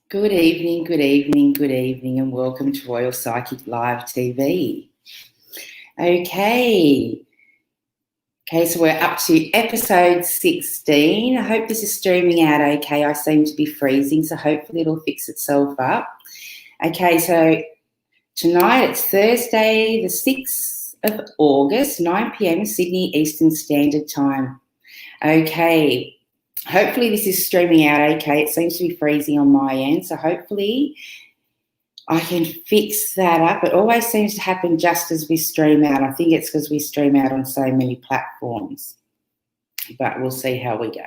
Good evening, good evening, good evening, and welcome to Royal Psychic Live TV. Okay, so we're up to episode 16. I hope this is streaming out okay. I seem to be freezing, so hopefully it'll fix itself up. Okay, so tonight it's Thursday, the 6th of August, 9 p.m. Sydney Eastern Standard Time. Okay. Hopefully this is streaming out okay. It seems to be freezing on my end, so hopefully I can fix that up. It always seems to happen just as we stream out. I think it's because we stream out on so many platforms, but we'll see how we go.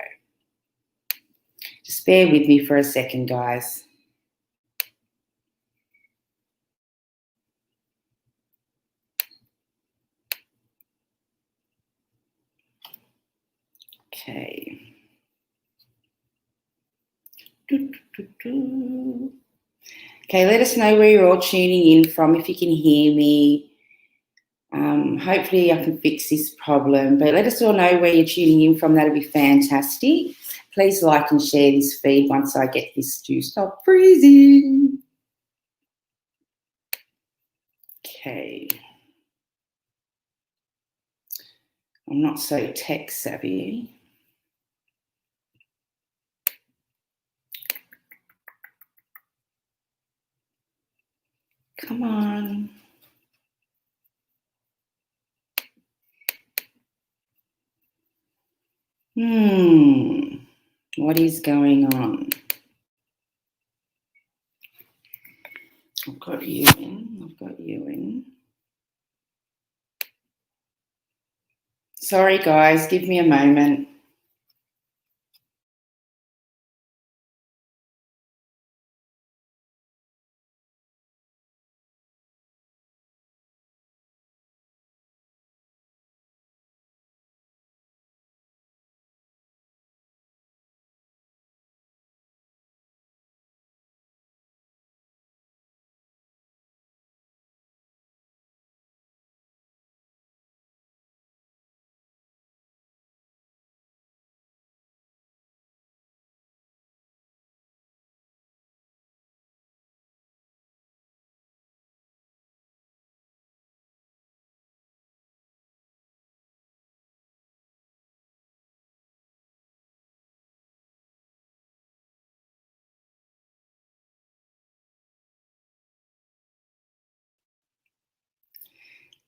Just bear with me for a second, guys. Okay. Okay, let us know where you're all tuning in from, if you can hear me. Hopefully I can fix this problem, but let us all know where you're tuning in from. That'll be fantastic. Please like and share this feed once I get this to stop freezing. Okay. I'm not so tech savvy. Come on. What is going on? I've got you in. Sorry, guys, give me a moment.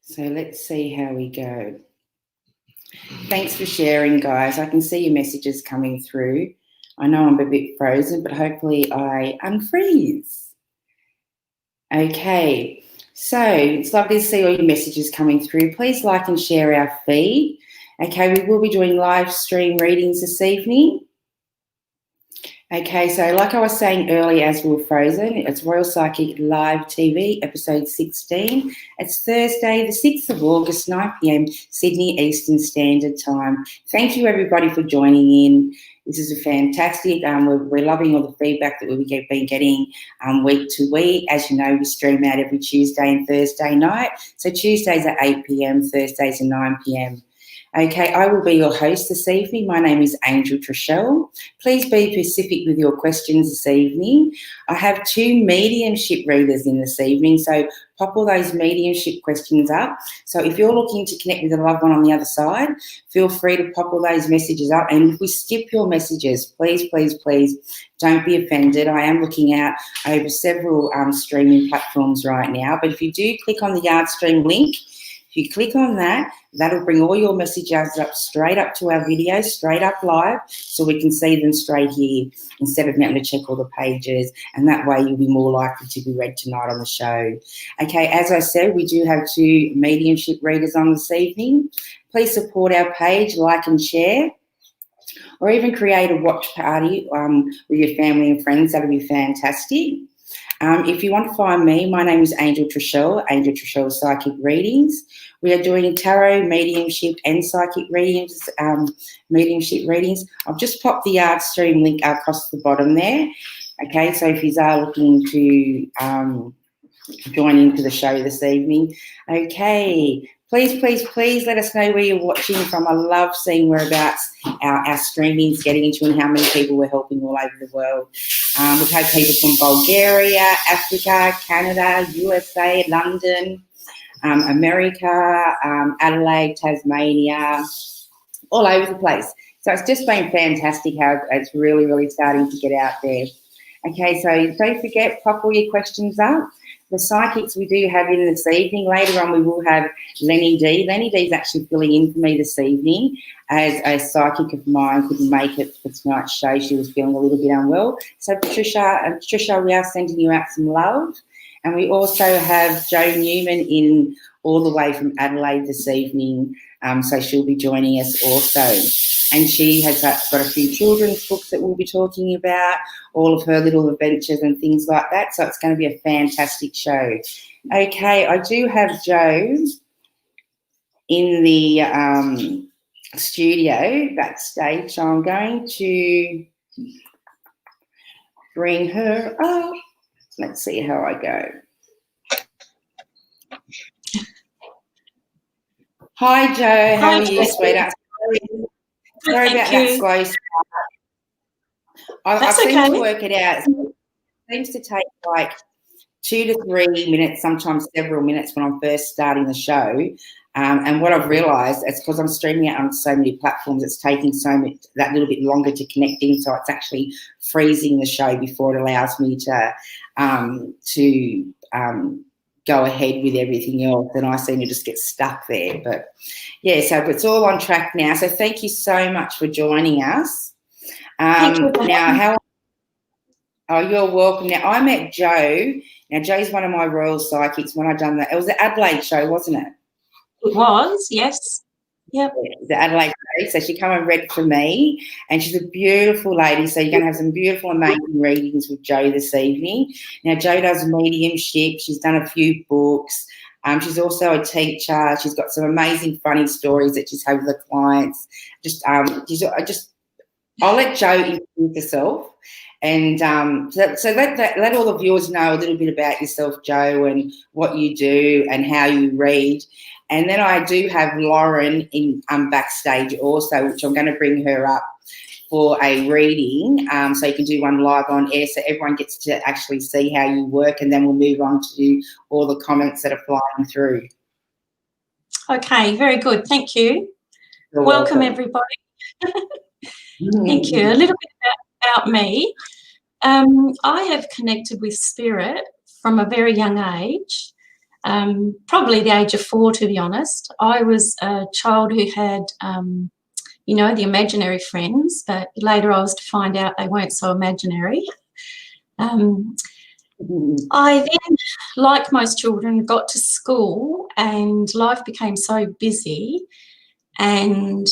So let's see how we go. Thanks for sharing, guys. I can see your messages coming through. I know I'm a bit frozen, but hopefully I unfreeze. Okay, so it's lovely to see all your messages coming through. Please like and share our feed. Okay, we will be doing live stream readings this evening. Okay, so like I was saying earlier as we were frozen, it's Royal Psychic Live TV, episode 16. It's Thursday, the 6th of August, 9 p.m. Sydney Eastern Standard Time. Thank you, everybody, for joining in. This is a fantastic. We're loving all the feedback that we've been getting week to week. As you know, we stream out every Tuesday and Thursday night. So Tuesdays at 8 p.m, Thursdays at 9 p.m. Okay, I will be your host this evening. My name is Angel Trishelle. Please be specific with your questions this evening. I have 2 mediumship readers in this evening, so pop all those mediumship questions up. So if you're looking to connect with a loved one on the other side, feel free to pop all those messages up. And if we skip your messages, please, please, please don't be offended. I am looking out over several streaming platforms right now, but if you do click on the Yard Stream link, if you click on that, that'll bring all your messages up straight up to our video, straight up live, so we can see them straight here instead of having to check all the pages. And that way you'll be more likely to be read tonight on the show. Okay, as I said, we do have 2 mediumship readers on this evening. Please support our page, like and share, or even create a watch party with your family and friends. That'll be fantastic. If you want to find me, my name is Angel Trishelle, Angel Trishelle Psychic Readings. We are doing tarot, mediumship, and psychic readings. Mediumship readings. I've just popped the Yard Stream link across the bottom there. Okay, so if you are looking to join into the show this evening, okay, please let us know where you're watching from. I love seeing whereabouts our streaming's getting into and how many people we're helping all over the world. We've had people from Bulgaria, Africa, Canada, USA, London, America, Adelaide, Tasmania, all over the place. So it's just been fantastic how it's really, really starting to get out there. Okay, so don't forget, pop all your questions up. The psychics we do have in this evening. Later on, we will have Lenny D. Lenny D is actually filling in for me this evening as a psychic of mine couldn't make it for tonight's show. She was feeling a little bit unwell. So Patricia, we are sending you out some love. And we also have Jo Newman in all the way from Adelaide this evening. So she'll be joining us also. And she has got a few children's books that we'll be talking about, all of her little adventures and things like that. So it's going to be a fantastic show. Okay, I do have Jo in the studio backstage. So I'm going to bring her up. Let's see how I go. Hi, Jo. How are you, sweetheart? Sorry about that slow start. I've seen to work it out. It seems to take like 2 to 3 minutes, sometimes several minutes when I'm first starting the show. And what I've realised is because I'm streaming it on so many platforms, it's taking that little bit longer to connect in. So it's actually freezing the show before it allows me to go ahead with everything else. And I seem to just get stuck there. But yeah, so it's all on track now. So thank you so much for joining us. Now, you're welcome. Now, I met Jo. Now, Jo's one of my Royal Psychics when I done that. It was the Adelaide show, wasn't it? It was, yes. Yep. The Adelaide show. So she come and read for me, and she's a beautiful lady. So you're going to have some beautiful, amazing readings with Jo this evening. Now, Jo does mediumship. She's done a few books. She's also a teacher. She's got some amazing, funny stories that she's had with the clients. I'll let Jo introduce herself, and so let all the viewers know a little bit about yourself, Jo, and what you do and how you read. And then I do have Lauren in backstage also, which I'm going to bring her up for a reading, so you can do one live on air, so everyone gets to actually see how you work, and then we'll move on to all the comments that are flying through. Okay, very good. Thank you. Welcome everybody. Thank you. A little bit about me. I have connected with spirit from a very young age, probably the age of 4, to be honest. I was a child who had, the imaginary friends, but later I was to find out they weren't so imaginary. I then, like most children, got to school and life became so busy, and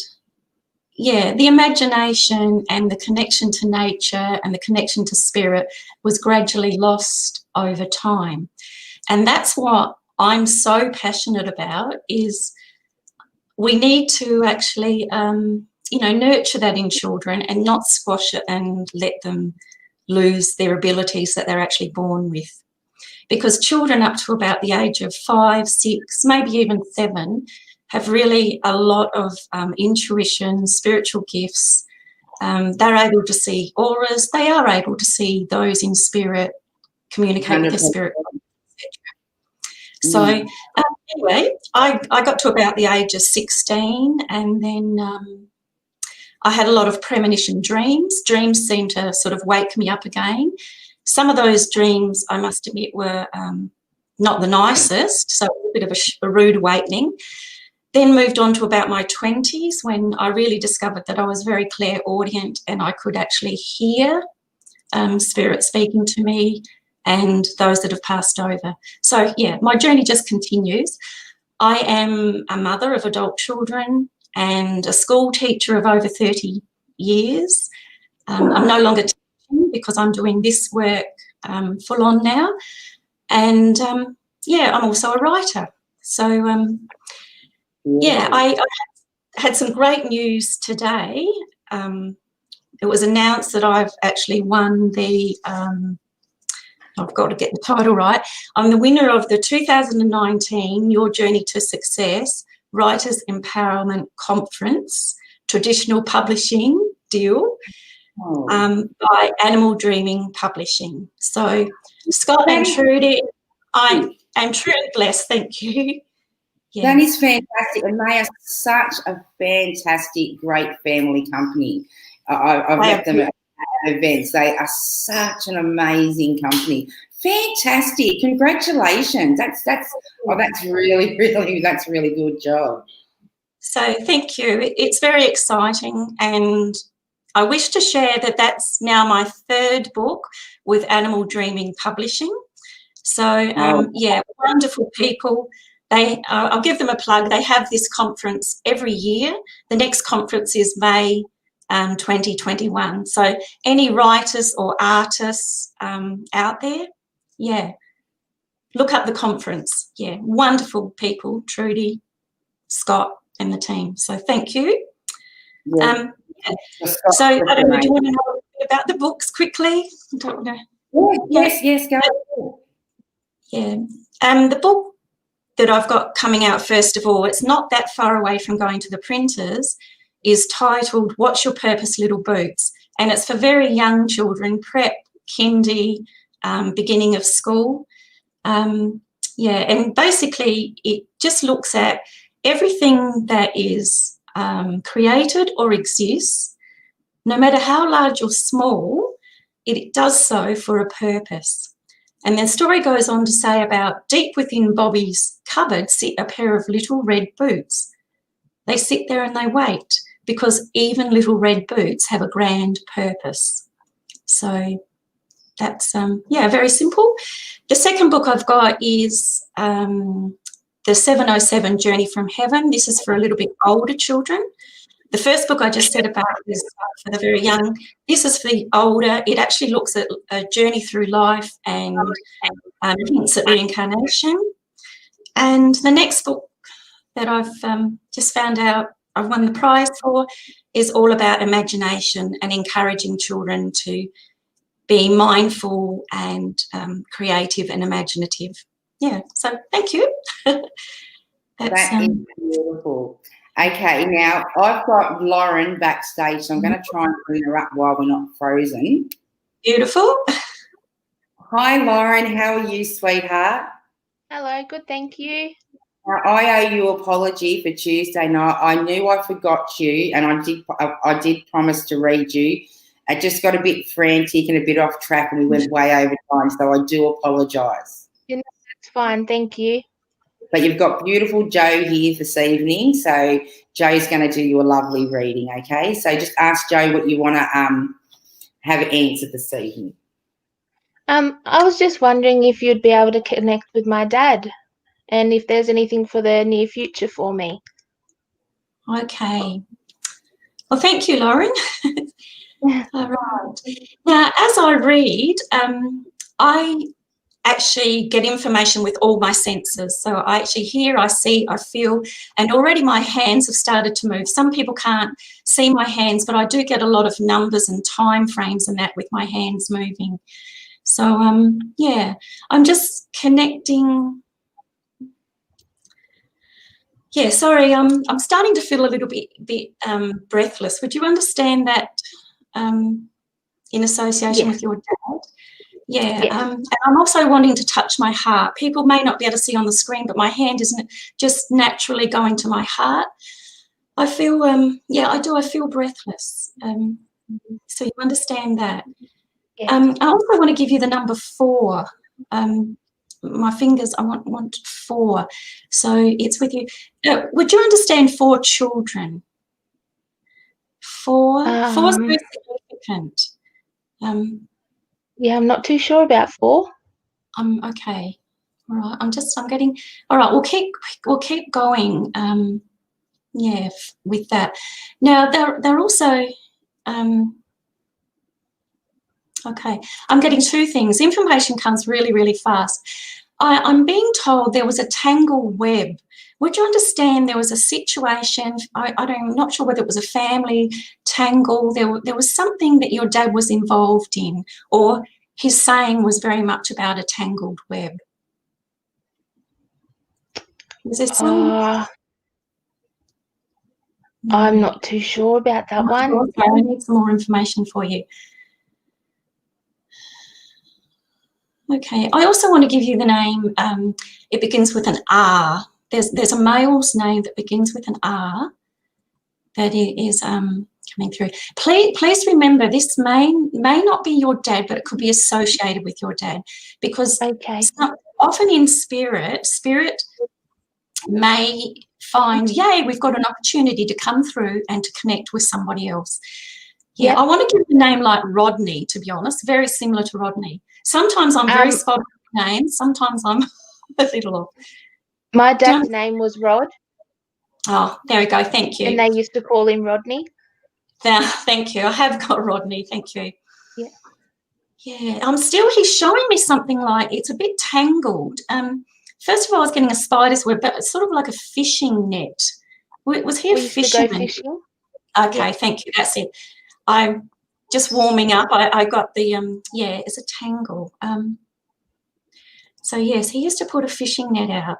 the imagination and the connection to nature and the connection to spirit was gradually lost over time. And that's what I'm so passionate about, is we need to actually, nurture that in children and not squash it and let them lose their abilities that they're actually born with. Because children up to about the age of 5, 6, maybe even 7, have really a lot of intuition, spiritual gifts. They're able to see auras. They are able to see those in spirit, communicate with their spirit, etc. So anyway, I got to about the age of 16, and then I had a lot of premonition dreams. Dreams seemed to sort of wake me up again. Some of those dreams, I must admit, were not the nicest, so a bit of a rude awakening. Then moved on to about my 20s, when I really discovered that I was very clairaudient and I could actually hear spirit speaking to me and those that have passed over. So, yeah, my journey just continues. I am a mother of adult children and a school teacher of over 30 years. I'm no longer teaching because I'm doing this work full on now. And, I'm also a writer. So, I had some great news today. It was announced that I've actually won the, I've got to get the title right, I'm the winner of the 2019 Your Journey to Success Writers Empowerment Conference traditional publishing deal by Animal Dreaming Publishing. So, Scott and Trudy, I am truly blessed. Thank you. Yeah. That is fantastic, and they are such a fantastic, great family company. I've met them at events. They are such an amazing company. Fantastic! Congratulations. That's really good job. So thank you. It's very exciting, and I wish to share that that's now my third book with Animal Dreaming Publishing. So yeah, wonderful people. I'll give them a plug. They have this conference every year. The next conference is May 2021. So any writers or artists out there, yeah, look up the conference. Yeah, wonderful people, Trudy, Scott, and the team. So thank you. Yeah. So I don't know, do you want to know a bit about the books quickly? I don't know. Yes, go. Yeah. The book that I've got coming out, first of all, it's not that far away from going to the printers, is titled What's Your Purpose, Little Boots? And it's for very young children, prep, kindy, beginning of school. Yeah, and basically it just looks at everything that is created or exists, no matter how large or small, it does so for a purpose. And the story goes on to say about deep within Bobby's cupboard sit a pair of little red boots. They sit there and they wait, because even little red boots have a grand purpose. So that's, yeah, very simple. The second book I've got is The 707 Journey from Heaven. This is for a little bit older children. The first book I just said about is for the very young. This is for the older. It actually looks at a journey through life and hints at reincarnation. And the next book that I've just found out I've won the prize for is all about imagination and encouraging children to be mindful and creative and imaginative. Yeah, so thank you. That is beautiful. Okay, now I've got Lauren backstage, so I'm going to try and bring her up while we're not frozen. Beautiful. Hi, Lauren. How are you, sweetheart? Hello, good, thank you. I owe you an apology for Tuesday night. I knew I forgot you, and I did promise to read you. I just got a bit frantic and a bit off track, and we went way over time, so I do apologise. That's fine, thank you. But you've got beautiful Jo here this evening, so Jo's going to do you a lovely reading, okay? So just ask Jo what you want to have answered this evening. I was just wondering if you'd be able to connect with my dad and if there's anything for the near future for me. Okay. Well, thank you, Lauren. All right. Now, as I read, I actually get information with all my senses. So I actually hear, I see, I feel, and already my hands have started to move. Some people can't see my hands, but I do get a lot of numbers and time frames and that with my hands moving. So, yeah, I'm just connecting. Yeah, sorry, I'm starting to feel a little bit breathless. Would you understand that in association with your dad? Yeah, and I'm also wanting to touch my heart. People may not be able to see on the screen, but my hand isn't just naturally going to my heart. I feel, yeah, I do. I feel breathless. So you understand that. I also want to give you the number 4. My fingers, I want 4. So it's with you. Would you understand 4 children? 4 is very significant. Yeah, I'm not too sure about 4. Okay. All right. I'm getting. All right. We'll keep going. Yeah, with that. Now they're also. Okay. I'm getting 2 things. Information comes really, really fast. I'm being told there was a tangled web. Would you understand there was a situation, I'm not sure whether it was a family tangle, there was something that your dad was involved in, or his saying was very much about a tangled web. Is there some? I'm not too sure about that one. Okay, I need some more information for you. Okay, I also want to give you the name. It begins with an R. There's a male's name that begins with an R that is coming through. Please remember, this may not be your dad, but it could be associated with your dad, because often in spirit may find, yay, we've got an opportunity to come through and to connect with somebody else. Yeah, I want to give the name like Rodney, to be honest, very similar to Rodney. Sometimes I'm very spot on with names, sometimes I'm a little off. My dad's name was Rod. Oh, there we go, thank you. And they used to call him Rodney. Thank you, I have got Rodney, thank you. Yeah. Yeah, he's showing me something like, it's a bit tangled. First of all, I was getting a spider's web, but it's sort of like a fishing net. Was he a fisherman? To go fishing. Okay, thank you, that's it. I'm just warming up. I got the, it's a tangle. So, yes, he used to put a fishing net out.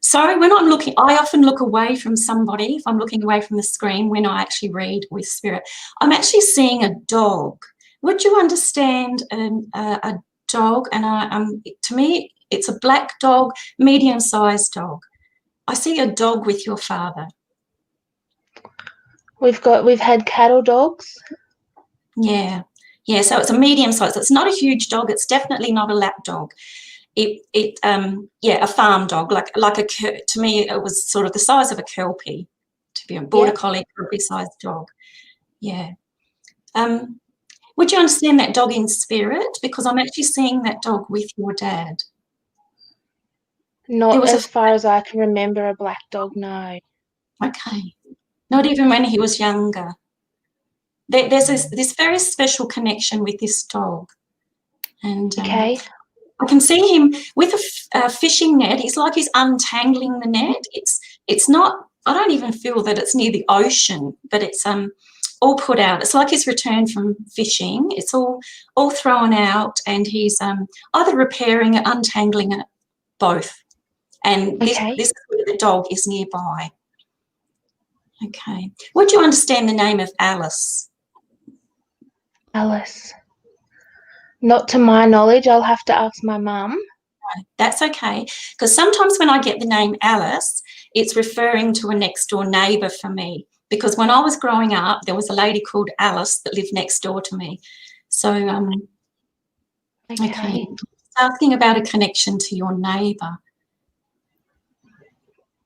Sorry, when I'm looking, I often look away from somebody, if I'm looking away from the screen, when I actually read with spirit. I'm actually seeing a dog. Would you understand a dog? And to me, it's a black dog, medium-sized dog. I see a dog with your father. We've had cattle dogs. Yeah, so it's a medium size. It's not a huge dog. It's definitely not a lap dog. A farm dog, to me, it was sort of the size of a Kelpie, to be a border collie, Kelpie sized dog. Yeah. Would you understand that dog in spirit? Because I'm actually seeing that dog with your dad. Not as far as I can remember, a black dog, no. Okay. Not even when he was younger. There's this very special connection with this dog. And I can see him with a fishing net. It's like he's untangling the net. It's not, I don't even feel that it's near the ocean, but it's all put out. It's like he's returned from fishing. It's all thrown out, and he's either repairing it, untangling it, both. And this is where the dog is nearby. Okay. Would you understand the name of Alice? Alice. Not to my knowledge. I'll have to ask my mum. That's okay, because sometimes when I get the name Alice, it's referring to a next door neighbour for me, because when I was growing up, there was a lady called Alice that lived next door to me. So, okay. Asking about a connection to your neighbour.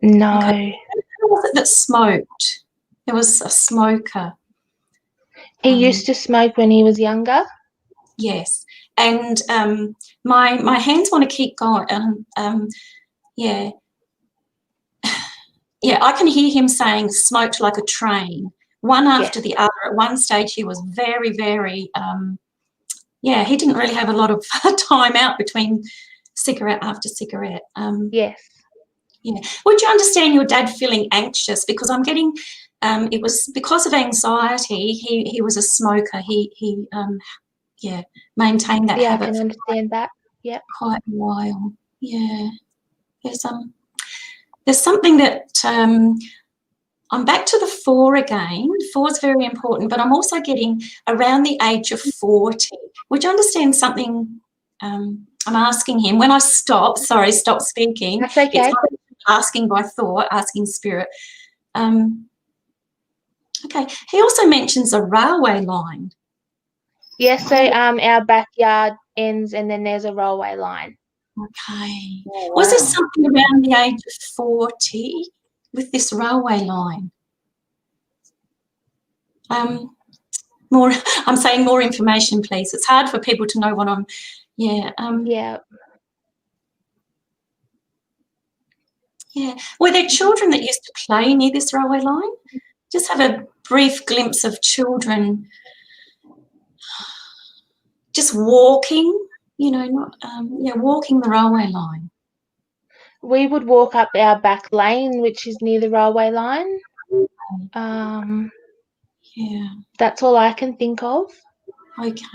No. Okay. Who was it that smoked? There was a smoker. He used to smoke when he was younger. Yes. And my hands want to keep going. Yeah, I can hear him saying smoked like a train, one after the other. At one stage he was very, very, he didn't really have a lot of time out between cigarette after cigarette. Yes. Yeah. Would you understand your dad feeling anxious? Because I'm getting, it was because of anxiety. He was a smoker. He maintained that habit. I can understand that. Yeah. Quite a while. Yeah. There's something that I'm back to the 4 again. 4 is very important, but I'm also getting around the age of 40. Would you understand something? I'm asking him when I stop speaking. That's okay. It's asking by thought, asking spirit. Okay. He also mentions a railway line. Yes, so our backyard ends and then there's a railway line. Okay. Oh, wow. Was there something around the age of 40 with this railway line? I'm saying more information, please. It's hard for people to know what I'm, Yeah. Were there children that used to play near this railway line? Just have a brief glimpse of children just walking, walking the railway line. We would walk up our back lane, which is near the railway line. That's all I can think of. Okay.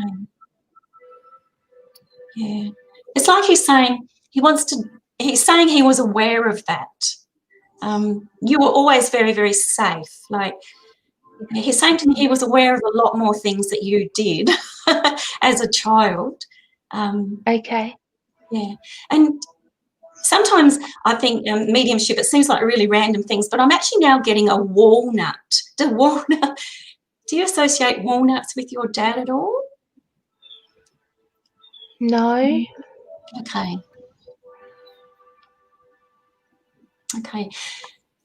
Yeah. It's like he's saying he was aware of that. you were always very, very safe. Like, he's saying to me he was aware of a lot more things that you did as a child. Okay. Yeah. And sometimes I think mediumship, it seems like really random things, but I'm actually now getting a walnut. Do you associate walnuts with your dad at all? No. Okay. Okay.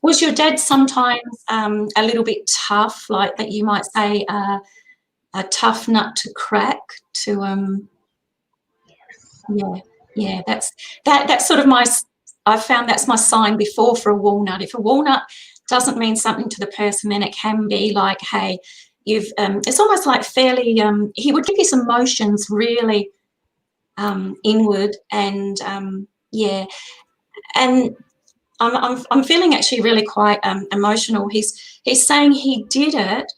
Was your dad sometimes a little bit tough, like that you might say a tough nut to crack to yeah, that's sort of I've found that's my sign before for a walnut. If a walnut doesn't mean something to the person, then it can be like, hey, you've it's almost like fairly he would give his emotions really inward, and yeah, and I'm feeling actually really quite emotional. He's saying he did it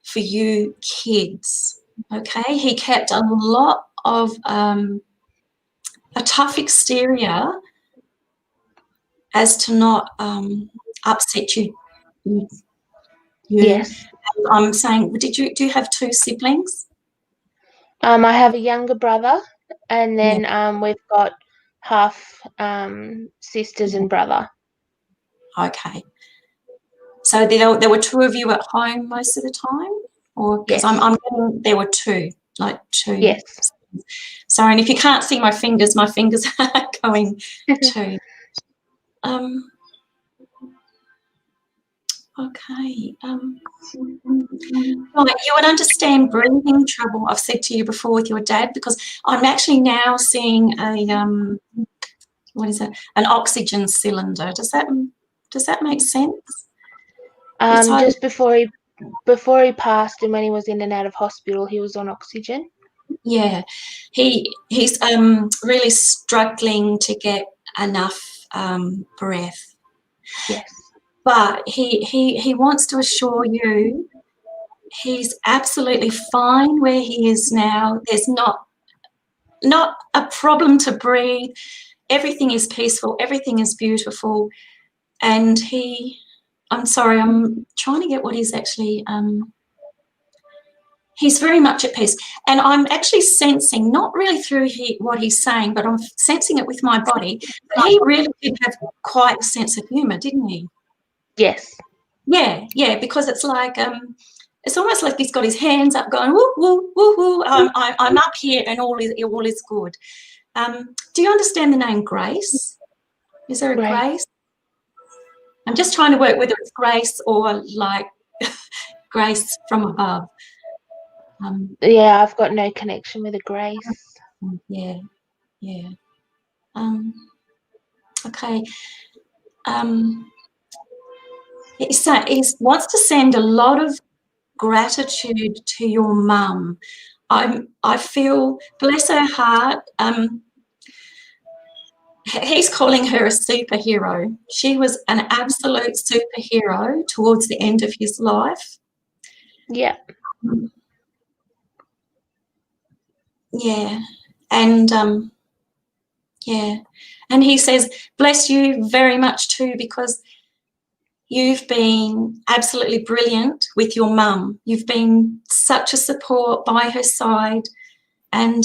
for you kids. Okay, he kept a lot of a tough exterior as to not upset you. Yes. I'm saying, do you have two siblings? I have a younger brother, and Yeah. then we've got half sisters and brother. Okay. So there were two of you at home most of the time, or because Yes. I'm getting there were two, like two. Yes. Sorry, and if you can't see my fingers are going too. Okay. Right, you would understand breathing trouble, I've said to you before, with your dad, because I'm actually now seeing a what is it? An oxygen cylinder. Does that make sense? Just before he passed and when he was in and out of hospital, he was on oxygen. Yeah, he's really struggling to get enough breath. Yes. But he wants to assure you he's absolutely fine where he is now. There's not a problem to breathe. Everything is peaceful. Everything is beautiful. And I'm sorry, I'm trying to get what he's actually, he's very much at peace. And I'm actually sensing, not really through what he's saying, but I'm sensing it with my body, that he really did have quite a sense of humour, didn't he? Yes. Yeah, because it's like, it's almost like he's got his hands up going, woo, woo, woo, woo, I'm up here and all is good. Do you understand the name Grace? Is there a Grace? I'm just trying to work whether it's Grace or like Grace from above. Yeah, I've got no connection with a Grace. Yeah. Okay. He wants to send a lot of gratitude to your mum. I feel, bless her heart, he's calling her a superhero. She was an absolute superhero towards the end of his life. Yeah. Yeah. And yeah. And he says, bless you very much too, because you've been absolutely brilliant with your mum. You've been such a support by her side, and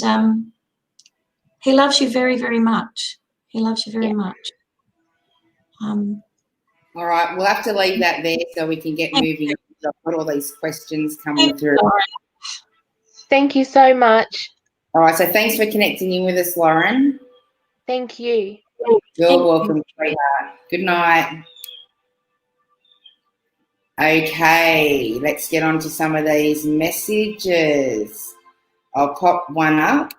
he loves you very, very much. He loves you very much. All right, we'll have to leave that there so we can get moving. I've got all these questions coming through. Thank you so much. All right, so thanks for connecting in with us, Lauren. Thank you. You're welcome, sweetheart. Good night. Okay, let's get on to some of these messages. I'll pop one up.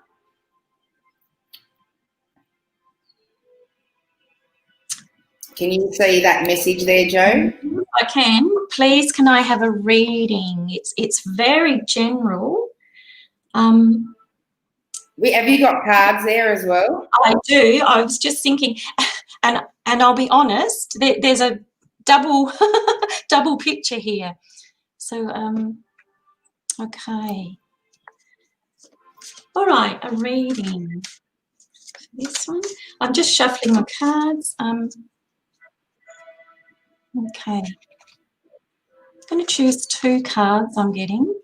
Can you see that message there, Jo? I can. Please, can I have a reading? It's very general. Have you got cards there as well? I do. I was just thinking, and I'll be honest, there's a double double picture here. So okay. All right, a reading. This one. I'm just shuffling my cards. Okay. I'm going to choose 2 cards I'm getting.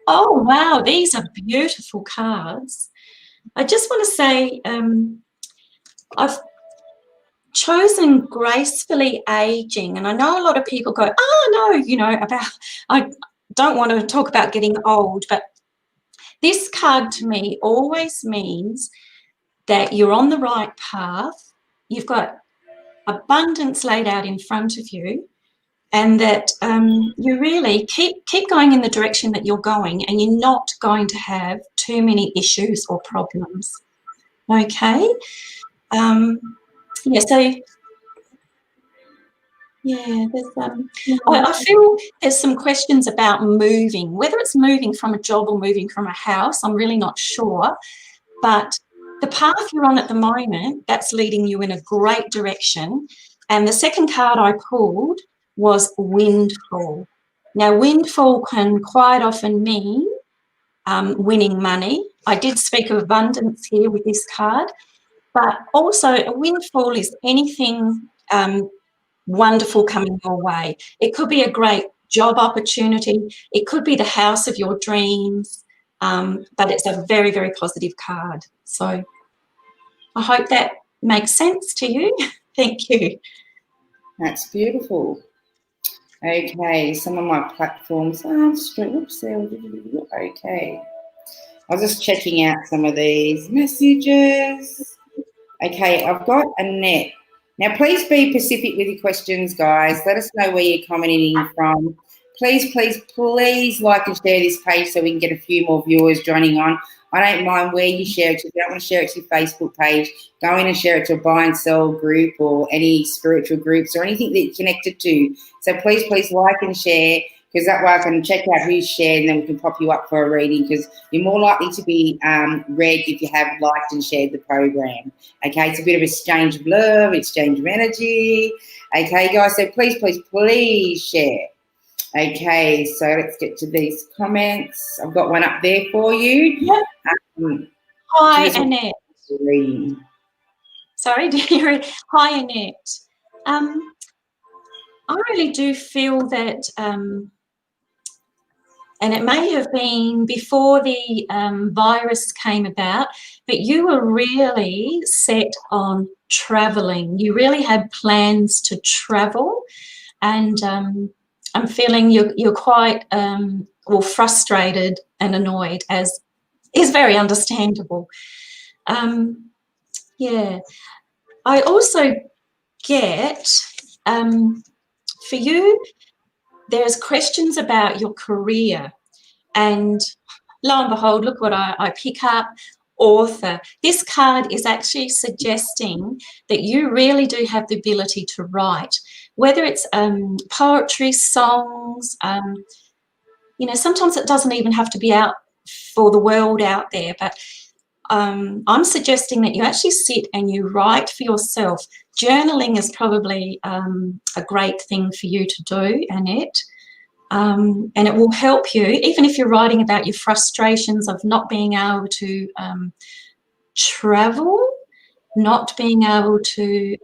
Oh, wow, these are beautiful cards. I just want to say I've chosen gracefully aging, and I know a lot of people go, oh, no, you know, I don't want to talk about getting old, but this card to me always means that you're on the right path, you've got abundance laid out in front of you, and that you really keep going in the direction that you're going, and you're not going to have too many issues or problems. Okay? Yeah, so, yeah, there's, I feel there's some questions about moving, whether it's moving from a job or moving from a house, I'm really not sure, but the path you're on at the moment, that's leading you in a great direction. And the second card I pulled was windfall. Now, windfall can quite often mean winning money. I did speak of abundance here with this card, but also a windfall is anything wonderful coming your way. It could be a great job opportunity. It could be the house of your dreams, but it's a very, very positive card. So I hope that makes sense to you. Thank you. That's beautiful. Okay, some of my platforms. Okay. I was just checking out some of these messages. Okay, I've got Annette. Now, please be specific with your questions, guys. Let us know where you're commenting from. Please, please, please like and share this page so we can get a few more viewers joining on. I don't mind where you share it to. If you don't want to share it to your Facebook page, go in and share it to a buy and sell group or any spiritual groups or anything that you're connected to. So please, please like and share, because that way I can check out who's shared and then we can pop you up for a reading, because you're more likely to be read if you have liked and shared the program. Okay, it's a bit of exchange of love, exchange of energy. Okay, guys, so please, please, please share. Okay, so let's get to these comments. I've got one up there for you. Yep. Hi, Annette. Sorry, dear. Hi, Annette. I really do feel that, and it may have been before the virus came about, but you were really set on traveling. You really had plans to travel, and I'm feeling you're quite, well, frustrated and annoyed, as is very understandable. Yeah. I also get, for you, there's questions about your career, and lo and behold, look what I pick up, author. This card is actually suggesting that you really do have the ability to write, whether it's poetry, songs, you know, sometimes it doesn't even have to be out for the world out there, but I'm suggesting that you actually sit and you write for yourself. Journaling is probably a great thing for you to do, Annette, and it will help you, even if you're writing about your frustrations of not being able to travel, not being able to,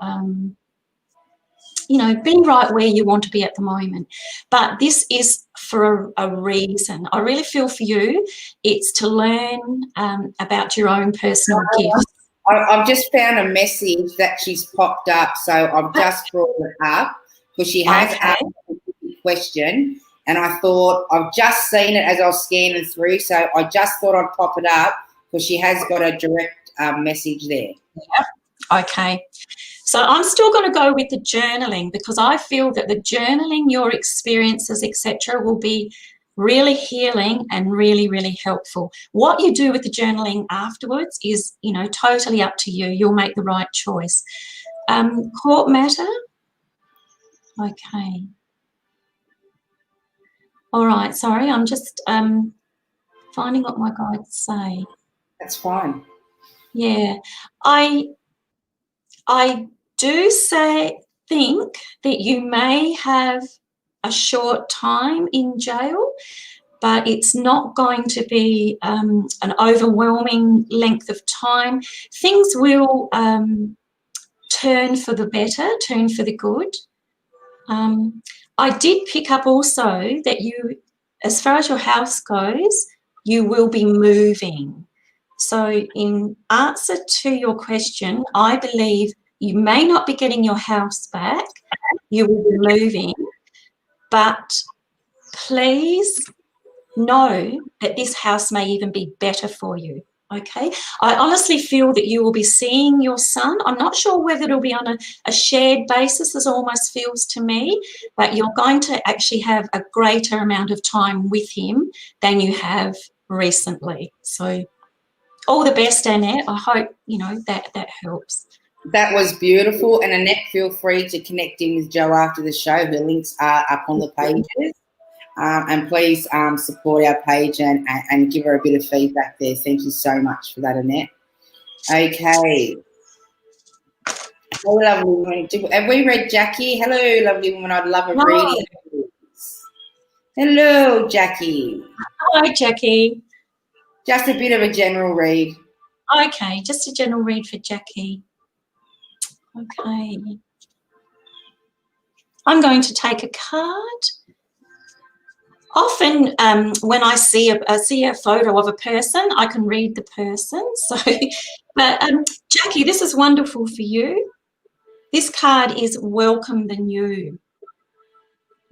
you know, be right where you want to be at the moment. But this is for a reason. I really feel for you, it's to learn about your own personal gifts. I've just found a message that she's popped up, so I've just brought it up because she has asked a question, and I thought, I've just seen it as I was scanning through, so I just thought I'd pop it up because she has got a direct message there. Yep. Okay. So I'm still going to go with the journaling, because I feel that the journaling, your experiences, etc., will be really healing and really, really helpful. What you do with the journaling afterwards is, you know, totally up to you. You'll make the right choice. Court matter. Okay. All right. Sorry, I'm just finding what my guides say. That's fine. Yeah. I do think that you may have a short time in jail, but it's not going to be an overwhelming length of time. Things will turn for the better, turn for the good. I did pick up also that you, as far as your house goes, you will be moving. So in answer to your question, I believe you may not be getting your house back, you will be moving, but please know that this house may even be better for you. Okay, I honestly feel that you will be seeing your son. I'm not sure whether it'll be on a shared basis, as it almost feels to me, but you're going to actually have a greater amount of time with him than you have recently. So all the best, Annette. I hope, you know, that helps. That was beautiful. And Annette, feel free to connect in with Jo after the show. Her links are up on the pages. And please support our page and give her a bit of feedback there. Thank you so much for that, Annette. Okay. Hello, lovely woman. Have we read Jackie? Hello, lovely woman. I'd love a reading. Hello, Jackie. Hi, Jackie. Just a bit of a general read. Okay, just a general read for Jackie. Okay. I'm going to take a card. Often when I see a photo of a person, I can read the person. So, but Jackie, this is wonderful for you. This card is Welcome the New.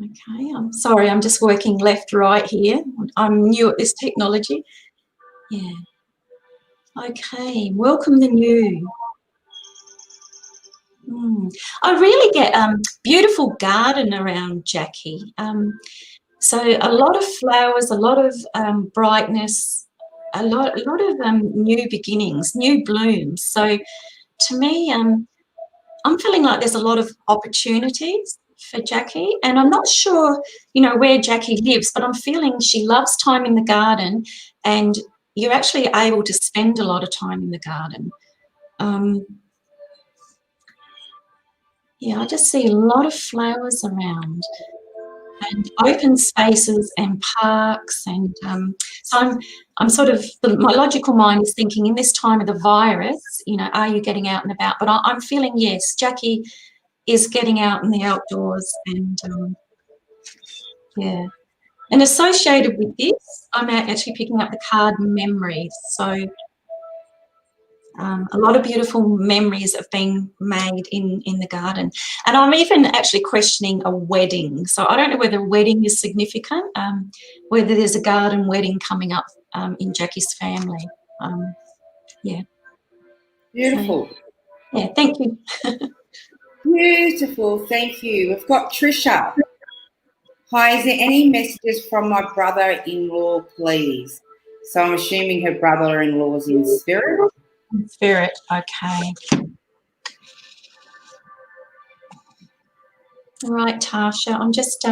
Okay, I'm sorry, I'm just working left, right here. I'm new at this technology. Yeah. Okay, Welcome the New. I really get beautiful garden around Jackie. So a lot of flowers, a lot of brightness, a lot of new beginnings, new blooms. So to me, I'm feeling like there's a lot of opportunities for Jackie, and I'm not sure, you know, where Jackie lives, but I'm feeling she loves time in the garden, and you're actually able to spend a lot of time in the garden. Yeah, I just see a lot of flowers around and open spaces and parks, and so I'm sort of, my logical mind is thinking in this time of the virus, you know, are you getting out and about? But I'm feeling, yes, Jackie is getting out in the outdoors, and yeah. And associated with this, I'm actually picking up the card memories. So a lot of beautiful memories have been made in the garden. And I'm even actually questioning a wedding. So I don't know whether a wedding is significant, whether there's a garden wedding coming up in Jackie's family. Yeah. Beautiful. So, yeah, thank you. Beautiful, thank you. We've got Trisha. Hi, is there any messages from my brother-in-law, please? So I'm assuming her brother-in-law is in spirit. Spirit, okay. All right, Tasha, I'm just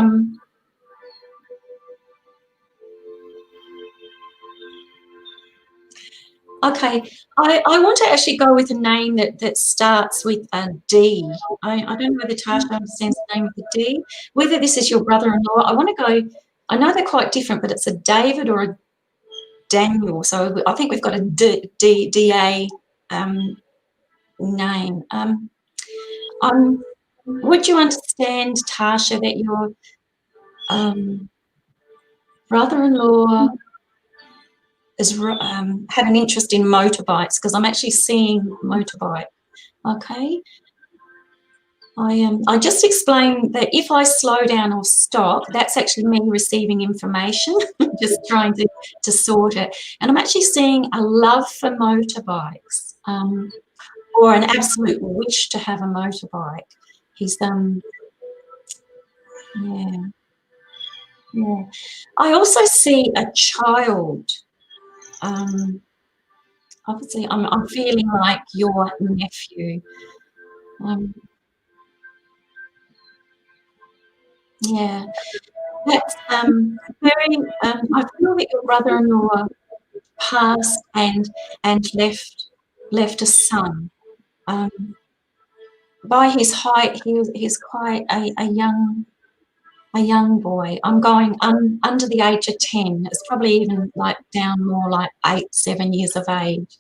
okay, I want to actually go with a name that starts with a D. I don't know whether Tasha understands the name of the D. Whether this is your brother-in-law, I want to go, I know they're quite different, but it's a David or a Daniel. So I think we've got a D-A name. Would you understand, Tasha, that your brother-in-law has had an interest in motorbikes? Because I'm actually seeing motorbike. Okay. I just explained that if I slow down or stop, that's actually me receiving information, just trying to sort it. And I'm actually seeing a love for motorbikes, or an absolute wish to have a motorbike. He's yeah. I also see a child. Obviously, I'm feeling like your nephew. Yeah, that's very. I feel that your brother-in-law passed and left a son. By his height, he's quite a young boy. I'm going under the age of 10. It's probably even like down more like 8, 7 years of age.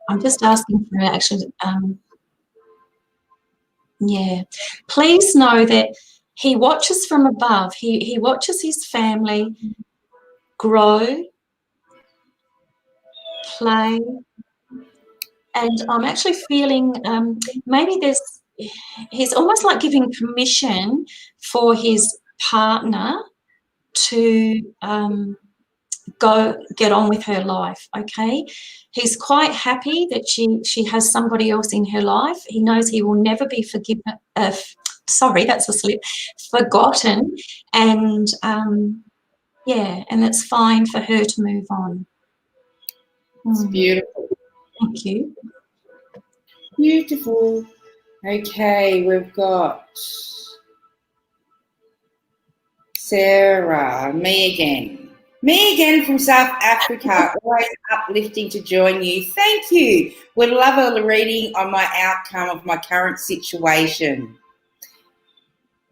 I'm just asking for actually, yeah. Please know that he watches from above. He watches his family grow, play, and I'm actually feeling maybe he's almost like giving permission for his partner to go get on with her life. Okay, he's quite happy that she has somebody else in her life. He knows he will never be forgiven. Sorry, that's a slip. Forgotten, and yeah, and it's fine for her to move on. It's beautiful. Thank you. Beautiful. Okay, we've got Sarah, me again. Me again from South Africa, always uplifting to join you. Thank you. Would love a reading on my outcome of my current situation.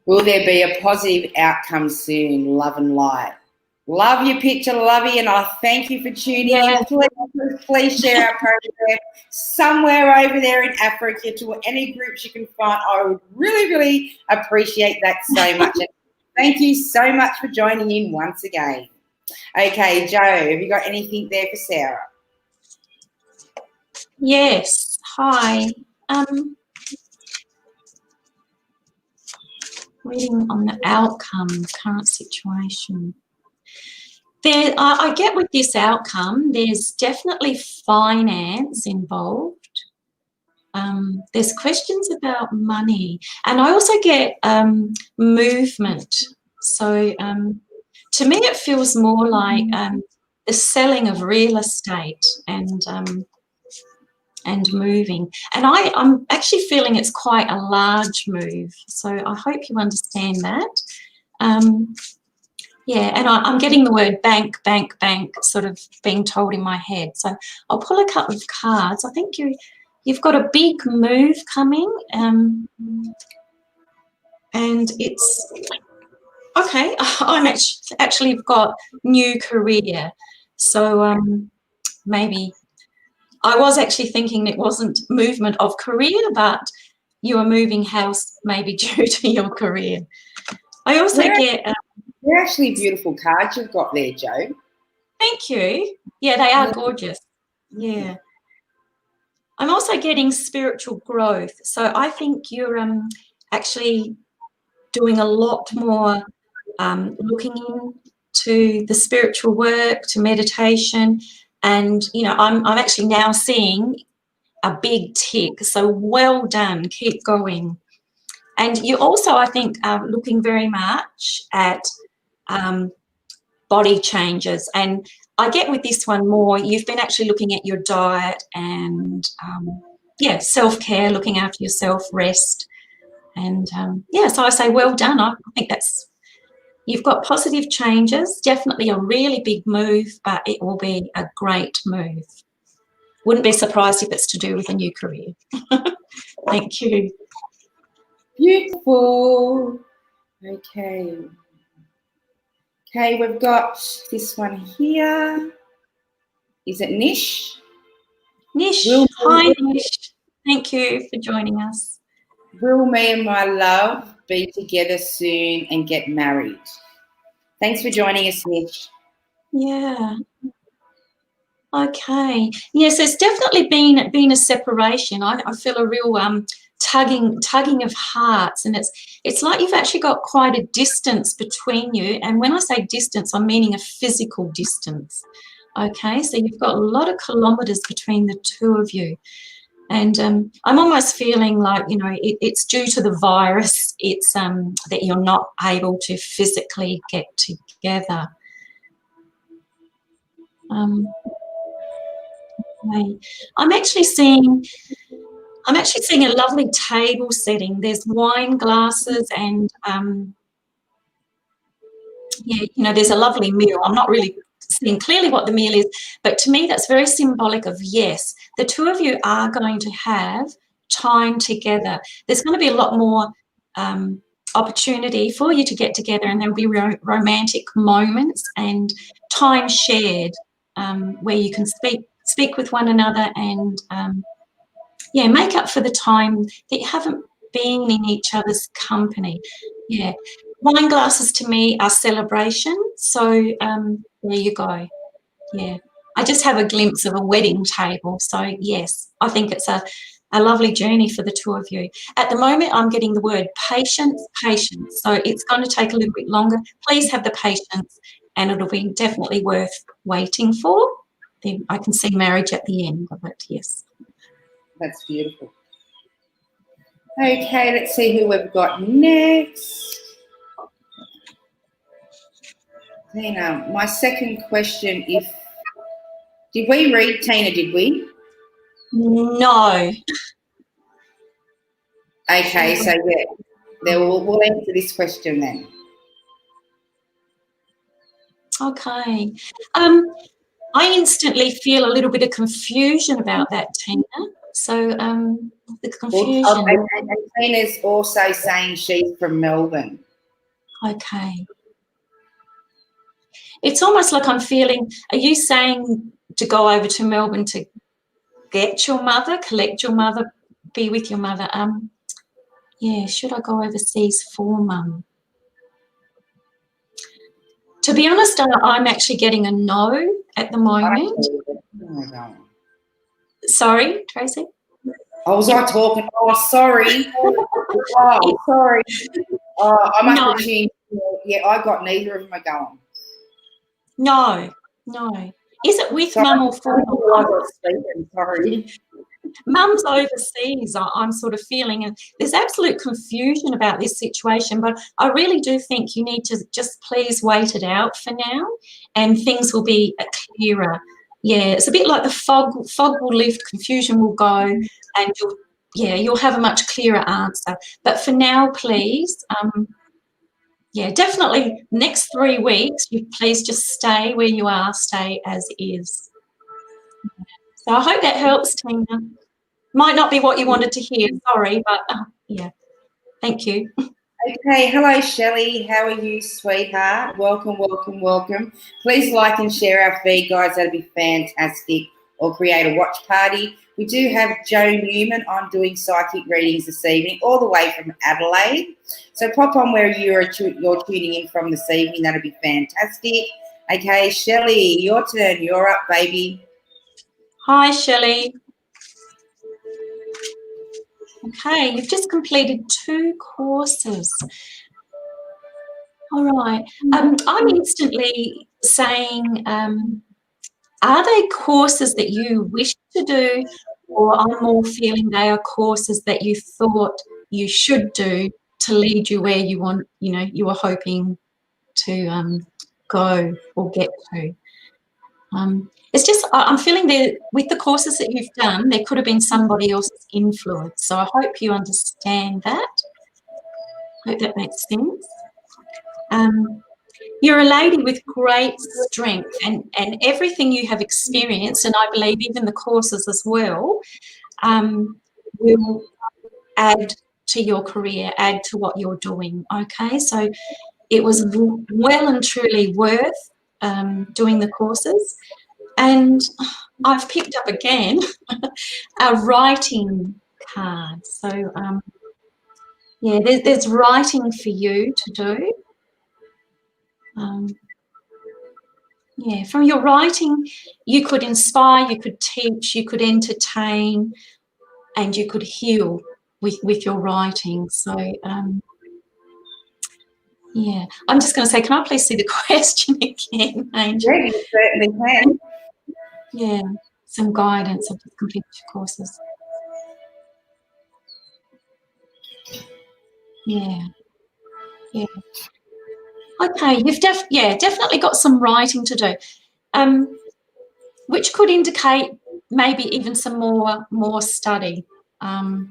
Will there be a positive outcome soon? Love and light. Love your picture, Lovey, and I thank you for tuning in. Please share our program somewhere over there in Africa to any groups you can find. I would really, really appreciate that so much. Thank you so much for joining in once again. Okay, Joe, have you got anything there for Sarah? Yes. Hi. Reading on the outcome, current situation. I get with this outcome, there's definitely finance involved. There's questions about money, and I also get movement. So to me, it feels more like the selling of real estate and moving. And I'm actually feeling it's quite a large move. So I hope you understand that. Yeah, and I'm getting the word bank, bank, bank sort of being told in my head. So I'll pull a couple of cards. I think you've got a big move coming, and it's okay. I'm actually got new career, so maybe I was actually thinking it wasn't movement of career, but you are moving house maybe due to your career. I also get. They're actually beautiful cards you've got there, Joe. Thank you. Yeah, they are gorgeous. Yeah. I'm also getting spiritual growth. So I think you're actually doing a lot more looking into the spiritual work, to meditation. And, you know, I'm actually now seeing a big tick. So well done. Keep going. And you also, I think, are looking very much at body changes. And I get with this one more, you've been actually looking at your diet and, yeah, self-care, looking after yourself, rest. And, yeah, so I say well done. I think you've got positive changes, definitely a really big move, but it will be a great move. Wouldn't be surprised if it's to do with a new career. Thank you. Beautiful. Okay. Okay, we've got this one here. Is it Nish? Nish. Hi, Nish. Thank you for joining us. Will me and my love be together soon and get married? Thanks for joining us, Nish. Yeah. Okay. Yes, there's definitely been a separation. I feel a real tugging of hearts, and it's like you've actually got quite a distance between you. And when I say distance, I'm meaning a physical distance. Okay, so you've got a lot of kilometres between the two of you. And I'm almost feeling like, you know, it's due to the virus. It's that you're not able to physically get together. Okay. I'm actually seeing a lovely table setting. There's wine glasses and yeah, you know, there's a lovely meal. I'm not really seeing clearly what the meal is, but to me that's very symbolic of, yes, the two of you are going to have time together. There's going to be a lot more opportunity for you to get together, and there'll be romantic moments and time shared where you can speak speak with one another and, yeah, make up for the time that you haven't been in each other's company. Yeah. Wine glasses to me are celebration. So there you go. Yeah. I just have a glimpse of a wedding table. So, yes, I think it's a lovely journey for the two of you. At the moment, I'm getting the word patience, patience. So it's going to take a little bit longer. Please have the patience, and it'll be definitely worth waiting for. Then I can see marriage at the end of it, yes. That's beautiful. Okay, let's see who we've got next. Tina, my second question, did we read, Tina, did we? No. Okay, so yeah, we'll answer this question then. Okay. I instantly feel a little bit of confusion about that, Tina. So the confusion. And Tina's also saying she's from Melbourne. Okay. It's almost like I'm feeling, are you saying to go over to Melbourne to get your mother, collect your mother, be with your mother? Yeah, should I go overseas for Mum? To be honest, I'm actually getting a no at the moment. Sorry, Tracy? Oh, was I talking? Oh, sorry. Oh, sorry. Oh, I must have tuned. Yeah, I got neither of them are going. No. Is it with Mum or for Mum? Sorry. Mum's overseas, I'm sort of feeling, and there's absolute confusion about this situation, but I really do think you need to just please wait it out for now, and things will be clearer. Yeah, it's a bit like the fog will lift, confusion will go, and you'll have a much clearer answer. But for now, please, yeah, definitely next 3 weeks, you please just stay where you are, stay as is. So I hope that helps, Tina. Might not be what you wanted to hear, sorry, but yeah, thank you. Okay, hello Shelley, how are you, sweetheart? Welcome, welcome, welcome. Please like and share our feed, guys, that'd be fantastic. Or create a watch party. We do have Joe Newman on doing psychic readings this evening, all the way from Adelaide. So pop on where you're tuning in from this evening, that'd be fantastic. Okay, Shelley, your turn, you're up, baby. Hi, Shelley. Okay, you've just completed 2 courses. All right. I'm instantly saying, are they courses that you wish to do, or I'm more feeling they are courses that you thought you should do to lead you where you want, you were hoping to go or get to? It's just, I'm feeling that with the courses that you've done, there could have been somebody else's influence. So I hope you understand that. I hope that makes sense. You're a lady with great strength, and everything you have experienced, and I believe even the courses as well, will add to your career, add to what you're doing, okay? So it was well and truly worth doing the courses. And I've picked up again a writing card. So, yeah, there's writing for you to do. Yeah, from your writing, you could inspire, you could teach, you could entertain, and you could heal with your writing. So, yeah, I'm just going to say, can I please see the question again, Angel? Yeah, you certainly can. Yeah, some guidance. I've just completed your courses. Yeah. Okay, you've definitely got some writing to do, which could indicate maybe even some more study. Okay.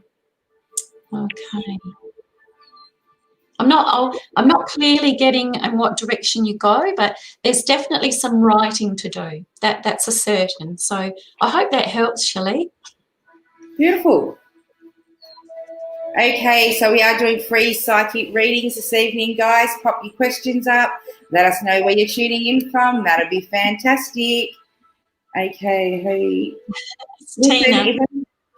I'm not clearly getting in what direction you go, but there's definitely some writing to do. That's a certain. So I hope that helps, Shelley. Beautiful. Okay, so we are doing free psychic readings this evening, guys. Pop your questions up. Let us know where you're tuning in from. That'd be fantastic. Okay, who? It's Listen, Tina.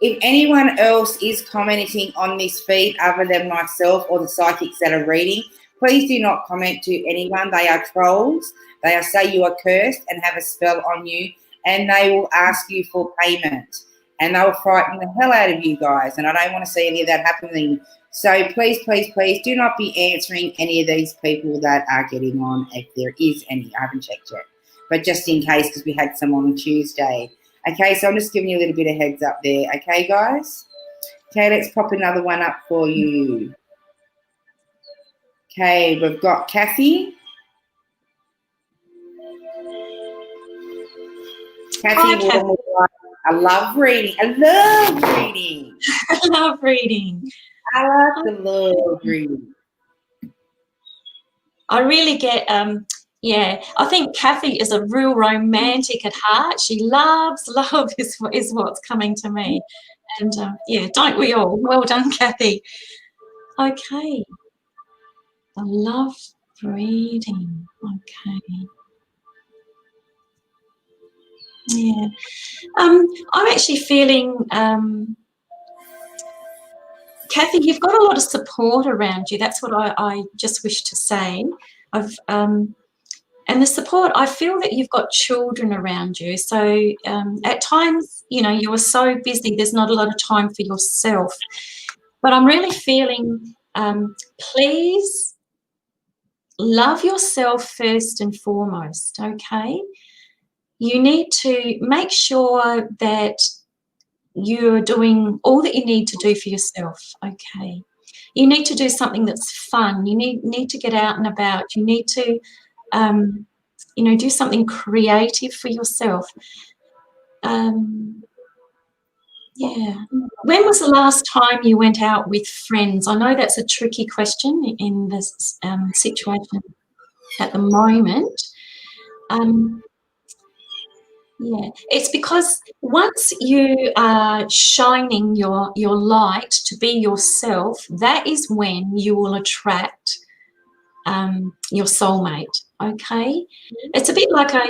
if anyone else is commenting on this feed other than myself or the psychics that are reading, please do not comment to anyone. They are trolls. They are say you are cursed and have a spell on you, and they will ask you for payment. And they will frighten the hell out of you guys. And I don't want to see any of that happening. So please, please, please do not be answering any of these people that are getting on, if there is any. I haven't checked yet. But just in case, because we had some on Tuesday. Okay, so I'm just giving you a little bit of heads up there. Okay, guys? Okay, let's pop another one up for you. Okay, we've got Kathy. Hi, Kathy, Kathy. I love reading. I love reading. I love reading. I like the love reading. I really get, yeah, I think Kathy is a real romantic at heart. She loves love is what's coming to me. And yeah, don't we all? Well done, Kathy. Okay. I love reading. Okay. Yeah. I'm actually feeling, Kathy, you've got a lot of support around you. That's what I just wish to say. And the support, I feel that you've got children around you. So at times, you know, you are so busy, there's not a lot of time for yourself. But I'm really feeling, please love yourself first and foremost, okay? You need to make sure that you're doing all that you need to do for yourself, okay? You need to do something that's fun. You need to get out and about. You need to, you know, do something creative for yourself. Yeah. When was the last time you went out with friends? I know that's a tricky question in this situation at the moment. Yeah, it's because once you are shining your light to be yourself, that is when you will attract your soulmate. Okay, it's a bit like a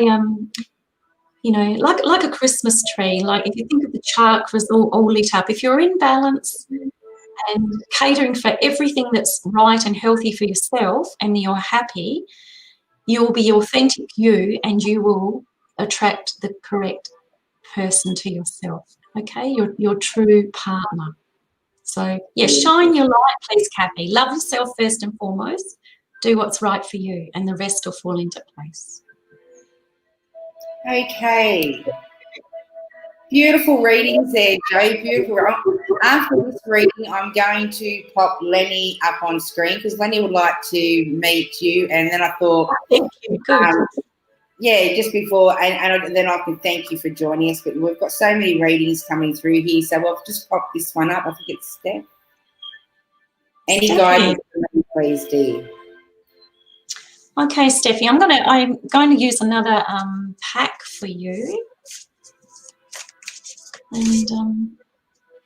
you know, like a Christmas tree. Like if you think of the chakras all lit up, if you're in balance and catering for everything that's right and healthy for yourself, and you're happy, you'll be authentic you, and you will attract the correct person to yourself, okay? Your true partner. So, yeah, shine your light, please, Kathy. Love yourself first and foremost. Do what's right for you, and the rest will fall into place. Okay. Beautiful readings there, Joe. Beautiful. After this reading, I'm going to pop Lenny up on screen because Lenny would like to meet you. And then I thought, thank you. Good. Yeah, just before, and then I can thank you for joining us. But we've got so many readings coming through here, so we'll just pop this one up. I think it's Steph. Any guidance, please, dear. Okay, Steffi, I'm going to use another pack for you. And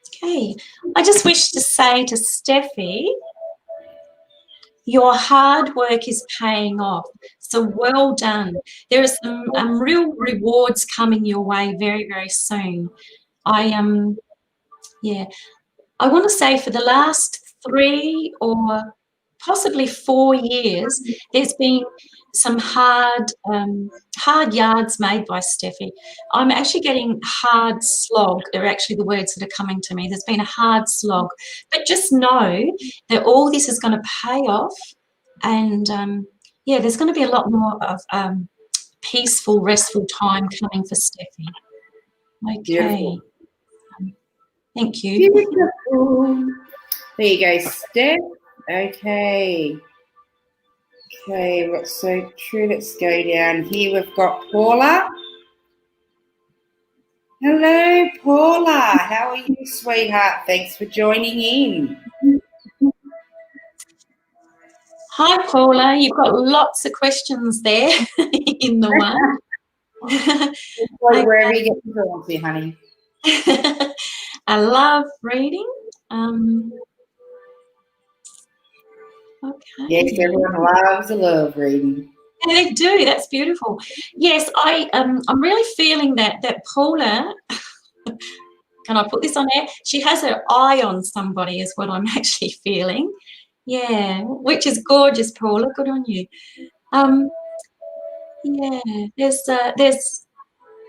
okay, I just wish to say to Steffi, your hard work is paying off. So well done. There are some real rewards coming your way very, very soon. Yeah, I want to say for the last 3 or possibly 4 years, there's been some hard yards made by Steffi. I'm actually getting hard slog. They're actually the words that are coming to me. There's been a hard slog. But just know that all this is going to pay off. And, yeah, there's going to be a lot more of peaceful, restful time coming for Steffi. Okay. Beautiful. Thank you. Beautiful. There you go, Steph. Okay. Okay, so true. Let's go down here. We've got Paula. Hello, Paula. How are you, sweetheart? Thanks for joining in. Hi, Paula. You've got lots of questions there in the one. Wherever you get to see, honey. I love reading. Okay. Yes, everyone loves a love reading. Yeah, they do. That's beautiful. Yes, I'm really feeling that Paula. Can I put this on air? She has her eye on somebody, is what I'm actually feeling. Yeah, which is gorgeous, Paula. Good on you. Yeah, there's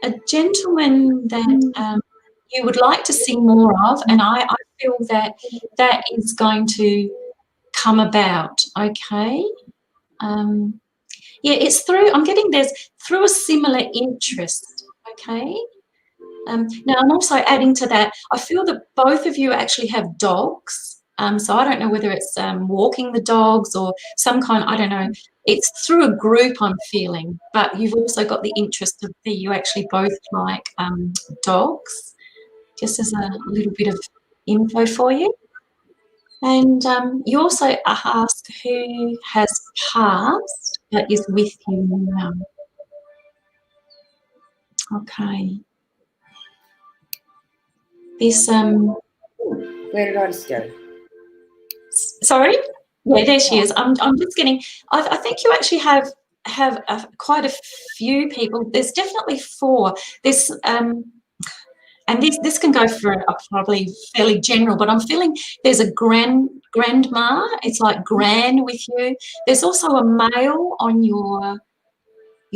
a gentleman that you would like to see more of, and I feel that that is going to come about. Okay. Yeah, it's through. I'm getting there's through a similar interest. Okay. Now, I'm also adding to that, I feel that both of you actually have dogs. So I don't know whether it's walking the dogs or some kind, I don't know. It's through a group I'm feeling, but you've also got the interest of you actually both like dogs, just as a little bit of info for you. And you also ask who has passed but is with you now. Okay. This Where did I just go? Sorry? Yeah, there she is. I'm just getting. I think you actually have quite a few people. There's definitely 4. There's and this can go for probably fairly general, but I'm feeling there's a grandma. It's like gran with you. There's also a male on your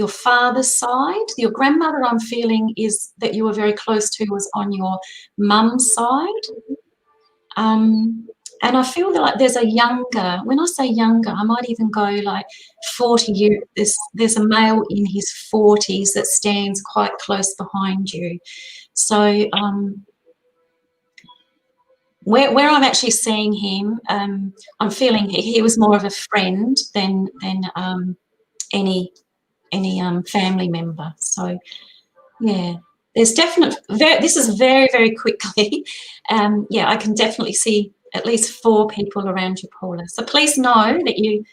father's side. Your grandmother, I'm feeling, is that you were very close to, was on your mum's side. And I feel like there's a younger, when I say younger, I might even go like 40 years. There's a male in his 40s that stands quite close behind you. So where I'm actually seeing him, I'm feeling he was more of a friend than any family member. So yeah, there's definite. This is very, very quickly. Yeah, I can definitely see at least 4 people around you, Paula. So please know that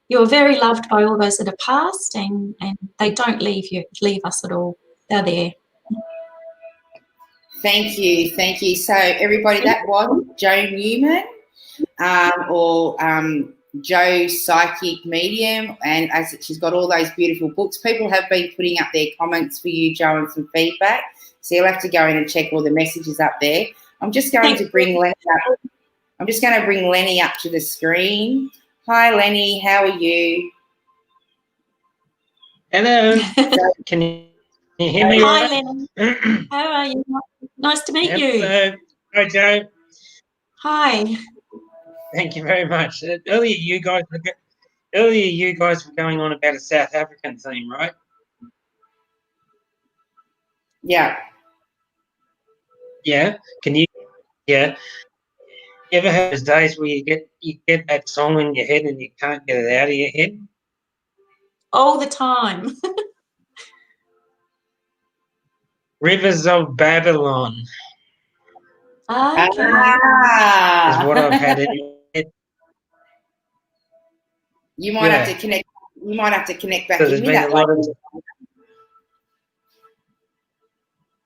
you're very loved by all those that have passed, and they don't leave us at all. They're there. Thank you. So everybody, that was Joe Newman, or Joe Psychic Medium, and as she's got all those beautiful books. People have been putting up their comments for you, Joe, and some feedback. So you'll have to go in and check all the messages up there. I'm just going to bring Lenny up. I'm just going to bring Lenny up to the screen. Hi, Lenny. How are you? Hello. Can you hear me? Hi, Lenny. How are you? Nice to meet you. Hello. Hi, Joe. Hi. Thank you very much. Earlier, you guys were going on about a South African theme, right? Yeah. Yeah. Can you? Yeah. You ever have those days where you get that song in your head and you can't get it out of your head? All the time. Rivers of Babylon Okay. is what I've had in my head. You might have to connect. You might have to connect back So in with that.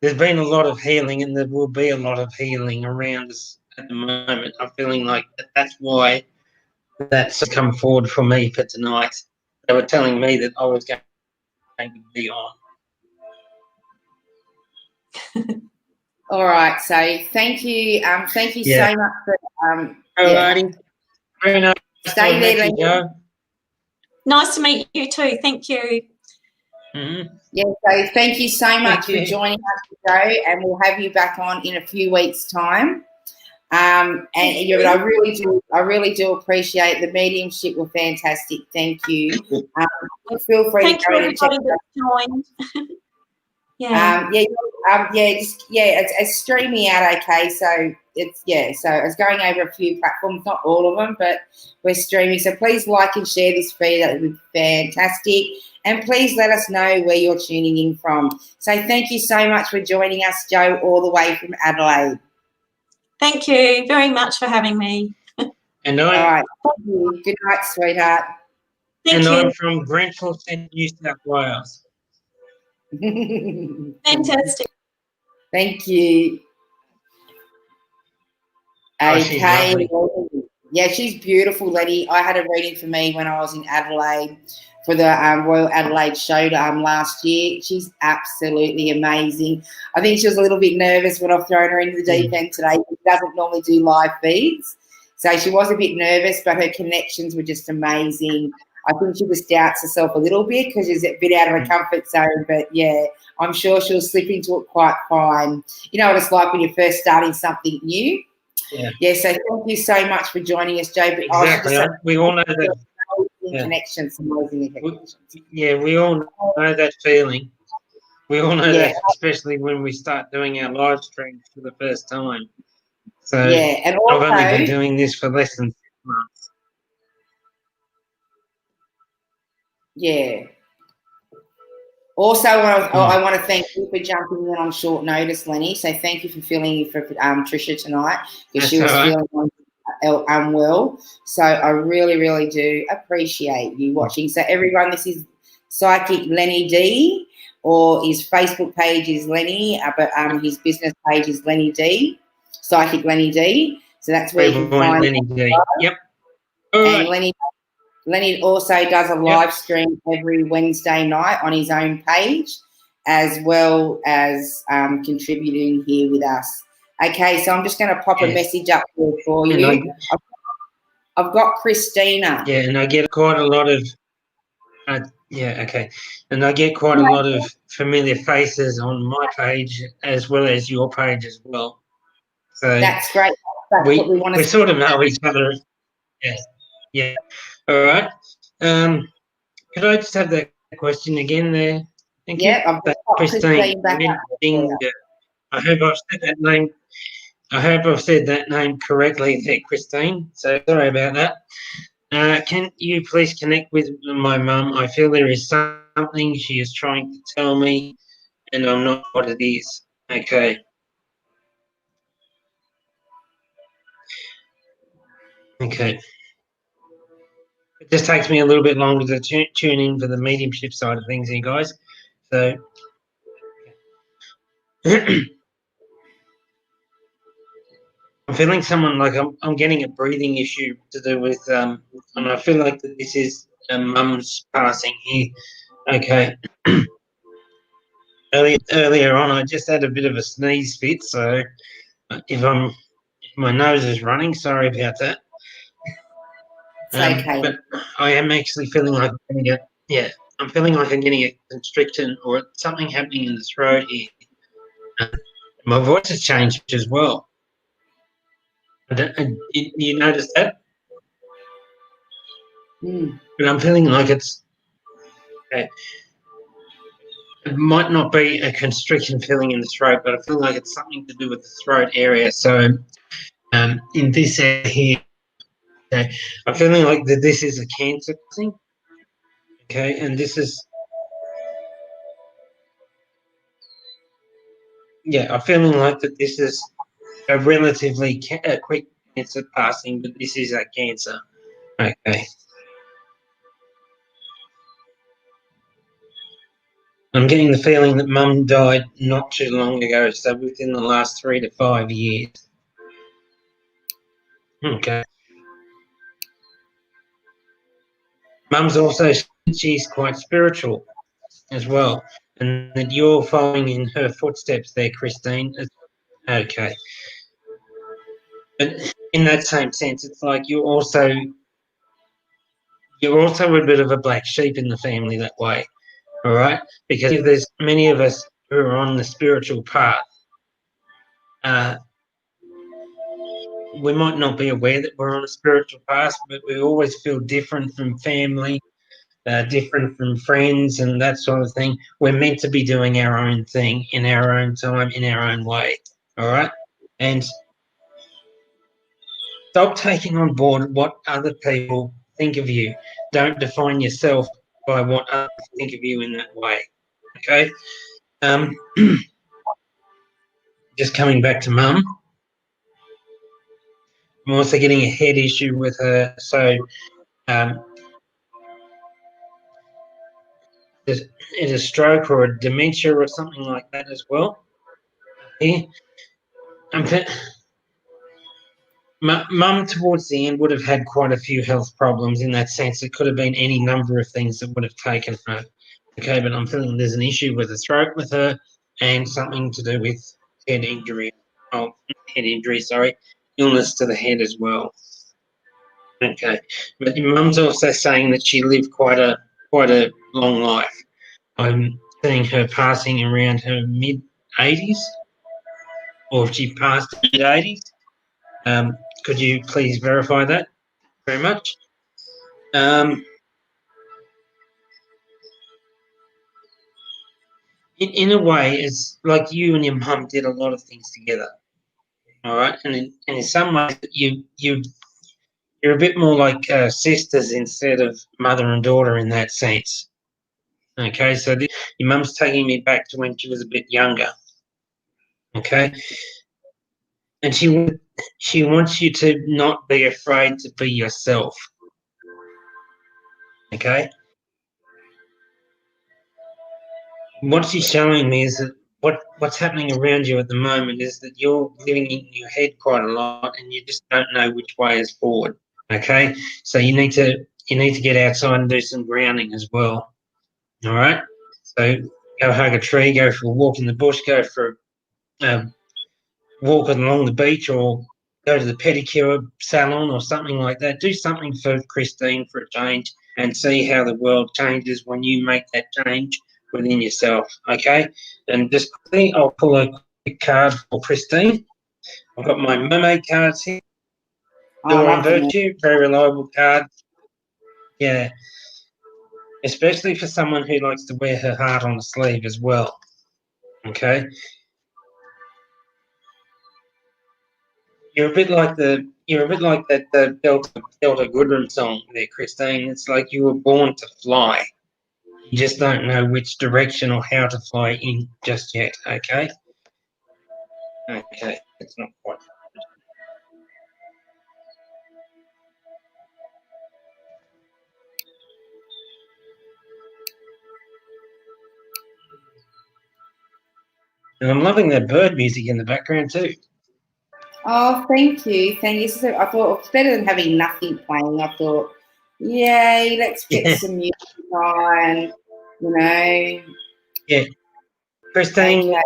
There's been a lot of healing, and there will be a lot of healing around us at the moment. I'm feeling like that's why that's come forward for me for tonight. They were telling me that I was going to be on. All right. So thank you. Thank you so much for. Alrighty. Very nice. Stay there, Lenny. Nice to meet you too. Thank you. Mm-hmm. Yeah, so thank you so much for joining us today, and we'll have you back on in a few weeks' time. And I really do appreciate the mediumship. Were fantastic. Thank you. Feel free to go in and check it out. It's streaming out okay. So it's going over a few platforms, not all of them, but we're streaming. So please like and share this feed. That would be fantastic. And please let us know where you're tuning in from. So thank you so much for joining us, Joe, all the way from Adelaide. Thank you very much for having me. And all right. Good night, sweetheart. Thank you. I'm from Grenfell, New South Wales. Fantastic. Thank you. Okay. Yeah, she's beautiful, Letty. I had a reading for me when I was in Adelaide for the Royal Adelaide show last year. She's absolutely amazing. I think she was a little bit nervous when I've thrown her into the deep end today. She doesn't normally do live feeds. So she was a bit nervous, but her connections were just amazing. I think she just doubts herself a little bit because she's a bit out of her comfort zone. But, yeah, I'm sure she'll slip into it quite fine. You know what it's like when you're first starting something new. Yeah, so thank you so much for joining us, Joe. But Exactly. We all know that. Connections, amazing connections. We all know that feeling. We all know that, especially when we start doing our live streams for the first time. So and also, I've only been doing this for less than 6 months. Yeah. Also, I want to thank you for jumping in on short notice, Lenny. So thank you for filling in for Tricia tonight because she was feeling unwell. So I really, really do appreciate you watching. So everyone, this is Psychic Lenny D, or his Facebook page is Lenny, but his business page is Lenny D, Psychic Lenny D. So that's where you can find Lenny D. Yep. And Lenny also does a live stream every Wednesday night on his own page, as well as contributing here with us. Okay, so I'm just going to pop a message up there for you. I've got Christina. Yeah, and I get quite a lot of and I get quite a lot of familiar faces on my page as well as your page as well. So that's great. That's what we want to sort of know each other. Yeah. All right. Could I just have that question again there? Thank you. I've got Christine back up. I hope I've said that name. I hope I've said that name correctly there, Christine. So sorry about that. Can you please connect with my mum? I feel there is something she is trying to tell me, and I'm not what it is. Okay. Okay. It just takes me a little bit longer to tune in for the mediumship side of things here, guys. So I'm feeling someone like I'm getting a breathing issue to do with and I feel like that this is mum's passing here. Okay. Earlier on, I just had a bit of a sneeze fit, so if my nose is running, sorry about that. It's okay. But I am actually feeling like I'm feeling like I'm getting a constriction or something happening in the throat here. My voice has changed as well. You notice that? But I'm feeling like it's okay. It might not be a constriction feeling in the throat, but I feel like it's something to do with the throat area. So in this area here, okay, I'm feeling like that this is a cancer thing. Okay, and this is I'm feeling like that this is a relatively quick cancer passing, but this is a cancer. Okay. I'm getting the feeling that Mum died not too long ago, so within the last 3 to 5 years. Okay. Mum's also, she's quite spiritual as well, and that you're following in her footsteps there, Christine. Okay. But in that same sense, it's like you're also a bit of a black sheep in the family that way, all right? Because if there's many of us who are on the spiritual path, we might not be aware that we're on a spiritual path, but we always feel different from family, different from friends and that sort of thing. We're meant to be doing our own thing in our own time, in our own way, all right? And stop taking on board what other people think of you. Don't define yourself by what others think of you in that way, okay? Just coming back to Mum. I'm also getting a head issue with her, so is a stroke or a dementia or something like that as well. Yeah. Mum towards the end would have had quite a few health problems in that sense. It could have been any number of things that would have taken her. Okay, but I'm feeling there's an issue with the throat with her and something to do with head injury. Oh, not head injury, sorry, illness to the head as well. Okay, but your mum's also saying that she lived quite a long life. I'm seeing her passing around her mid-80s, or if she passed mid-80s. Could you please verify that? Very much. In a way, it's like you and your mum did a lot of things together. All right, and in some ways, you're a bit more like sisters instead of mother and daughter in that sense. Okay, so your mum's taking me back to when she was a bit younger. Okay, and she wants you to not be afraid to be yourself. Okay, what she's showing me is that what's happening around you at the moment is that you're living in your head quite a lot, and you just don't know which way is forward. Okay, so you need to get outside and do some grounding as well. All right, so go hug a tree, go for a walk in the bush, go for a walk along the beach, or go to the pedicure salon or something like that. Do something for Christine for a change, and see how the world changes when you make that change within yourself. Okay, and just quickly, I'll pull a quick card for Christine. I've got my mermaid cards here. Door on Virtue, very reliable card. Yeah, especially for someone who likes to wear her heart on the sleeve as well. Okay, you're a bit like the Delta Goodrem song there, Christine. It's like you were born to fly. You just don't know which direction or how to fly in just yet. Okay. Okay, it's not quite. And I'm loving that bird music in the background too. Oh, thank you. Thank you. So I thought it's better than having nothing playing. I thought, yay, let's get some music on, you know. Yeah. Christine, Okay.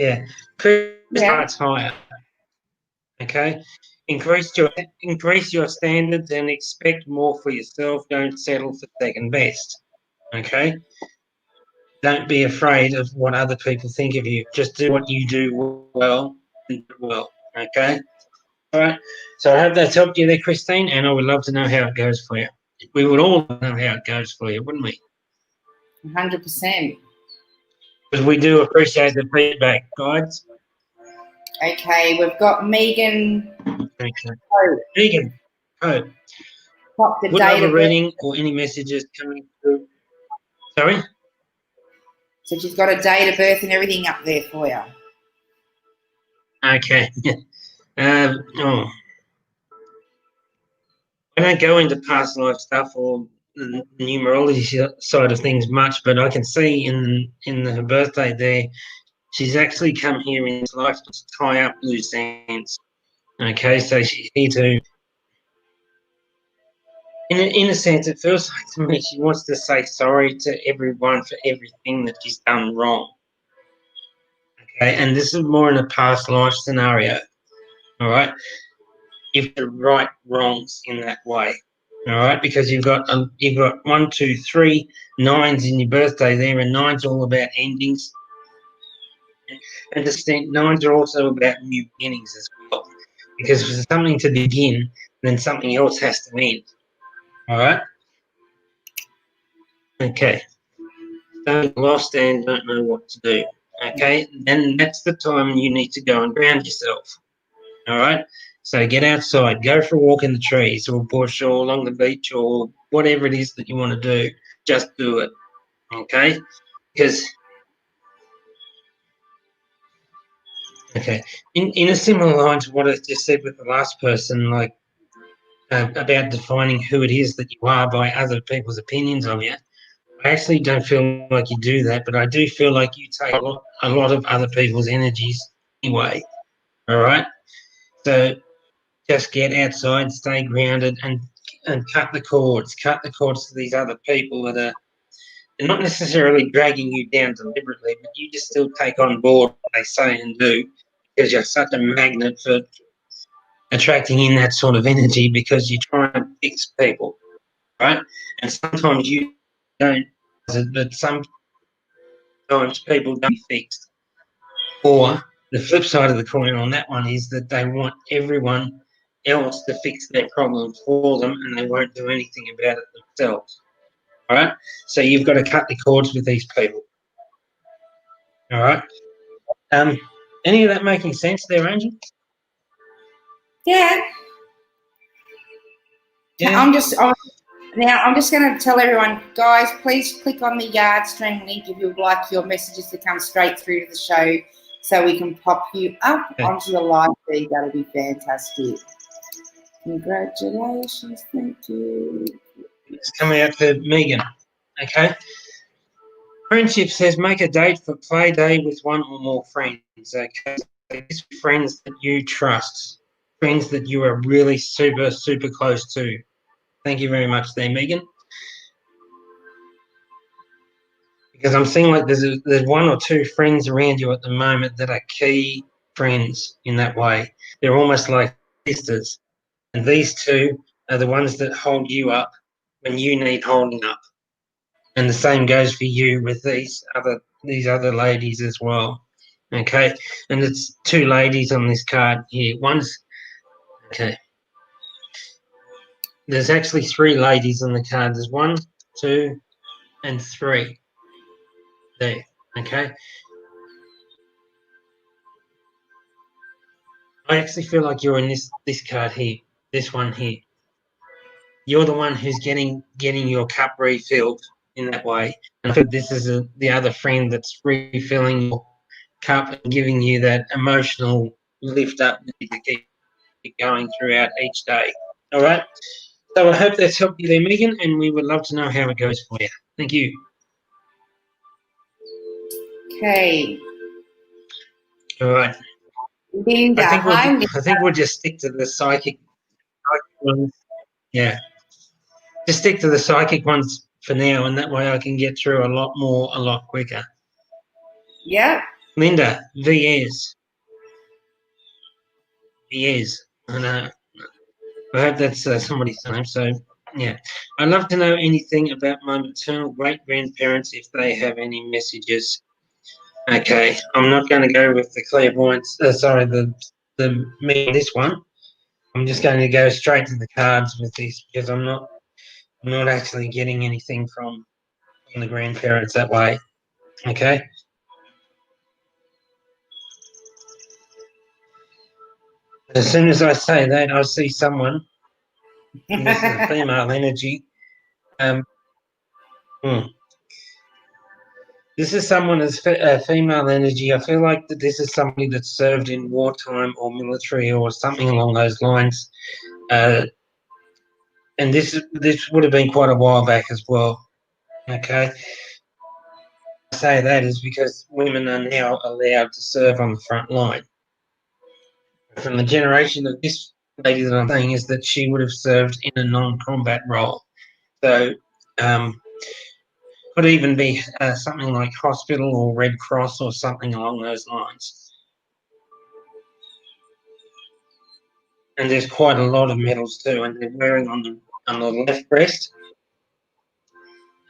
yeah. Christine's heart's higher. Okay. Increase your standards and expect more for yourself. Don't settle for second best. Okay. Don't be afraid of what other people think of you. Just do what you do well and do well. Okay. All right. So I hope that's helped you there, Christine, and I would love to know how it goes for you. We would all know how it goes for you, wouldn't we? 100%. Because we do appreciate the feedback, guys. Okay, we've got Megan. Okay. Megan, Pop the would date love a of reading or any messages coming through. Sorry? So she's got a date of birth and everything up there for you. Okay. Oh. I don't go into past life stuff or the numerology side of things much, but I can see in her birthday there, she's actually come here in life to tie up loose ends. Okay, so she's here to, in a sense, it feels like to me she wants to say sorry to everyone for everything that she's done wrong. Okay, and this is more in a past life scenario. All right, you've got to right wrongs in that way. All right, because you've got 1, 2, 3 nines in your birthday there, and nines are all about endings. And the nines are also about new beginnings as well. Because for something to begin, then something else has to end. All right. Okay. Don't lost and don't know what to do. Okay, then that's the time you need to go and ground yourself. All right. So get outside, go for a walk in the trees or bush or along the beach or whatever it is that you want to do. Just do it. Okay. Because in a similar line to what I just said with the last person, like about defining who it is that you are by other people's opinions of you. I actually don't feel like you do that, but I do feel like you take a lot of other people's energies anyway. All right. So just get outside, stay grounded, and cut the cords. Cut the cords to these other people that are they're not necessarily dragging you down deliberately, but you just still take on board what they say and do because you're such a magnet for attracting in that sort of energy because you try and fix people, right? And sometimes you don't, but sometimes people don't be fixed. Or the flip side of the coin on that one is that they want everyone else to fix their problems for them and they won't do anything about it themselves. All right? So you've got to cut the cords with these people. All right? Any of that making sense there, Angel? Yeah. Yeah. I'm just going to tell everyone, guys, please click on the Yard Stream link if you would like your messages to come straight through to the show so we can pop you up onto the live feed. That'll be fantastic. Congratulations. Thank you. It's coming out to Megan. Okay. Friendship says make a date for play day with one or more friends. Okay. These friends that you trust, friends that you are really super, super close to. Thank you very much there, Megan. Because I'm seeing like there's one or two friends around you at the moment that are key friends in that way. They're almost like sisters. And these two are the ones that hold you up when you need holding up. And the same goes for you with these other ladies as well. Okay. And it's two ladies on this card here. Okay. There's actually three ladies on the card. There's 1, 2, and 3. There. Okay. I actually feel like you're in this card here. This one here. You're the one who's getting your cup refilled in that way. And I feel this is the other friend that's refilling your cup and giving you that emotional lift up to keep going throughout each day. All right. So I hope that's helped you there, Megan, and we would love to know how it goes for you. Thank you. Okay. All right. Linda, I think we'll just stick to the psychic ones. Yeah. Just stick to the psychic ones for now, and that way I can get through a lot quicker. Yeah. Linda, VS. I know. I hope that's somebody's name. So, yeah. I'd love to know anything about my maternal great-grandparents if they have any messages. Okay. I'm not going to go with the clairvoyance. This one. I'm just going to go straight to the cards with this because I'm not actually getting anything from the grandparents that way. Okay. As soon as I say that, I see someone. This is a female energy. This is someone as female energy. I feel like that this is somebody that served in wartime or military or something along those lines. And this would have been quite a while back as well. Okay. I say that is because women are now allowed to serve on the front line. From the generation of this lady that I'm saying is that she would have served in a non-combat role. So could even be something like hospital or Red Cross or something along those lines. And there's quite a lot of medals too, and they're wearing on the left breast.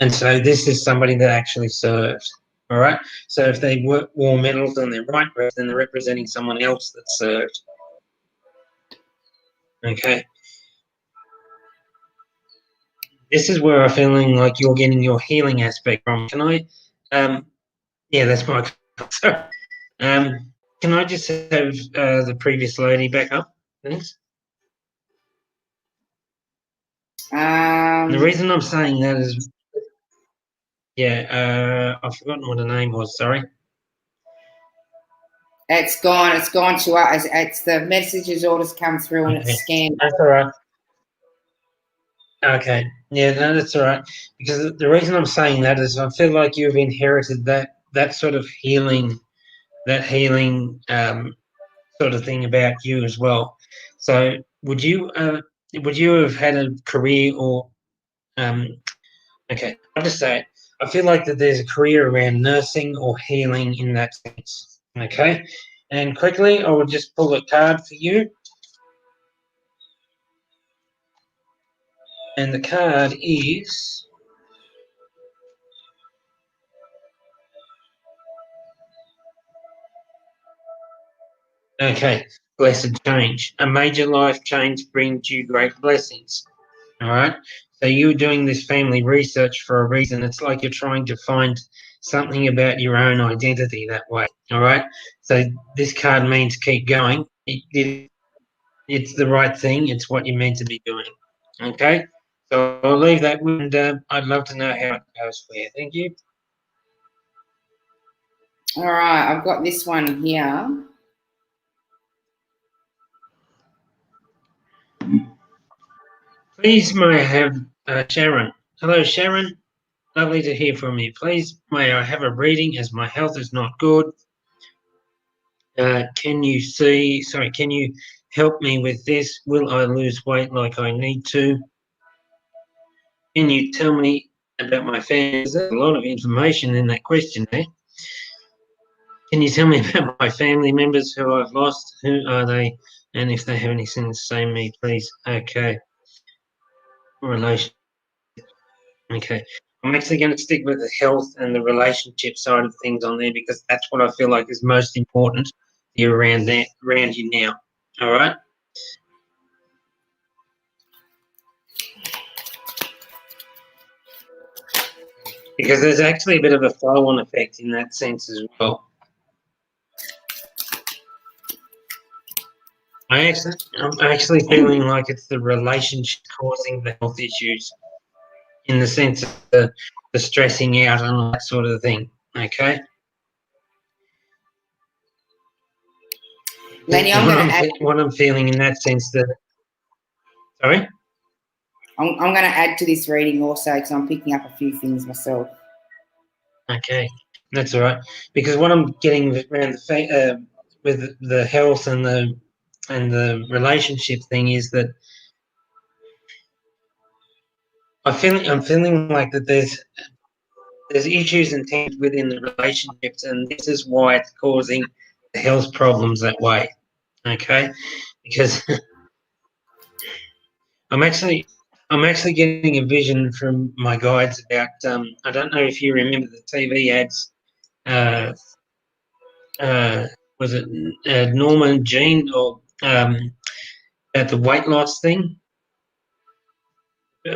And so this is somebody that actually served. All right. So if they wore medals on their right breast, then they're representing someone else that served. Okay. This is where I'm feeling like you're getting your healing aspect from. Can I? Yeah, that's my. Sorry. Can I just have the previous lady back up, thanks? The reason I'm saying that is, I've forgotten what her name was. Sorry. It's gone. It's gone to us. It's the messages all just come through and it's scanned. That's all right. Okay. Yeah, no, that's all right. Because the reason I'm saying that is I feel like you've inherited that sort of healing, sort of thing about you as well. So would you have had a career or okay, I'll just say it. I feel like that there's a career around nursing or healing in that sense. Okay, and quickly I will just pull a card for you, and the card is okay. Blessed change. A major life change brings you great blessings. All right. So you're doing this family research for a reason. It's like you're trying to find something about your own identity that way. All right. So this card means keep going. It's the right thing. It's what you're meant to be doing. Okay. So I'll leave that, and I'd love to know how it goes for you. Thank you. All right, I've got this one here. Please may I have Sharon. Hello, Sharon. Lovely to hear from you. Please may I have a reading as my health is not good. Can you help me with this? Will I lose weight like I need to? Can you tell me about my family? There's a lot of information in that question there. Can you tell me about my family members who I've lost? Who are they? And if they have anything to say to me, please. Okay. Relation. Okay. I'm actually going to stick with the health and the relationship side of things on there because that's what I feel like is most important here around you now. All right. Because there's actually a bit of a flow-on effect in that sense as well. I'm actually feeling like it's the relationship causing the health issues in the sense of the stressing out and all that sort of thing. Okay. Lenny, I'm going to add. What I'm feeling in that sense that. Sorry. I'm going to add to this reading also because I'm picking up a few things myself. Okay, that's all right. Because what I'm getting around with the health and the relationship thing is that I'm feeling like that there's issues and tensions within the relationships, and this is why it's causing the health problems that way. Okay, because I'm actually getting a vision from my guides about I don't know if you remember the TV ads. Was it Norman Jean or at the weight loss thing,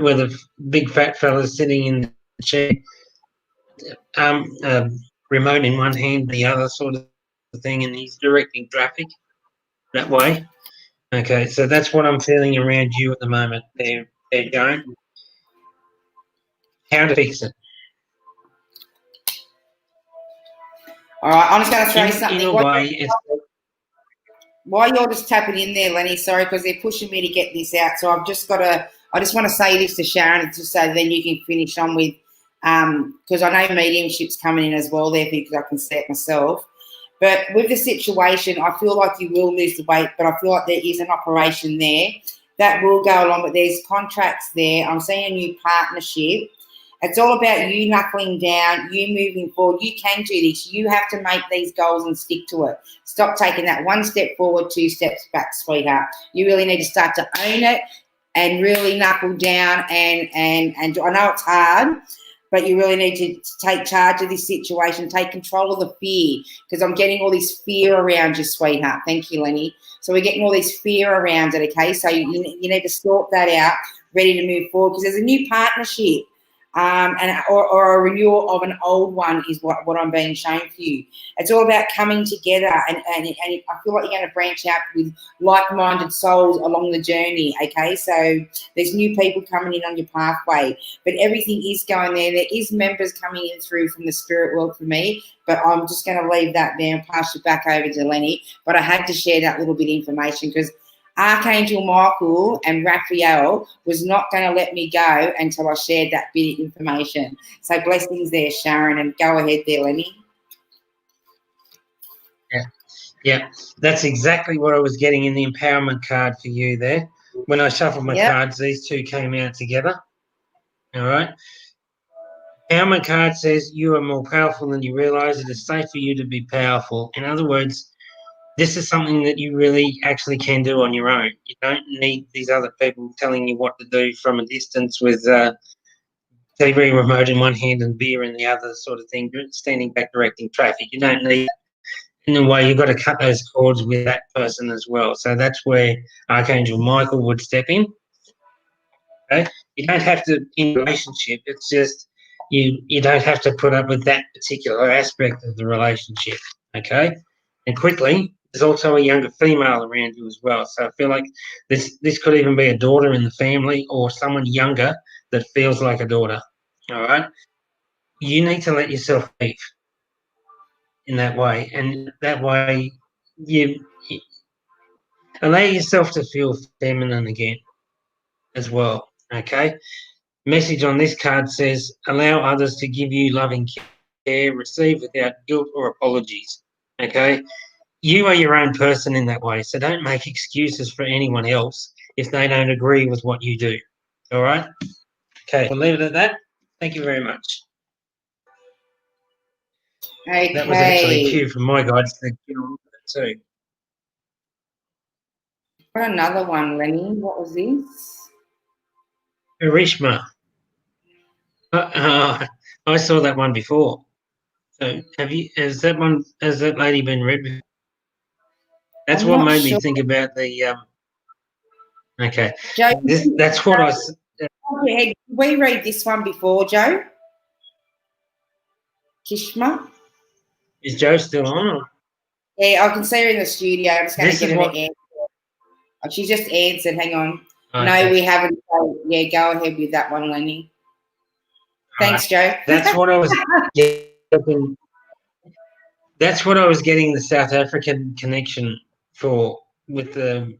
where the big fat fella's sitting in the chair, remote in one hand, the other sort of thing, and he's directing traffic that way. Okay, so that's what I'm feeling around you at the moment. There going. How to fix it? All right, I'm just going to throw something. In a way, while you're just tapping in there, Lenny, sorry, because they're pushing me to get this out. So I just want to say this to Sharon, just so then you can finish on with, because I know mediumship's coming in as well there because I can see it myself. But with the situation, I feel like you will lose the weight, but I feel like there is an operation there that will go along, but there's contracts there. I'm seeing a new partnership. It's all about you knuckling down, you moving forward. You can do this. You have to make these goals and stick to it. Stop taking that one step forward, 2 steps back, sweetheart. You really need to start to own it and really knuckle down. And I know it's hard, but you really need to take charge of this situation, take control of the fear, because I'm getting all this fear around you, sweetheart. Thank you, Lenny. So we're getting all this fear around it, okay? So you need to sort that out, ready to move forward, because there's a new partnership. Or a renewal of an old one is what I'm being shown for you. It's all about coming together, and I feel like you're going to branch out with like-minded souls along the journey, okay? So there's new people coming in on your pathway, but everything is going there. There is members coming in through from the spirit world for me, but I'm just going to leave that there and pass it back over to Lenny. But I had to share that little bit of information because Archangel Michael and Raphael was not going to let me go until I shared that bit of information. So blessings there, Sharon, and go ahead there, Lenny. Yeah, that's exactly what I was getting in the empowerment card for you there. When I shuffled my Yep. cards, these two came out together. All right. Empowerment card says you are more powerful than you realize. It is safe for you to be powerful. In other words, this is something that you really actually can do on your own. You don't need these other people telling you what to do from a distance with TV remote in one hand and beer in the other, sort of thing, standing back directing traffic. You don't need, in a way, you've got to cut those cords with that person as well. So that's where Archangel Michael would step in. Okay? You don't have to, in a relationship, it's just you don't have to put up with that particular aspect of the relationship. Okay? And quickly, there's also a younger female around you as well. So I feel like this could even be a daughter in the family or someone younger that feels like a daughter. All right? You need to let yourself leave in that way. And that way you allow yourself to feel feminine again as well. Okay? Message on this card says, allow others to give you loving care, receive without guilt or apologies. Okay? You are your own person in that way, so don't make excuses for anyone else if they don't agree with what you do. All right? Okay, we'll leave it at that. Thank you very much. Okay. That was actually a cue from my guides to get on with it too. Got another one, Lenny. What was this? Karishma. I saw that one before. So has that lady been read before? That's I'm what not made sure. me think about the okay. Joe, That's what I did we read this one before, Joe? Kishma? is Joe still on? Or? Yeah, I can see her in the studio. I'm just going to This get is her what to answer. Oh, she just answered. Hang on. No, okay. we haven't. So, yeah, go ahead with that one, Lenny. Thanks, Joe. That's what I was getting. That's what I was getting the South African connection for with the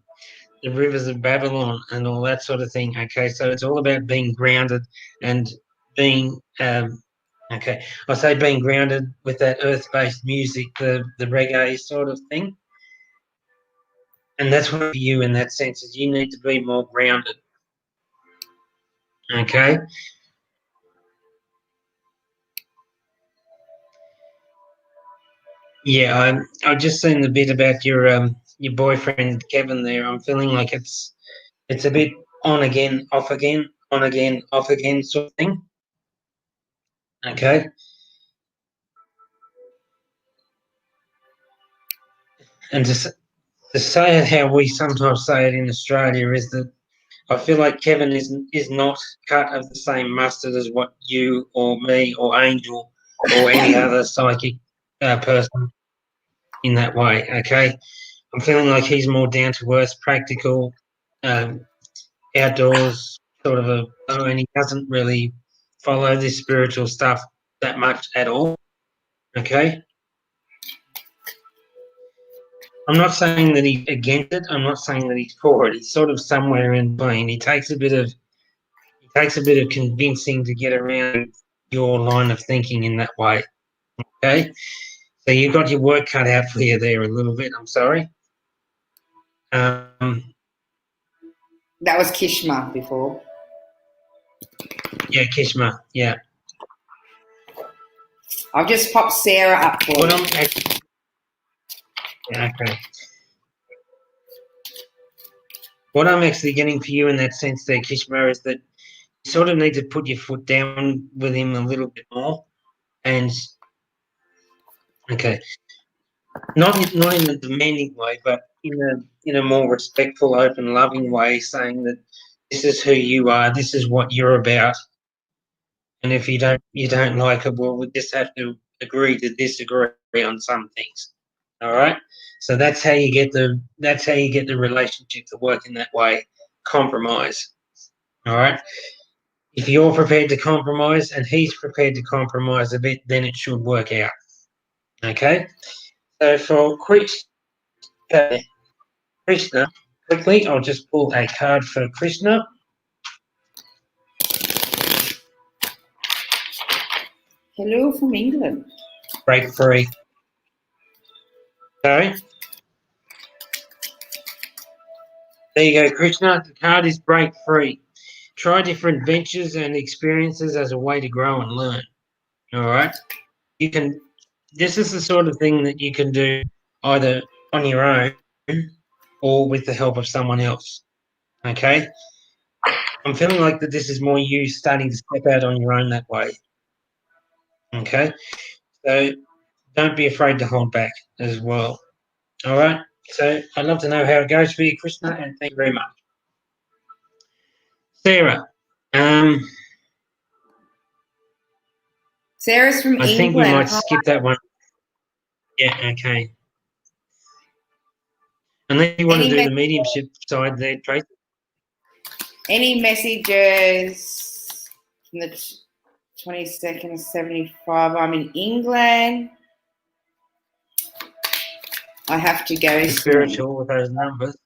rivers of Babylon and all that sort of thing. Okay, so it's all about being grounded and being okay. I say being grounded with that earth-based music, the reggae sort of thing, and that's what for you in that sense is you need to be more grounded. Okay. Yeah, I've just seen the bit about your boyfriend Kevin there. I'm feeling like it's a bit on again, off again, on again, off again sort of thing. Okay. And to say it how we sometimes say it in Australia is that I feel like Kevin is not cut of the same mustard as what you or me or Angel or any other psychic person in that way. Okay. I'm feeling like he's more down to earth, practical, outdoors sort of and he doesn't really follow this spiritual stuff that much at all. Okay. I'm not saying that he's against it. I'm not saying that he's for it. He's sort of somewhere in between. He takes a bit of convincing to get around your line of thinking in that way. Okay. So you've got your work cut out for you there a little bit. I'm sorry. That was Kishma before. Yeah, Kishma. Yeah. I've just popped Sarah up for What you. I'm actually, yeah, okay. What I'm actually getting for you in that sense there, Kishma, is that you sort of need to put your foot down with him a little bit more. And okay, not in a demanding way, but in a more respectful, open, loving way, saying that this is who you are, this is what you're about, and if you don't like it, well, we just have to agree to disagree on some things. All right, so that's how you get the relationship to work in that way. Compromise. All right. If you're prepared to compromise and he's prepared to compromise a bit, then it should work out. Okay. So for Krishna, quickly, I'll just pull a card for Krishna. Hello from England. Break free. Sorry? There you go, Krishna. The card is break free. Try different ventures and experiences as a way to grow and learn. All right. You can. This is the sort of thing that you can do either on your own or with the help of someone else. Okay. I'm feeling like that this is more you starting to step out on your own that way. Okay. So don't be afraid to hold back as well. All right. So I'd love to know how it goes for you, Krishna, and thank you very much. Sarah, Sarah's from I England. think we might Hi. skip that one. Yeah, okay. Unless you want to do the mediumship side there, Tracy. Any messages from the 22nd of 75? I'm in England. I have to go spiritual with those numbers.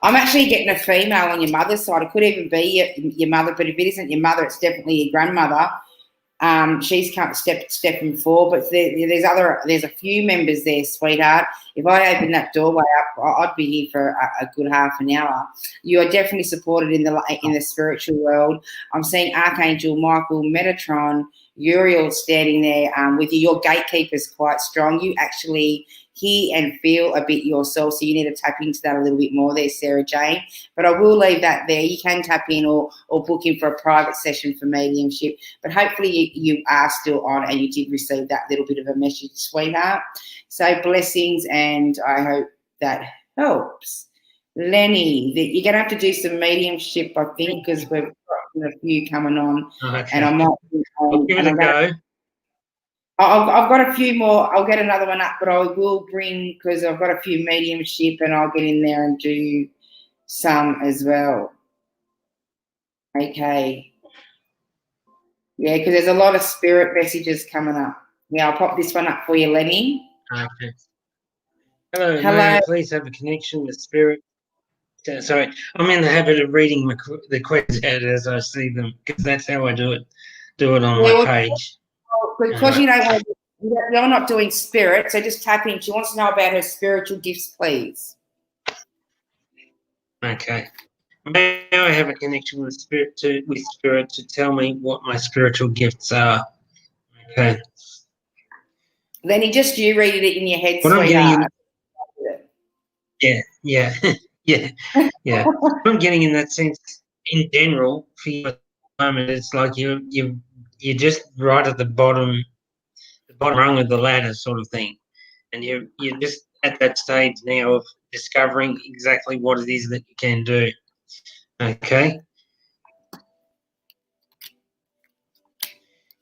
I'm actually getting a female on your mother's side. It could even be your mother, but if it isn't your mother, it's definitely your grandmother. She's stepping forward, but there's a few members there, sweetheart. If I open that doorway up, I'd be here for a good half an hour. You are definitely supported in the spiritual world. I'm seeing Archangel Michael, Metatron, Uriel standing there with you. Your gatekeeper's quite strong. You actually hear and feel a bit yourself, so you need to tap into that a little bit more there, Sarah Jane. But I will leave that there. You can tap in or book in for a private session for mediumship. But hopefully you are still on and you did receive that little bit of a message, sweetheart. So blessings, and I hope that helps. Lenny, you're going to have to do some mediumship, I think, because we've got a few coming on. Okay. And I might I'll give it a go. I've got a few more. I'll get another one up, but I will bring, because I've got a few mediumship, and I'll get in there and do some as well. Okay. Yeah, because there's a lot of spirit messages coming up. Yeah, I'll pop this one up for you, Lenny. Okay. Hello. May I please have a connection with spirit? Sorry, I'm in the habit of reading the questions out as I see them, because that's how I do it on my page. Because you don't you're not doing spirit, so just tap in. She wants to know about her spiritual gifts, please. Okay. May I have a connection with spirit to tell me what my spiritual gifts are? Okay. Lenny, just you read it in your head, What sweetheart. Yeah. What I'm getting in that sense, in general, for you at the moment, it's like you're just right at the bottom rung of the ladder, sort of thing, and you're just at that stage now of discovering exactly what it is that you can do. Okay,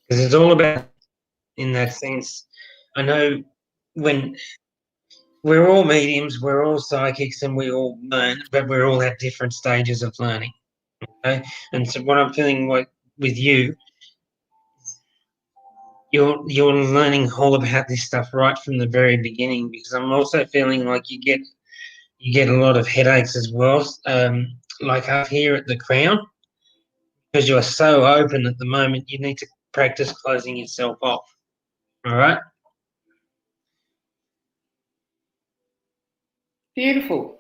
because it's all about, in that sense. I know when we're all mediums, we're all psychics, and we all learn, but we're all at different stages of learning. Okay, and so what I'm feeling like with you, you're learning all about this stuff right from the very beginning, because I'm also feeling like you get a lot of headaches as well, like up here at the crown, because you're so open at the moment. You need to practice closing yourself off. All right. Beautiful.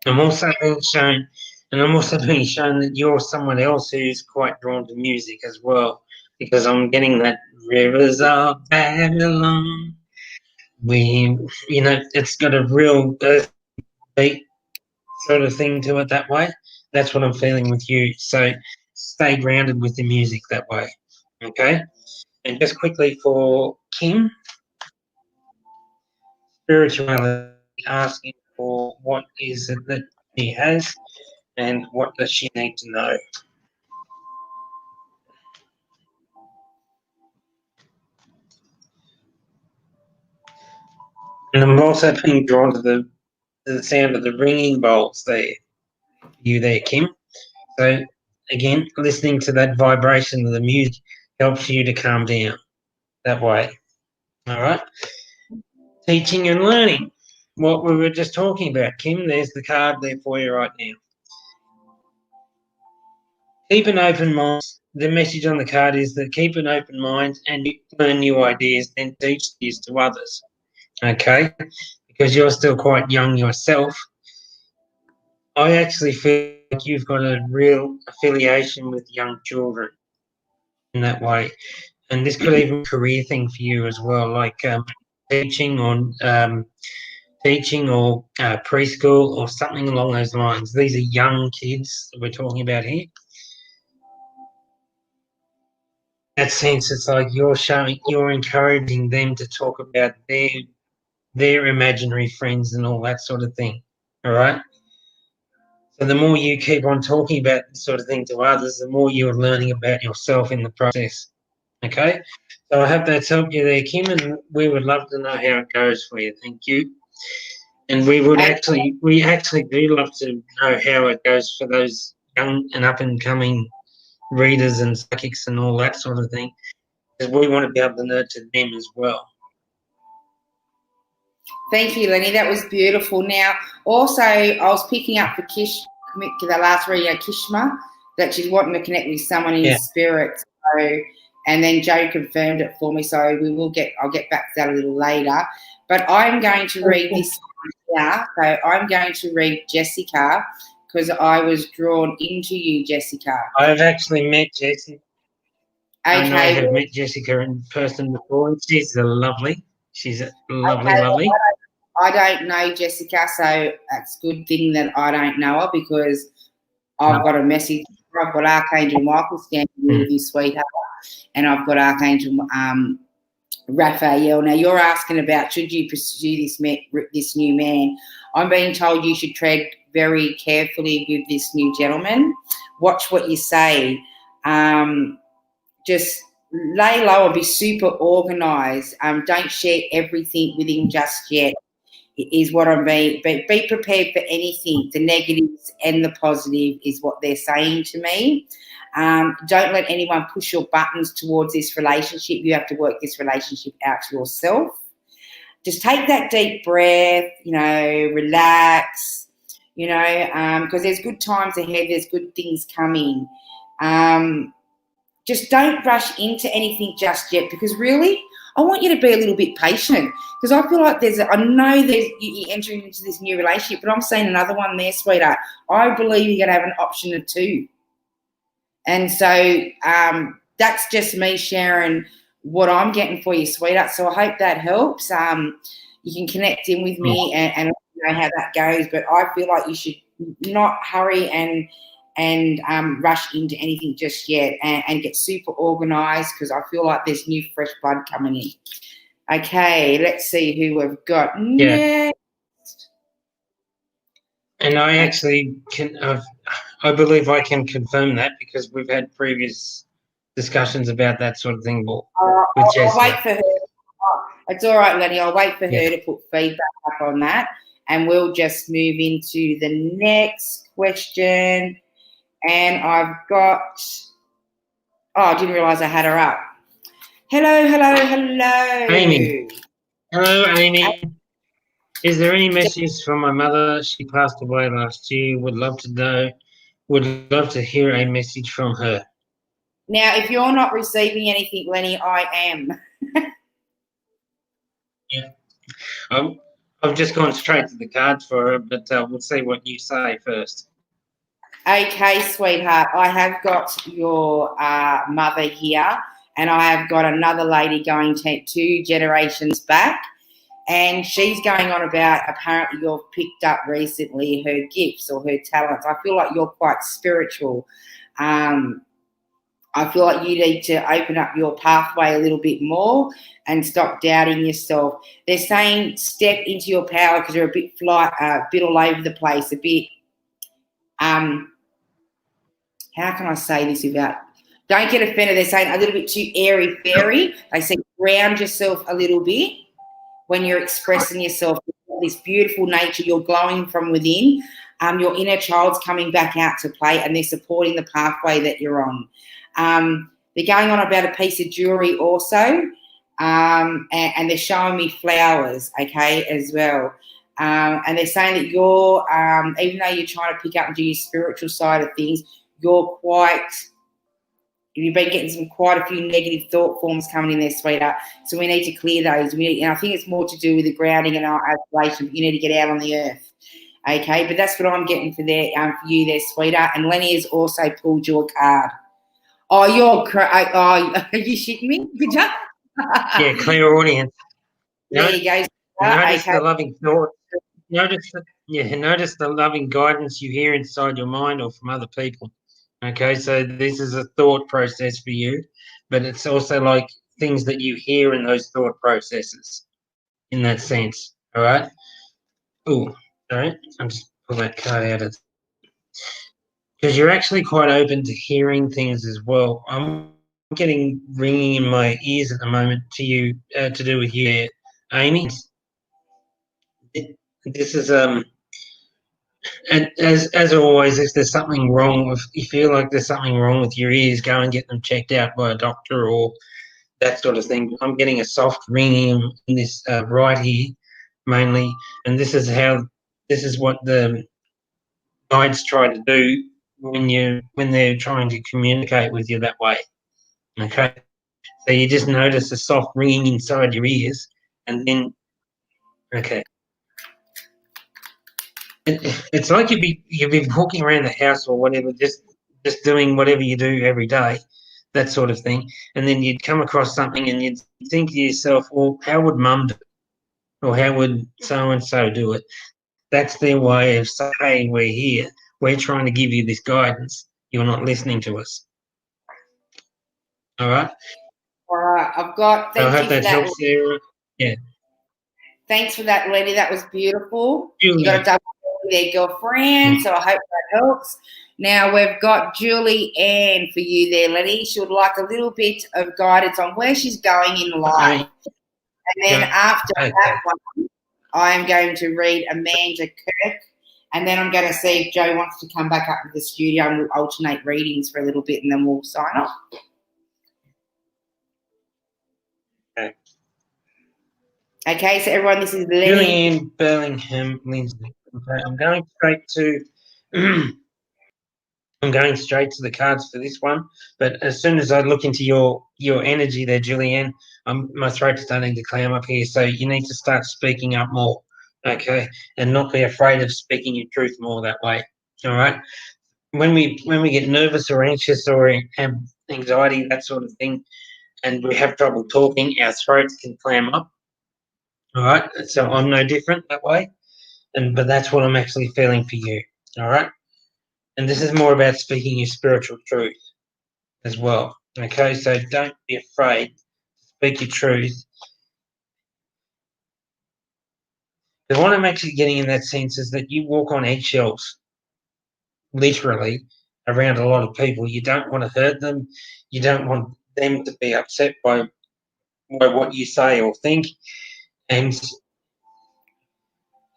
I'm also being shown that you're someone else who's quite drawn to music as well, because I'm getting that rivers of Babylon. It's got a real beat sort of thing to it that way. That's what I'm feeling with you. So stay grounded with the music that way. Okay? And just quickly for Kim, spirituality, asking for what is it that she has and what does she need to know. And I'm also being drawn to the sound of the ringing bowls there. You there, Kim. So again, listening to that vibration of the music helps you to calm down that way. All right. Teaching and learning. What we were just talking about, Kim. There's the card there for you right now. Keep an open mind. The message on the card is that keep an open mind and learn new ideas, then teach these to others. Okay? Because you're still quite young yourself, I actually feel like you've got a real affiliation with young children in that way. And this could even be a career thing for you as well, like teaching or preschool or something along those lines. These are young kids that we're talking about here. In that sense, it's like you're encouraging them to talk about their imaginary friends and all that sort of thing. All right. So the more you keep on talking about this sort of thing to others, the more you're learning about yourself in the process. Okay. So I hope that's helped you there, Kim, and we would love to know how it goes for you. Thank you. And we actually do love to know how it goes for those young and up and coming readers and psychics and all that sort of thing, because we want to be able to nurture them as well. Thank you, Lenny. That was beautiful. Now, also, I was picking up for the last reading, Kishma, that she's wanting to connect with someone in spirit. So, and then Joe confirmed it for me. So I'll get back to that a little later. But I'm going to read this one here. So I'm going to read Jessica because I was drawn into you, Jessica. I've actually met Jessica. Okay. And I have met Jessica in person before. She's lovely. She's lovely. I don't know Jessica, so it's a good thing that I don't know her because I've got a message. I've got Archangel Michael standing with you, sweetheart, and I've got Archangel Raphael. Now you're asking about should you pursue this new man? I'm being told you should tread very carefully with this new gentleman. Watch what you say. Just lay low and be super organised. Don't share everything with him just yet. Is what I'm being. But be prepared for anything. The negatives and the positive is what they're saying to me. Don't let anyone push your buttons towards this relationship. You have to work this relationship out yourself. Just take that deep breath, relax, because there's good times ahead. There's good things coming. Just don't rush into anything just yet because really, I want you to be a little bit patient because I feel like you're entering into this new relationship, but I'm seeing another one there, sweetheart. I believe you're going to have an option of two. And so that's just me sharing what I'm getting for you, sweetheart. So I hope that helps. You can connect in with me and know how that goes, but I feel like you should not hurry and rush into anything just yet and get super organised because I feel like there's new fresh blood coming in. Okay, let's see who we've got next. And I actually I believe I can confirm that because we've had previous discussions about that sort of thing with Jessica. I'll wait for her. It's all right, Lenny. I'll wait for her to put feedback up on that and we'll just move into the next question. And I've got, I didn't realise I had her up. Hello. Amy. Hello, Amy. Is there any message from my mother? She passed away last year. Would love to hear a message from her. Now, if you're not receiving anything, Lenny, I am. Yeah. I've just gone straight to the cards for her, but we'll see what you say first. Okay, sweetheart, I have got your mother here and I have got another lady going 2 generations back and she's going on about apparently you've picked up recently her gifts or her talents. I feel like you're quite spiritual. I feel like you need to open up your pathway a little bit more and stop doubting yourself. They're saying step into your power because you're a bit all over the place, a bit how can I say this without, don't get offended, they're saying a little bit too airy-fairy. They say ground yourself a little bit when you're expressing yourself. This beautiful nature, you're glowing from within. Your inner child's coming back out to play and they're supporting the pathway that you're on. They're going on about a piece of jewellery also and they're showing me flowers, okay, as well. And they're saying that you're, even though you're trying to pick up and do your spiritual side of things, you've been getting quite a few negative thought forms coming in there, sweetheart. So we need to clear those. And I think it's more to do with the grounding and our isolation, but you need to get out on the earth. Okay, but that's what I'm getting for you there, sweetheart. And Lenny has also pulled your card. Oh, are you shitting me? Good job. Yeah, clear audience. There you go. Notice Okay. the loving thought. Notice the loving guidance you hear inside your mind or from other people. Okay, so this is a thought process for you, but it's also like things that you hear in those thought processes in that sense. All right. Oh, sorry. I'll just pull that card out of because you're actually quite open to hearing things as well. I'm getting ringing in my ears at the moment to you to do with you, Amy. This is and as always, if there's something wrong with, you feel like there's something wrong with your ears, go and get them checked out by a doctor or that sort of thing. I'm getting a soft ringing in this right here mainly, and this is what the guides try to do when they're trying to communicate with you that way. Okay, so you just notice a soft ringing inside your ears, and then okay. It's like you'd be walking around the house or whatever, just doing whatever you do every day, that sort of thing, and then you'd come across something and you'd think to yourself, well, how would Mum do it? Or how would so and so do it? That's their way of saying, hey, we're here, we're trying to give you this guidance, you're not listening to us. All right. All right. I hope that helps you. Yeah. Thanks for that, Lenny. That was beautiful. Julie. You got a double there, girlfriend. So I hope that helps. Now we've got Julie Ann for you there, Lenny. She would like a little bit of guidance on where she's going in life. And then after that one, I'm going to read Amanda Kirk. And then I'm going to see if Joe wants to come back up to the studio and we'll alternate readings for a little bit and then we'll sign off. Okay, so everyone, this is Lenny. Julianne Bellingham Lindsay. Okay, I'm going straight to the cards for this one. But as soon as I look into your energy there, Julianne, my throat's starting to clam up here. So you need to start speaking up more, okay, and not be afraid of speaking your truth more that way. All right. When we get nervous or anxious or have anxiety, that sort of thing, and we have trouble talking, our throats can clam up. All right, so I'm no different that way, but that's what I'm actually feeling for you. All right, and this is more about speaking your spiritual truth as well. Okay, so don't be afraid to speak your truth. But what I'm actually getting in that sense is that you walk on eggshells, literally, around a lot of people. You don't want to hurt them. You don't want them to be upset by what you say or think, and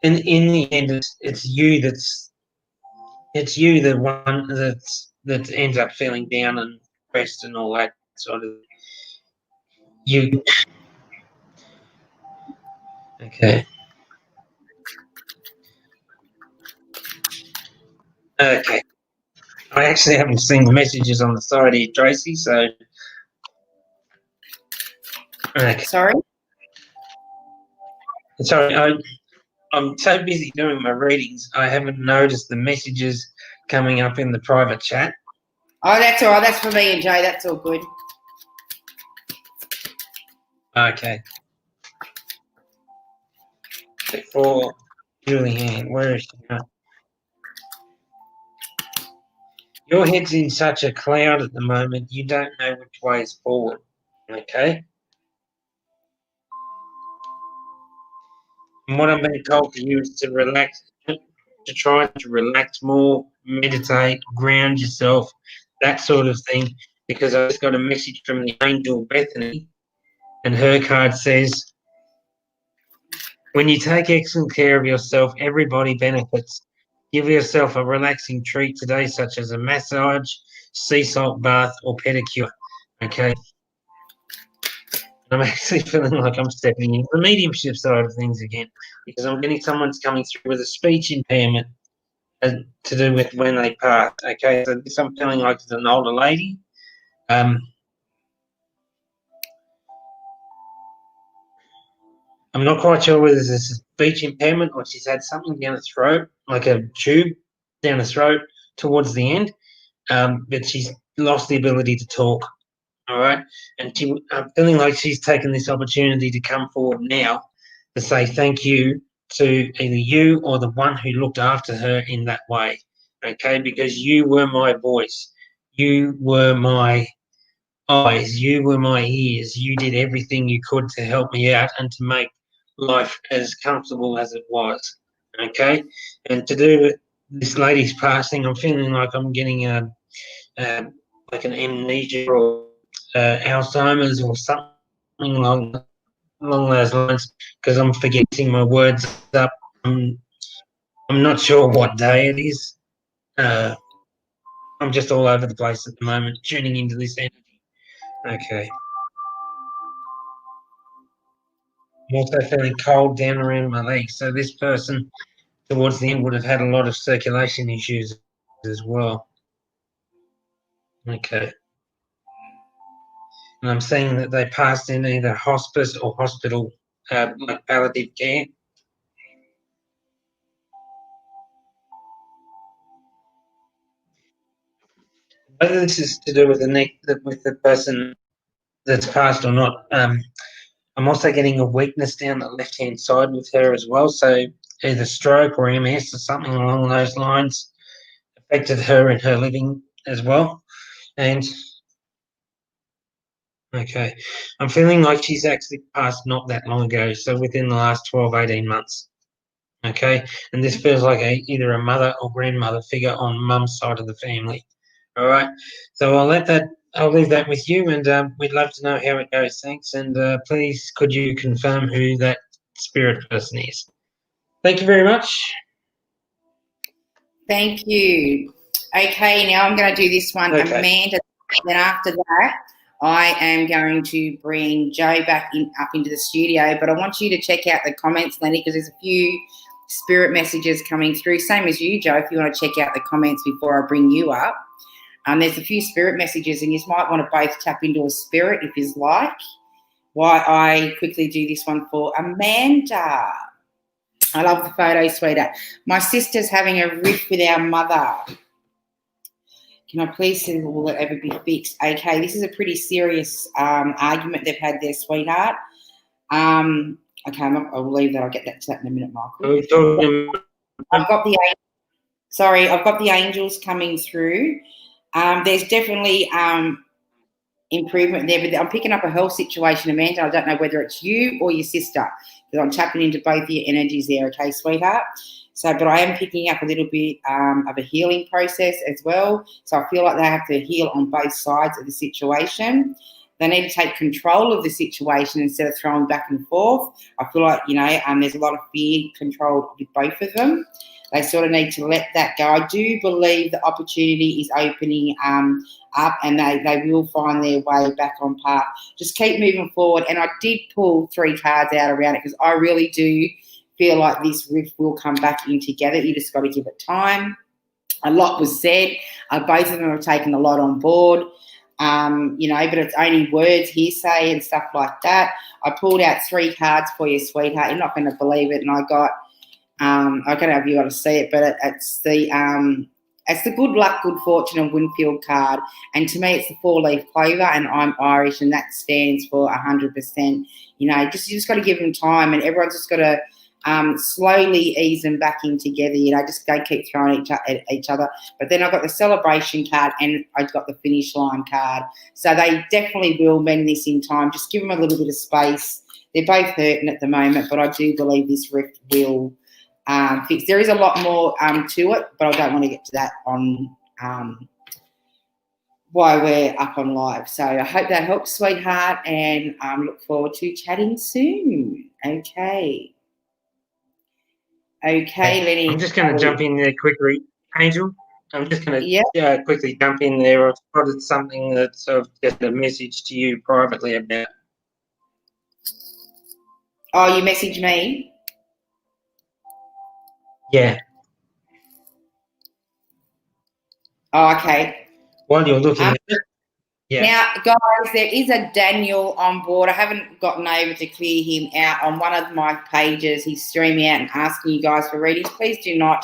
in the end, it's you the one that ends up feeling down and depressed and all that sort of. You okay? Okay. I actually haven't seen the messages on the side here, Tracy. So okay. Sorry. Sorry, I'm so busy doing my readings, I haven't noticed the messages coming up in the private chat. Oh, that's all right. That's for me and Jay. That's all good. Okay. For Julianne, where is she now? Your head's in such a cloud at the moment, you don't know which way is forward. Okay? And what I'm being told to you is to relax, to try to relax more, meditate, ground yourself, that sort of thing. Because I just got a message from the angel Bethany, and her card says, when you take excellent care of yourself, everybody benefits. Give yourself a relaxing treat today, such as a massage, sea salt bath, or pedicure. Okay? I'm actually feeling like I'm stepping into the mediumship side of things again, because I'm getting someone's coming through with a speech impairment to do with when they pass. Okay, so this I'm feeling like it's an older lady. I'm I'm not quite sure whether this is speech impairment or she's had something down her throat, like a tube down her throat towards the end, but she's lost the ability to talk. All right, and I'm feeling like she's taken this opportunity to come forward now to say thank you to either you or the one who looked after her in that way. Okay, because you were my voice, you were my eyes, you were my ears, you did everything you could to help me out and to make life as comfortable as it was. Okay, and to do with this lady's passing, I'm feeling like I'm getting like an amnesia or Alzheimer's or something along those lines, because I'm forgetting my words up. I'm not sure what day it is. I'm just all over the place at the moment, tuning into this energy. Okay. I'm also feeling cold down around my legs. So this person towards the end would have had a lot of circulation issues as well. Okay. And I'm seeing that they passed in either hospice or hospital, like palliative care. Whether this is to do with with the person that's passed or not, I'm also getting a weakness down the left-hand side with her as well. So either stroke or MS or something along those lines affected her in her living as well. And okay, I'm feeling like she's actually passed not that long ago, so within the last 12, 18 months. Okay, and this feels like either a mother or grandmother figure on mum's side of the family. All right, so I'll leave that with you, and we'd love to know how it goes. Thanks, and please could you confirm who that spirit person is? Thank you very much. Thank you. Okay, now I'm going to do this one, Okay. Amanda. Then after that, I am going to bring Joe back up into the studio. But I want you to check out the comments, Lenny, because there's a few spirit messages coming through. Same as you, Joe, if you want to check out the comments before I bring you up. There's a few spirit messages, and you might want to both tap into a spirit if you like. Why I quickly do this one for Amanda. I love the photo, sweetheart. My sister's having a rift with our mother. Can I please see, will it ever be fixed? Okay, this is a pretty serious argument they've had there, sweetheart. Okay, I'll leave that. I'll get that to that in a minute, Michael. I've got the angels coming through. There's definitely improvement there, but I'm picking up a health situation, Amanda. I don't know whether it's you or your sister, because I'm tapping into both of your energies there, okay, sweetheart? So, but I am picking up a little bit of a healing process as well. So I feel like they have to heal on both sides of the situation. They need to take control of the situation instead of throwing back and forth. I feel like, there's a lot of fear controlled with both of them. They sort of need to let that go. I do believe the opportunity is opening up, and they will find their way back on path. Just keep moving forward. And I did pull 3 cards out around it because I really do feel like this rift will come back in together. You just got to give it time. A lot was said. Both of them have taken a lot on board. But it's only words, hearsay and stuff like that. I pulled out 3 cards for you, sweetheart. You're not going to believe it. And I got, I don't know if you got to see it, but it's the good luck, good fortune and Winfield card. And to me, it's the 4-leaf clover, and I'm Irish, and that stands for 100%. You just got to give them time, and everyone's just got to slowly ease them back in together. Just don't keep throwing at each other. But then I've got the celebration card, and I've got the finish line card. So they definitely will mend this in time. Just give them a little bit of space. They're both hurting at the moment, but I do believe this rift will fix. There is a lot more to it, but I don't want to get to that on why we're up on live. So I hope that helps, sweetheart, and look forward to chatting soon. Okay, Lenny. I'm just going to jump in there quickly, Angel. I'm just going to quickly jump in there. I've spotted something that's just a message to you privately about. Oh, you messaged me? Yeah. Oh, okay. While you're looking at it, Yeah. Now, guys, there is a Daniel on board. I haven't gotten over to clear him out on one of my pages. He's streaming out and asking you guys for readings. Please do not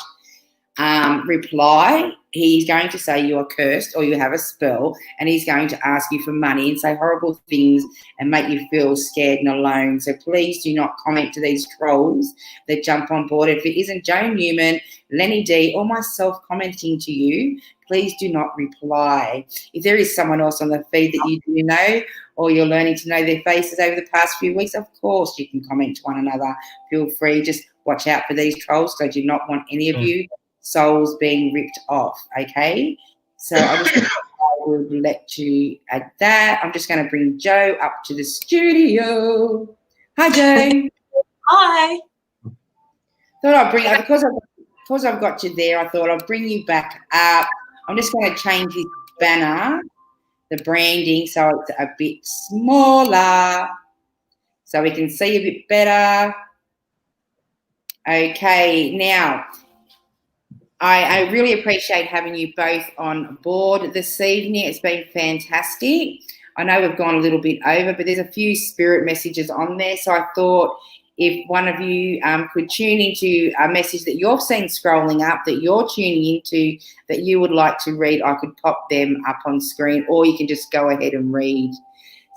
reply. He's going to say you are cursed or you have a spell, and he's going to ask you for money and say horrible things and make you feel scared and alone. So please do not comment to these trolls that jump on board. If it isn't Joan Newman, Lenny D, or myself commenting to you, please do not reply. If there is someone else on the feed that you do know or you're learning to know their faces over the past few weeks, of course you can comment to one another. Feel free. Just watch out for these trolls because I do not want any of you souls being ripped off, okay? So I will let you at that. I'm just going to bring Joe up to the studio. Hi, Joe. Hi. Thought I'd bring because I've got you there. I thought I'll bring you back up. I'm just going to change this banner, the branding, so it's a bit smaller, so we can see a bit better. Okay, now. I really appreciate having you both on board this evening. It's been fantastic. I know we've gone a little bit over, but there's a few spirit messages on there. So I thought if one of you could tune into a message that you're seeing scrolling up, that you're tuning into, that you would like to read, I could pop them up on screen, or you can just go ahead and read.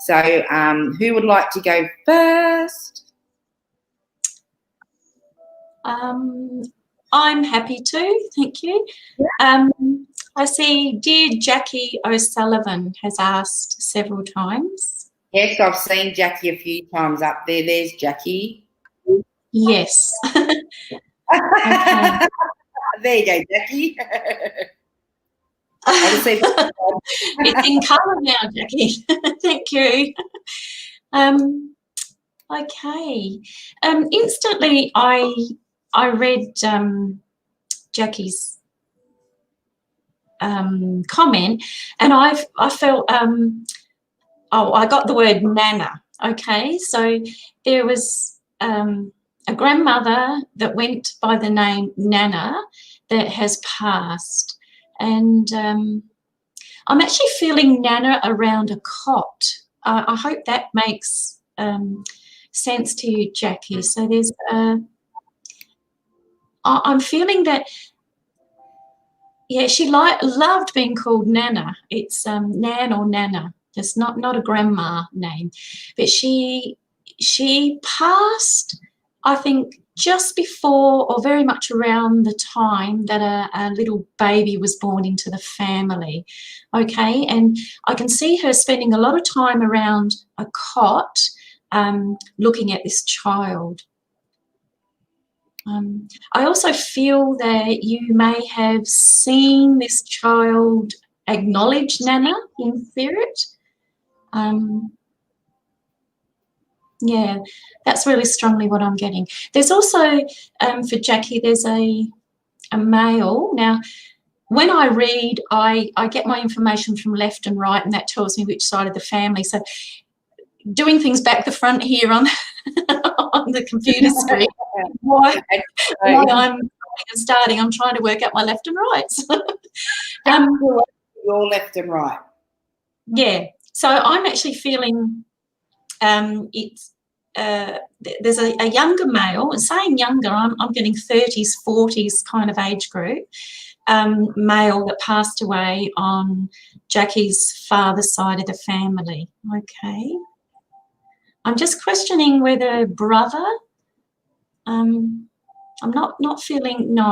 So who would like to go first? I'm happy to, thank you. I see dear Jackie O'Sullivan has asked several times. Yes, I've seen Jackie a few times up there. There's Jackie. Yes. Okay. There you go, Jackie. It's in colour now, Jackie. Thank you. Okay. Instantly, I read Jackie's comment, and I felt I got the word Nana. Okay, so there was a grandmother that went by the name Nana that has passed, and I'm actually feeling Nana around a cot. I hope that makes sense to you, Jackie. So there's I'm feeling that, yeah, she loved being called Nana. It's Nan or Nana. It's not a grandma name, but she passed, I think, just before or very much around the time that a little baby was born into the family. Okay, and I can see her spending a lot of time around a cot, looking at this child. I also feel that you may have seen this child acknowledge Nana in spirit. Yeah, that's really strongly what I'm getting. There's also, for Jackie, there's a male. Now, when I read, I get my information from left and right, and that tells me which side of the family. So doing things back the front here on, on the computer screen, while I'm starting, I'm trying to work out my left and rights. Your left and right. Yeah, so I'm actually feeling it's there's a younger male, and saying younger, I'm getting 30s, 40s kind of age group, male that passed away on Jackie's father's side of the family. Okay. I'm just questioning whether brother, I'm not feeling, no,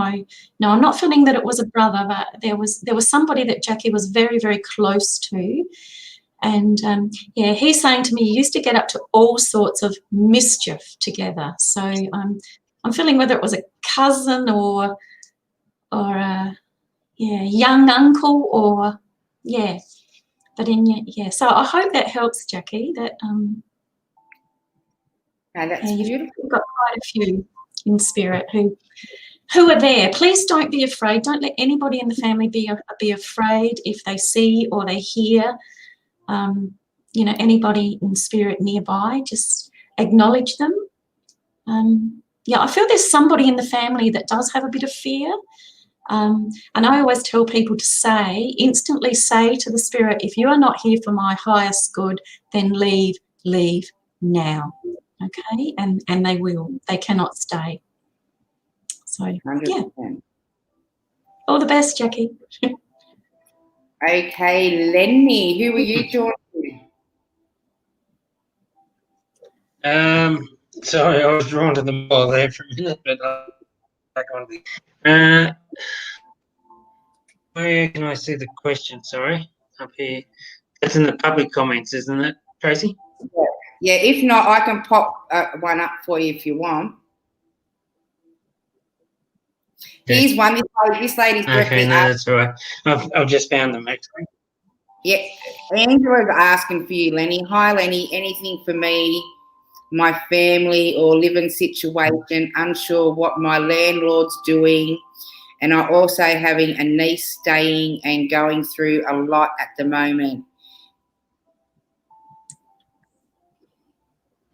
I'm not feeling that it was a brother, but there was somebody that Jackie was very, very close to. And yeah, he's saying to me, you used to get up to all sorts of mischief together. So I'm feeling whether it was a cousin or a young uncle, or yeah. But yeah, so I hope that helps, Jackie. That that's beautiful. You've got quite a few in spirit who are there. Please don't be afraid. Don't let anybody in the family be afraid if they see or they hear. You know, anybody in spirit nearby, just acknowledge them. Yeah, I feel there's somebody in the family that does have a bit of fear. And I always tell people to instantly say to the spirit, if you are not here for my highest good, then leave now. Okay? And they will. They cannot stay. So, 100%. yeah. All the best, Jackie. Okay, Lenny, who were you drawn to? Sorry, I was drawn to the ball there for a minute, but back on the. Where can I see the question? Sorry, up here. That's in the public comments, isn't it, Tracy? Yeah, if not, I can pop one up for you if you want. Yeah. Here's one. This lady's directly Okay, no, that's all right. I've just found them, actually. Yeah, Angela's asking for you, Lenny. Hi, Lenny. Anything for me, my family, or living situation? Unsure what my landlord's doing. And I'm also having a niece staying and going through a lot at the moment.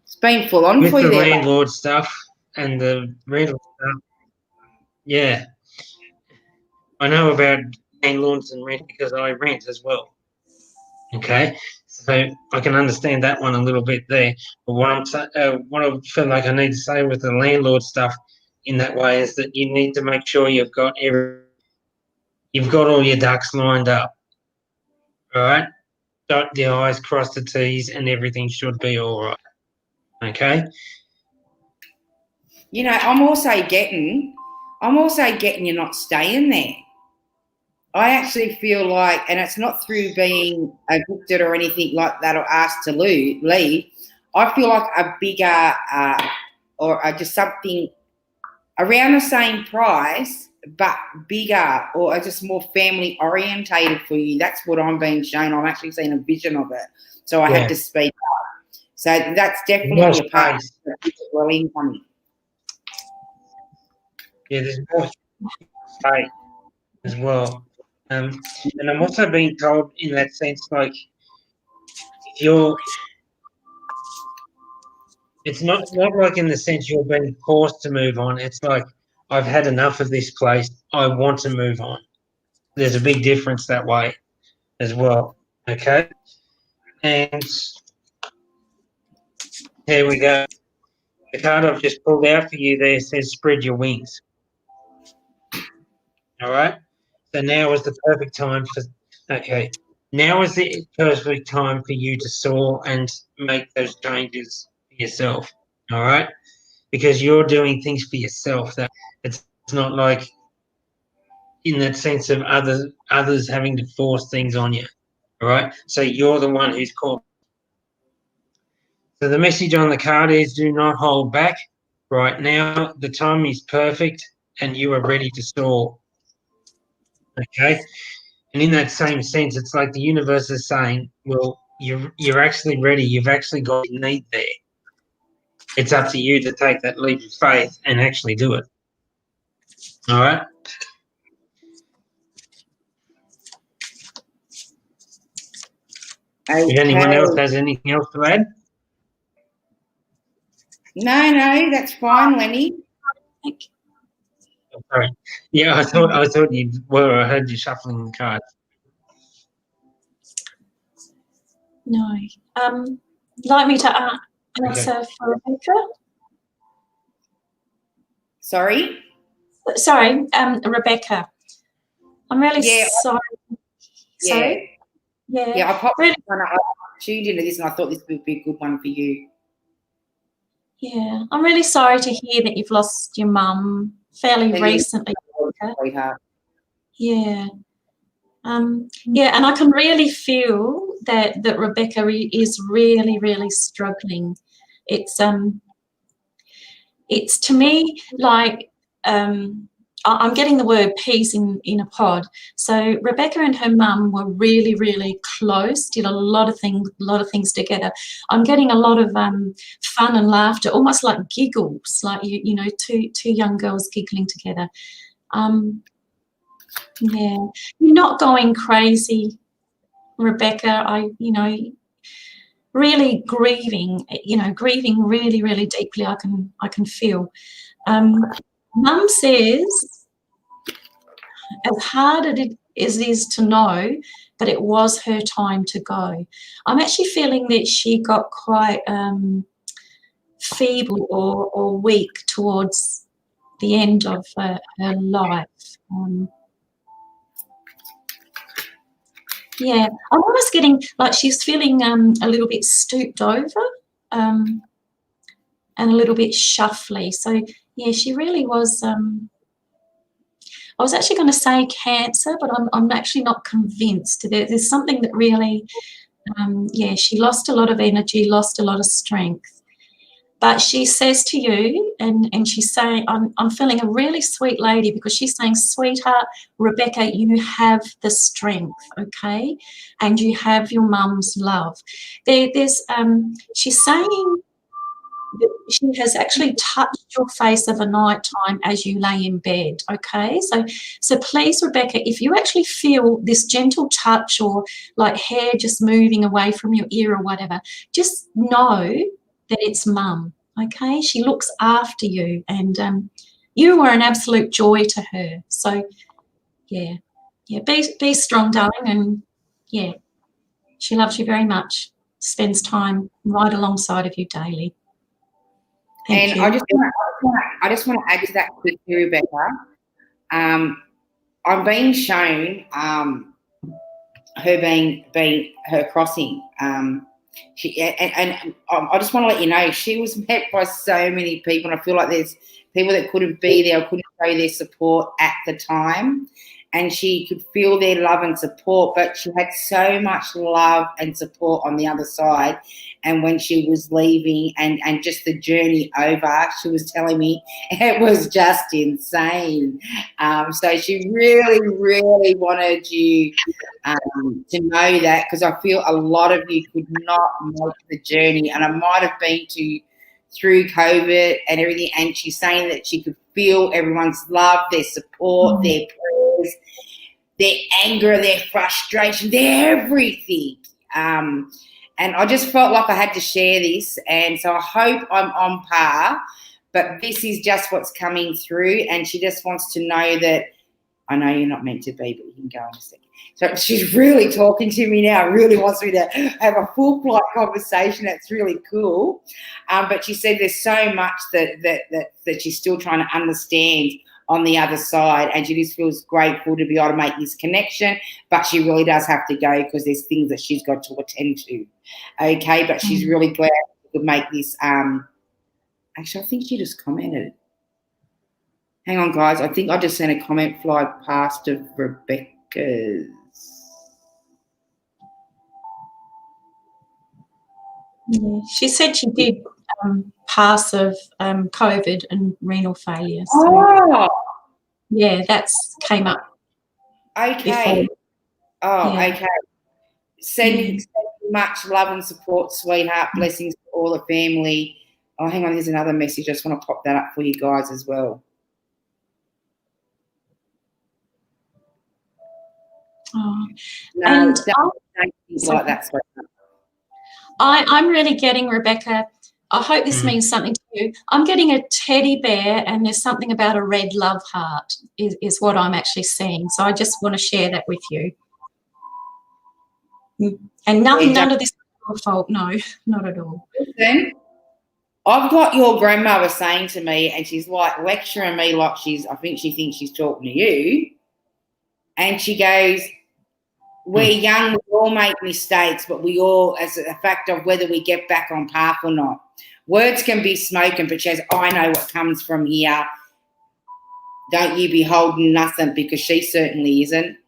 It's been full on With for you the there. landlord stuff and the rental stuff, yeah. I know about landlords and rent because I rent as well. Okay, so I can understand that one a little bit there. But what I feel like I need to say with the landlord stuff in that way is that you need to make sure you've got all your ducks lined up. All right, dot the I's, cross the T's, and everything should be all right. Okay. You know, I'm also getting you're not staying there. I actually feel like, and it's not through being evicted or anything like that or asked to leave. I feel like a bigger or just something around the same price but bigger or just more family orientated for you. That's what I'm being shown. I'm actually seeing a vision of it. So I had to speak up. So that's definitely a part of the dwelling coming. Yeah, there's more space as well. And I'm also being told in that sense, like, it's not like in the sense you're being forced to move on. It's like, I've had enough of this place. I want to move on. There's a big difference that way as well. Okay? And here we go. The card I've just pulled out for you there says spread your wings. All right? So now is the perfect time now is the perfect time for you to soar and make those changes for yourself. All right? Because you're doing things for yourself. That it's not like in that sense of others having to force things on you. All right? So you're the one who's called. So the message on the card is do not hold back. Right now, the time is perfect and you are ready to soar. Okay? And in that same sense, it's like the universe is saying, well, you're actually ready. You've actually got your need there. It's up to you to take that leap of faith and actually do it. All right? Okay. If anyone else has anything else to add? No, that's fine, Lenny. Oh, sorry. Yeah, I thought you were. I heard you shuffling the cards. No. Like me to answer for Rebecca? Sorry? Sorry, Rebecca. I'm really sorry. Sorry? Yeah, I tuned into this and I thought this would be a good one for you. Yeah, I'm really sorry to hear that you've lost your mum fairly recently. Sweetheart. Yeah. Yeah, and I can really feel that Rebecca is really, really struggling. It's to me like I'm getting the word peace in a pod. So Rebecca and her mum were really, really close, did a lot of things together. I'm getting a lot of fun and laughter, almost like giggles, like you know, two young girls giggling together. Yeah, you're not going crazy, Rebecca. Really grieving, grieving really, really deeply. I can feel. Mum says, as hard as it is to know, but it was her time to go. I'm actually feeling that she got quite feeble or weak towards the end of her life. Yeah, I'm almost getting like she's feeling a little bit stooped over and a little bit shuffly. So, yeah, she really was, I was actually going to say cancer, but I'm actually not convinced. There's something that really, yeah, she lost a lot of energy, lost a lot of strength. But she says to you, and she's saying, I'm feeling a really sweet lady, because she's saying, sweetheart, Rebecca, you have the strength, okay? And you have your mum's love. She's saying that she has actually touched your face of a night time as you lay in bed, okay? So please, Rebecca, if you actually feel this gentle touch or like hair just moving away from your ear or whatever, just know that it's mum, okay? She looks after you, and you are an absolute joy to her. So, yeah, be strong, darling, and, yeah, she loves you very much, spends time right alongside of you daily. Thank you. I just want to add to that quickly, Rebecca. I'm being shown her her crossing. And I just want to let you know, she was met by so many people, and I feel like there's people that couldn't be there or couldn't show their support at the time, and she could feel their love and support, but she had so much love and support on the other side. And when she was leaving and just the journey over, she was telling me it was just insane. So she really, really wanted you to know that, because I feel a lot of you could not make the journey, and I might have been through COVID and everything, and she's saying that she could feel everyone's love, their support, their prayers, their anger, their frustration, their everything. And I just felt like I had to share this, and so I hope I'm on par, but this is just what's coming through, and she just wants to know that I know you're not meant to be, but you can go in a second. So she's really talking to me now, really wants me to have a full flight conversation. That's really cool. But she said there's so much that she's still trying to understand on the other side, and she just feels grateful to be able to make this connection, but she really does have to go because there's things that she's got to attend to. Okay, but she's really glad to make this. Actually, I think she just commented. Hang on, guys. I think I just sent a comment fly past of Rebecca's. Yeah, she said she did pass of COVID and renal failure. So, Oh, yeah, that's came up. okay. Before. Oh, Yeah. okay. Sending much love and support, sweetheart. Blessings to all the family. Oh, hang on. There's another message. I just want to pop that up for you guys as well. Oh. No, And don't think like that, sweetheart. I'm really getting, Rebecca, I hope this means something to you. I'm getting a teddy bear, and there's something about a red love heart is what I'm actually seeing. So I just want to share that with you. And none of this is your fault. No, not at all. Listen, I've got your grandmother saying to me, and she's like lecturing me like I think she thinks she's talking to you. And she goes, we're young, we all make mistakes, but we all, as a fact of whether we get back on path or not. Words can be spoken, but she says, I know what comes from here. Don't you be holding nothing, because she certainly isn't.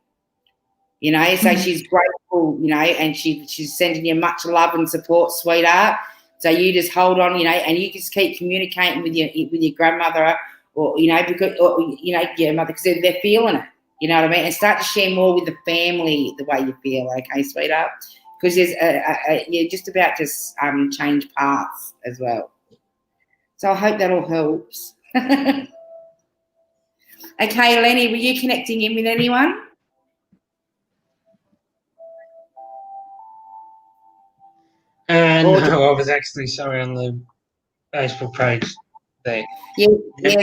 You know, so she's grateful, you know, and she's sending you much love and support, sweetheart. So you just hold on, you know, and you just keep communicating with your grandmother, or you know, because your mother, because they're feeling it. You know what I mean? And start to share more with the family the way you feel, okay, sweetheart? Because there's you're just about to change paths as well. So I hope that all helps. Okay, Lenny, were you connecting in with anyone? No, I was actually, sorry, on the Facebook page there. Yeah,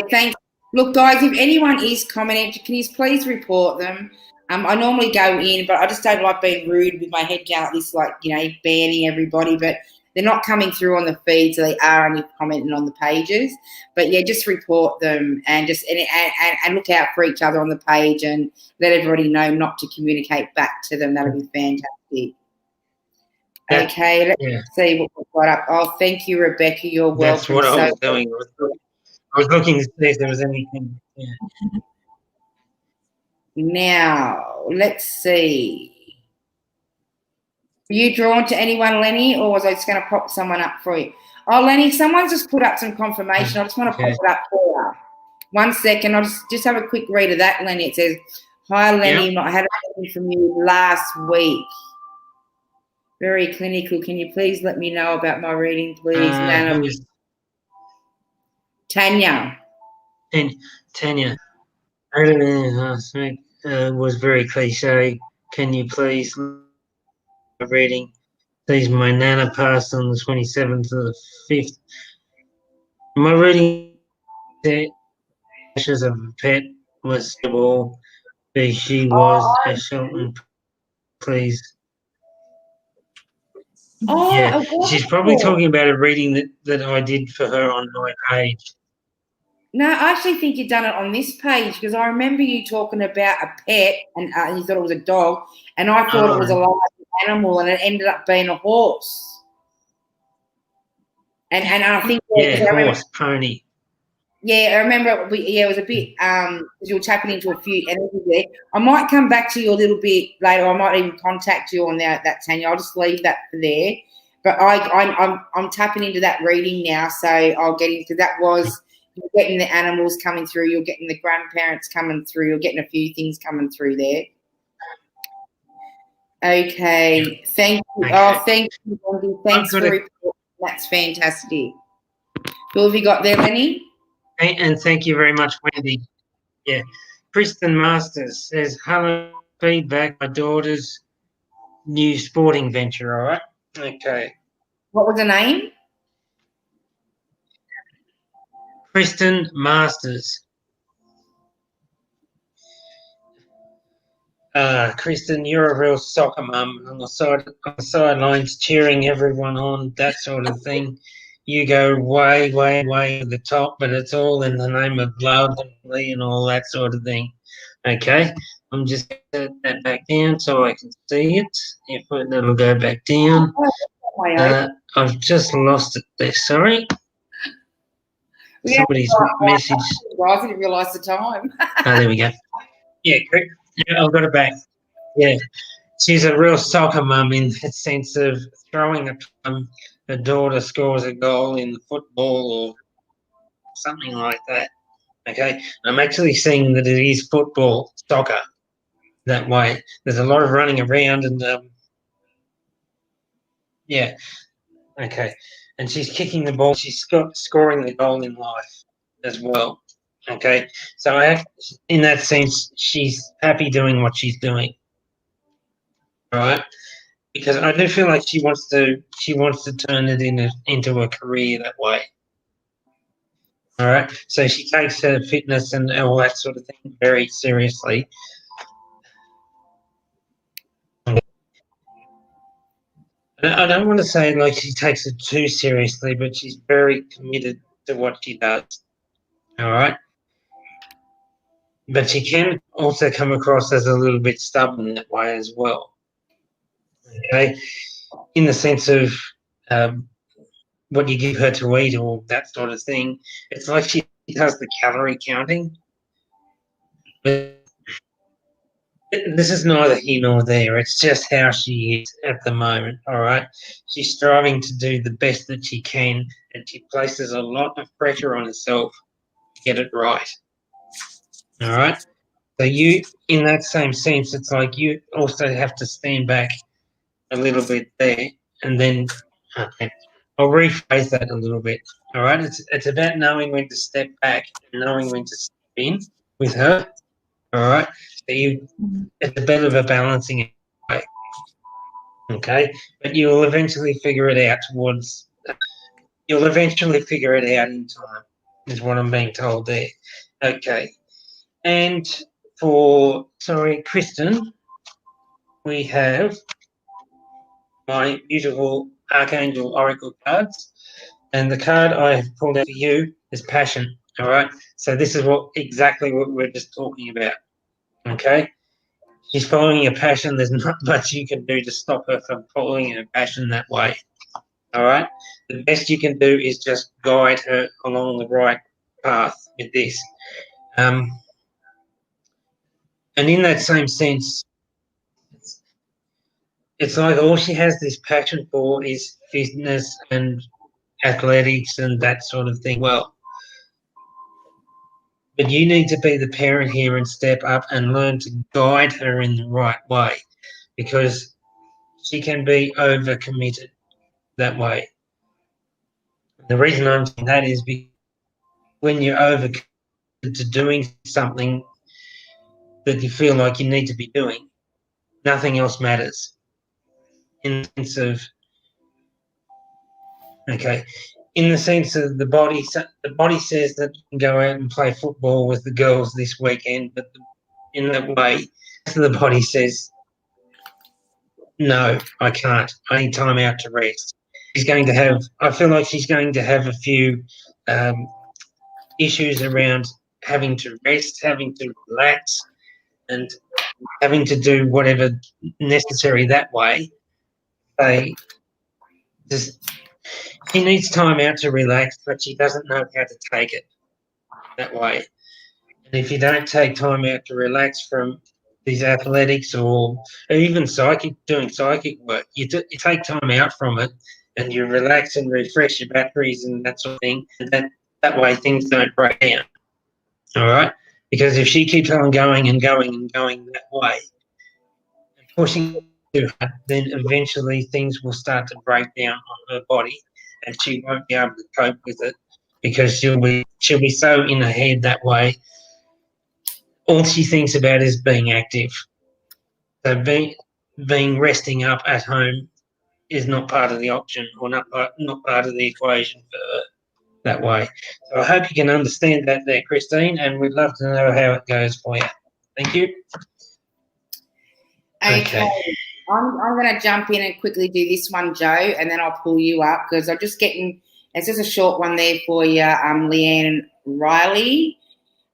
thanks. Look, guys, if anyone is commenting, can you please report them? I normally go in, but I just don't like being rude with my head down like this, like, banning everybody. But they're not coming through on the feed, so they are only commenting on the pages. But yeah, just report them and just and look out for each other on the page and let everybody know not to communicate back to them. That'll be fantastic. Yeah. Okay, let's see what we've got up. Oh, thank you, Rebecca. You're welcome. That's what I was doing. I was looking to see if there was anything. Yeah. Now, let's see. Were you drawn to anyone, Lenny, or was I just going to pop someone up for you? Oh, Lenny, someone's just put up some confirmation. I just want to pop it up for you. 1 second. I'll just have a quick read of that, Lenny. It says, "Hi, Lenny. I had a message from you last week. Very clinical. Can you please let me know about my reading, please?" Nana. Tanya. Tanya. I don't know. Last week was very cliche. Can you please reading? Please, my nana passed on the 27th of the 5th. My reading ashes of a pet was terrible. She was a Shelton. Please. Oh, yeah, she's probably talking about a reading that I did for her on my page. No, I actually think you've done it on this page because I remember you talking about a pet and you thought it was a dog, and I thought it was a live animal, and it ended up being a horse. And I think horse, pony. Yeah, I remember. It was a bit. You were tapping into a few energies there. I might come back to you a little bit later. I might even contact you on that Tanya. I'll just leave that for there. But I'm tapping into that reading now, so I'll get into that. You're getting the animals coming through. You're getting the grandparents coming through. You're getting a few things coming through there. Okay, thank you. Okay. Oh, thank you, Wendy. Thanks for reporting. That's fantastic. Who have you got there, Lenny? And thank you very much, Wendy. Yeah. Kristen Masters says, hello, feedback, my daughter's new sporting venture, all right? Okay. What was the name? Kristen Masters. Kristen, you're a real soccer mum on the sidelines cheering everyone on, that sort of thing. You go way, way, way to the top, but it's all in the name of love and all that sort of thing. Okay, I'm just going to set that back down so I can see it. If it'll go back down. I've just lost it there. Sorry. Somebody's message. I didn't realise the time. There we go. Yeah, correct. Yeah, I've got it back. Yeah. She's a real soccer mum in the sense of throwing a time her daughter scores a goal in football or something like that. Okay, I'm actually seeing that it is football, soccer, that way. There's a lot of running around and yeah, okay. And she's kicking the ball. She's scoring the goal in life as well. Okay, so in that sense, she's happy doing what she's doing. Right. Because I do feel like she wants to turn it into a career that way. All right. So she takes her fitness and all that sort of thing very seriously. I don't want to say like she takes it too seriously, but she's very committed to what she does. All right. But she can also come across as a little bit stubborn that way as well. Okay. In the sense of what you give her to eat or that sort of thing. It's like she does the calorie counting. But this is neither here nor there. It's just how she is at the moment, all right? She's striving to do the best that she can, and she places a lot of pressure on herself to get it right, all right? So you, in that same sense, it's like you also have to stand back a little bit there, and then, okay, I'll rephrase that a little bit, all right? It's about knowing when to step back and knowing when to step in with her, all right? So it's a bit of a balancing act, okay? But you'll eventually figure it out in time. is what I'm being told there. Okay. And for, Kristen, we have my beautiful Archangel Oracle cards. And the card I have pulled out for you is passion. All right. So this is exactly what we're just talking about. Okay. She's following her passion. There's not much you can do to stop her from following her passion that way. All right. The best you can do is just guide her along the right path with this. And in that same sense, it's like all she has this passion for is fitness and athletics and that sort of thing. Well, but you need to be the parent here and step up and learn to guide her in the right way, because she can be overcommitted that way. The reason I'm saying that is because when you're overcommitted to doing something that you feel like you need to be doing, nothing else matters. In the sense of, the body says that you can go out and play football with the girls this weekend, but in that way, the body says, no, I can't. I need time out to rest. I feel like she's going to have a few issues around having to rest, having to relax, and having to do whatever necessary that way. She needs time out to relax, but she doesn't know how to take it that way. And if you don't take time out to relax from these athletics or even doing psychic work, you take time out from it and you relax and refresh your batteries and that sort of thing. And that way things don't break down. All right? Because if she keeps on going and going and going that way, and pushing too hard, then eventually things will start to break down on her body and she won't be able to cope with it, because she'll be so in her head that way. All she thinks about is being active. So being resting up at home is not part of the option, or not part of the equation for her that way. So I hope you can understand that there, Christine, and we'd love to know how it goes for you. Thank you. Okay. I'm going to jump in and quickly do this one, Joe, and then I'll pull you up because I'm just getting – it's just a short one there for you, Leanne Riley.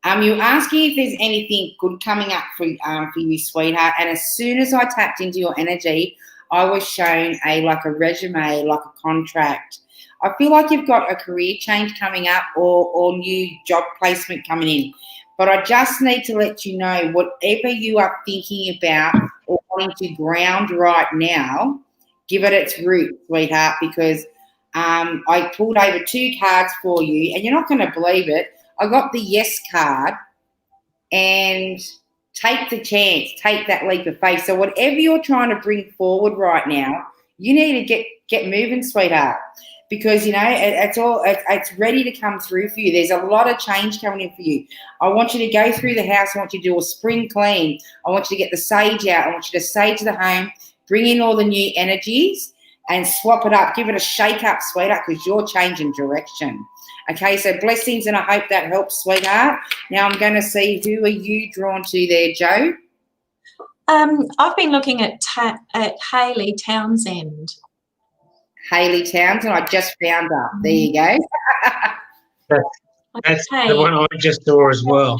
You're asking if there's anything good coming up for you, sweetheart, and as soon as I tapped into your energy, I was shown a resume, like a contract. I feel like you've got a career change coming up or new job placement coming in. But I just need to let you know, whatever you are thinking about or wanting to ground right now, give it its root, sweetheart, because I pulled over 2 cards for you, and you're not going to believe it. I got the yes card, and take the chance, take that leap of faith. So whatever you're trying to bring forward right now, you need to get moving, sweetheart, because it's ready to come through for you. There's a lot of change coming in for you. I want you to go through the house. I want you to do a spring clean. I want you to get the sage out. I want you to sage the home, bring in all the new energies, and swap it up. Give it a shake up, sweetheart, because you're changing direction. Okay, so blessings, and I hope that helps, sweetheart. Now I'm going to see, who are you drawn to there, Joe? I've been looking at Hayley Townsend. Hayley Townsend, I just found her. There you go. That's the one I just saw as well.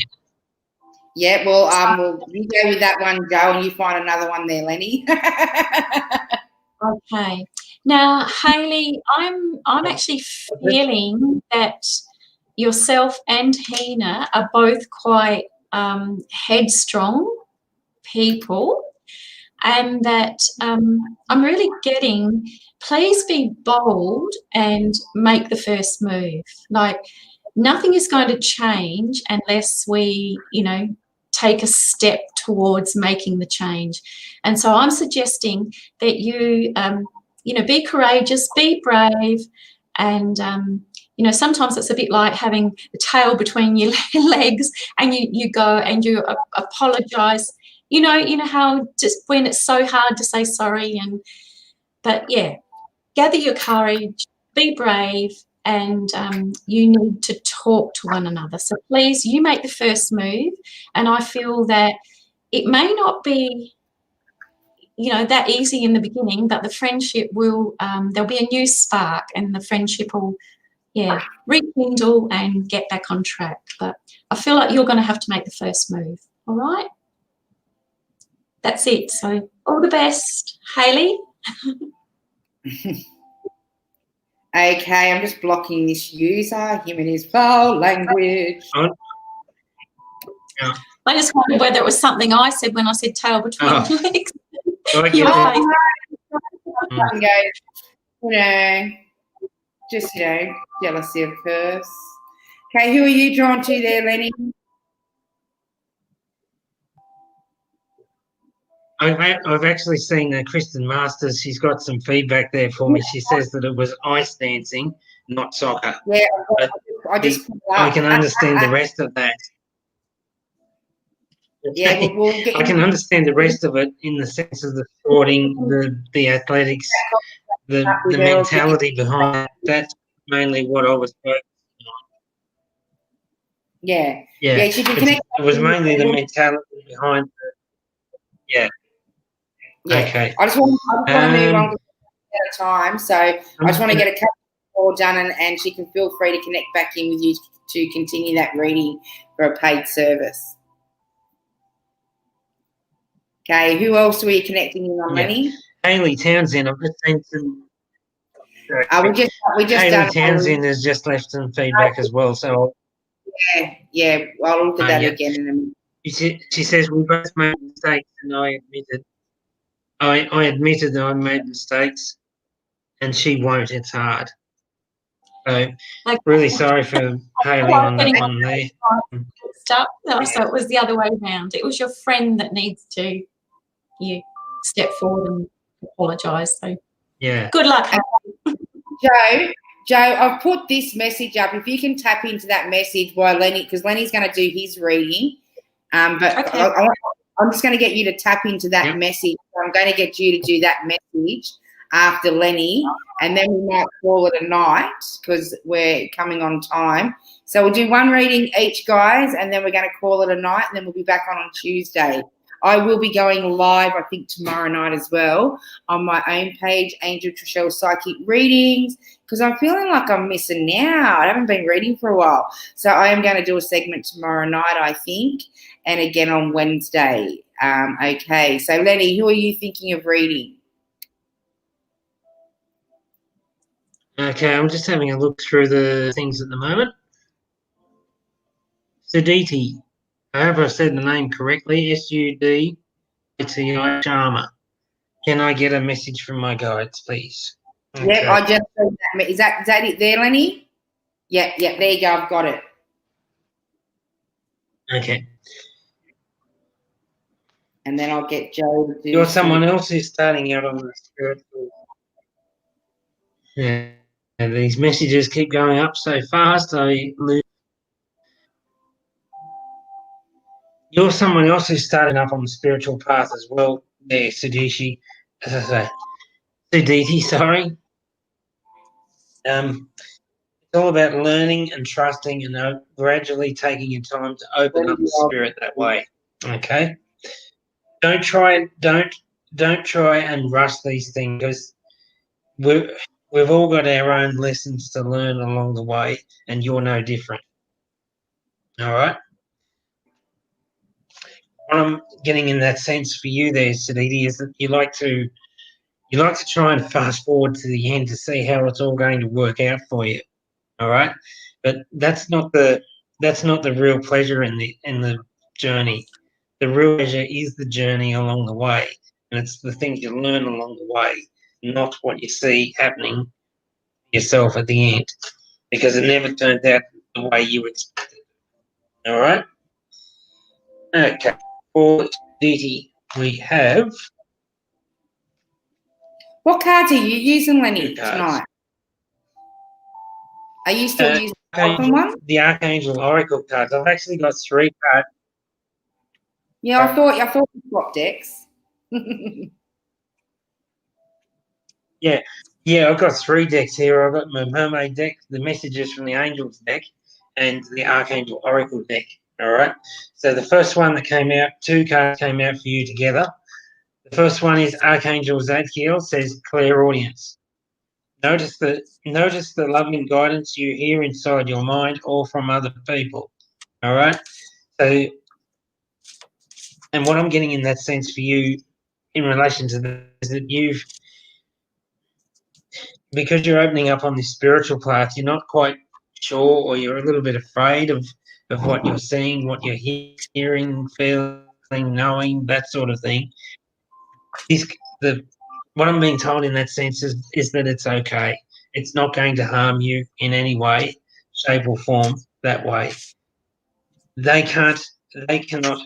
Yeah, well, you go with that one, Joe, and you find another one there, Lenny. Okay. Now, Hayley, I'm actually feeling that yourself and Hina are both quite headstrong people, and that I'm really getting, please be bold and make the first move. Like, nothing is going to change unless we, take a step towards making the change. And so I'm suggesting that you, be courageous, be brave, and, sometimes it's a bit like having the tail between your legs, and you go and you apologise. You know how just when it's so hard to say sorry, but yeah, gather your courage, be brave, and you need to talk to one another. So please, you make the first move, and I feel that it may not be, you know, that easy in the beginning, but the friendship will, there'll be a new spark, and the friendship will, rekindle and get back on track. But I feel like you're going to have to make the first move. All right? That's it. So all the best, Hayley. Okay, I'm just blocking this user, him and his foul language. Yeah. I just wondered whether it was something I said when I said tail between the legs. I just, jealousy, of course. Okay, who are you drawn to there, Lenny? I've actually seen Kristen Masters. She's got some feedback there for me. She says that it was ice dancing, not soccer. Yeah, I can understand the rest of that. Yeah, I can understand the rest of it in the sense of the sporting, the athletics, the mentality behind it. That's mainly what I was focusing on. Yeah. She can connect. It was mainly the mentality behind it. Yeah. Okay. I just want to move on at a time. So I just want to get a couple more done, and she can feel free to connect back in with you to continue that reading for a paid service. Okay, who else were you connecting in on, Lenny? Hayley Townsend. I've just seen some. We just Hayley Townsend has just left some feedback as well. So I'll look at that again in a minute. She says we both made mistakes, and I admitted that I made mistakes, and she won't. It's hard. So really sorry for Hayley on that one there. So it was the other way around. It was your friend that needs to step forward and apologise. So good luck. Joe, I've put this message up. If you can tap into that message while Lenny, because Lenny's going to do his reading, I'm just going to get you to tap into that message. I'm going to get you to do that message after Lenny, and then we might call it a night because we're coming on time. So we'll do one reading each, guys, and then we're going to call it a night, and then we'll be back on Tuesday. I will be going live, I think, tomorrow night as well on my own page, Angel Trishelle Psychic Readings, because I'm feeling like I'm missing out. I haven't been reading for a while. So I am going to do a segment tomorrow night, I think, and again on Wednesday. Okay, so Lenny, who are you thinking of reading? Okay, I'm just having a look through the things at the moment. Suditi. I hope I said the name correctly. Suditi Sharma. Can I get a message from my guides, please? Okay. Yeah, I just said that. Is that it there, Lenny? Yeah, there you go. I've got it. Okay. And then I'll get Joe to do. You're someone else who's starting out on the spiritual. Yeah, and these messages keep going up so fast. I lose. You're someone else who's starting up on the spiritual path as well. There, Suditi, sorry. It's all about learning and trusting and gradually taking your time to open up the spirit that way. Okay. Don't try and rush these things, because we've all got our own lessons to learn along the way, and you're no different. All right. What I'm getting in that sense for you there, Suditi, is that you like to try and fast forward to the end to see how it's all going to work out for you. All right, but that's not the real pleasure in the journey. The real pleasure is the journey along the way, and it's the things you learn along the way, not what you see happening yourself at the end, because it never turns out the way you expected. All right. Okay. For duty, we have. What cards are you using, Lenny, tonight? Are you still using the Archangel Oracle cards? I've actually got 3 cards. Yeah, I thought you swapped decks. Yeah, Yeah, I've got 3 decks here. I've got my mermaid deck, the messages from the angels deck, and the archangel oracle deck. All right. So the first one that came out, 2 cards came out for you together. The first one is Archangel Zadkiel, says clairaudience. Notice the loving guidance you hear inside your mind or from other people. All right. So, and what I'm getting in that sense for you in relation to this is that because you're opening up on this spiritual path, you're not quite sure, or you're a little bit afraid of what you're seeing, what you're hearing, feeling, knowing, that sort of thing. What I'm being told in that sense is that it's okay. It's not going to harm you in any way, shape, or form that way. They cannot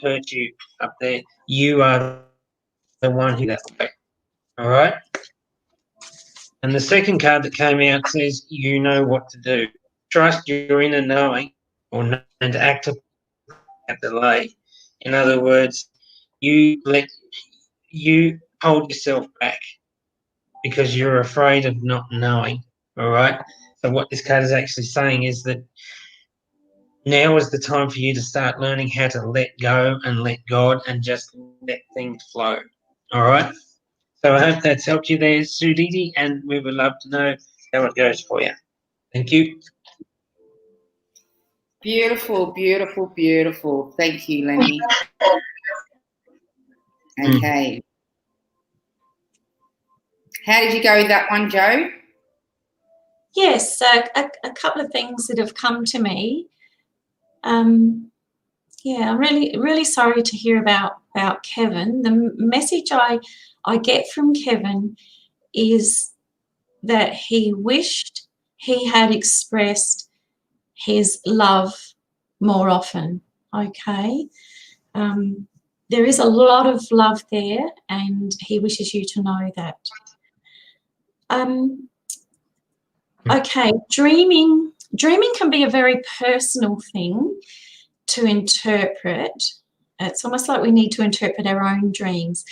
hurt you up there. You are the one who that way. All right. And the second card that came out says you know what to do. Trust your inner knowing, and act at delay. In other words, you hold yourself back because you're afraid of not knowing. All right. So what this card is actually saying is that now is the time for you to start learning how to let go and let God and just let things flow. All right. So I hope that's helped you there, Sudidi, and we would love to know how it goes for you. Thank you. Beautiful, beautiful, beautiful. Thank you, Lenny. Okay. How did you go with that one, Joe? Yes, a couple of things that have come to me. Yeah, I'm really sorry to hear about Kevin. The message I get from Kevin is that he wished he had expressed his love more often. Okay. There is a lot of love there, and he wishes you to know that. Okay, dreaming can be a very personal thing to interpret. It's almost like we need to interpret our own dreams.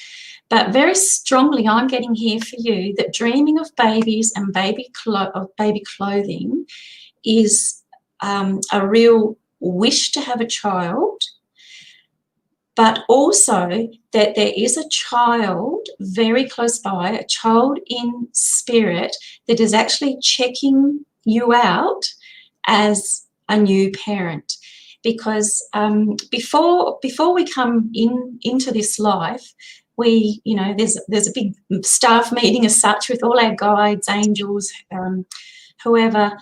But very strongly, I'm getting here for you that dreaming of babies and baby clothing is a real wish to have a child, but also that there is a child very close by, a child in spirit that is actually checking you out as a new parent. Because before we come into this life, there's a big staff meeting as such with all our guides, angels, whoever,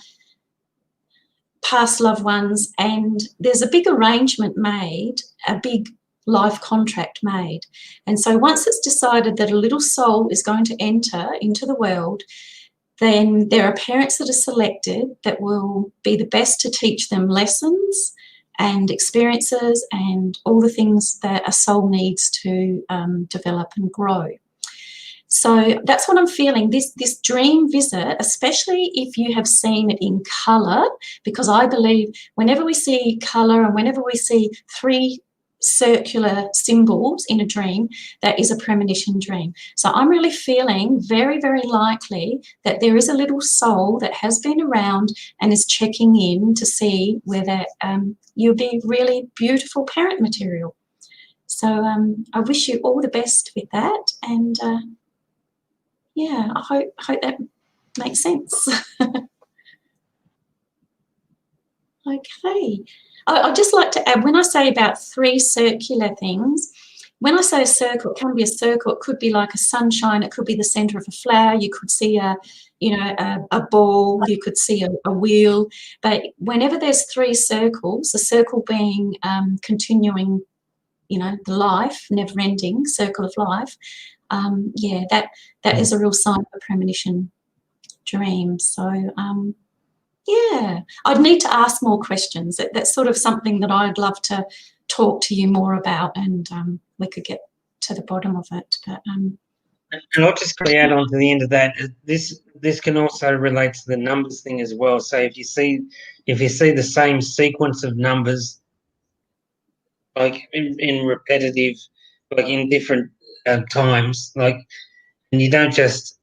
past loved ones, and there's a big arrangement made, a big life contract made. And so once it's decided that a little soul is going to enter into the world, then there are parents that are selected that will be the best to teach them lessons and experiences and all the things that a soul needs to develop and grow. So that's what I'm feeling, this dream visit, especially if you have seen it in colour, because I believe whenever we see colour and whenever we see 3 circular symbols in a dream, that is a premonition dream. So I'm really feeling very, very likely that there is a little soul that has been around and is checking in to see whether you'll be really beautiful parent material. So I wish you all the best with that, and yeah, I hope that makes sense. Okay. I'd just like to add, when I say about 3 circular things, when I say a circle, it can be a circle, it could be like a sunshine, it could be the centre of a flower, you could see a ball, you could see a wheel, but whenever there's 3 circles, the circle being continuing, the life, never-ending circle of life, yeah, that is a real sign of a premonition dream. So, yeah, I'd need to ask more questions. That's sort of something that I'd love to talk to you more about, and we could get to the bottom of it. But and I'll just quickly add on to the end of that. This can also relate to the numbers thing as well. So if you see the same sequence of numbers, like in repetitive, like in different times, like, and you don't just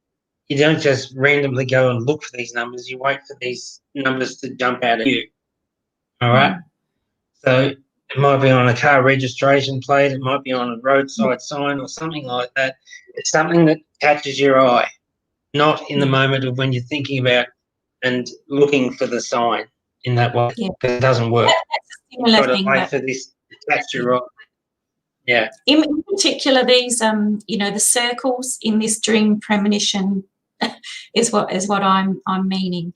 you don't just randomly go and look for these numbers. You wait for these numbers to jump out at you. All right. So it might be on a car registration plate. It might be on a roadside sign or something like that. It's something that catches your eye, not in the moment of when you're thinking about and looking for the sign in that way, because it doesn't work. That's a You've similar got to thing. wait for this to catch your eye. Yeah. In particular, these, the circles in this dream premonition is what I'm meaning.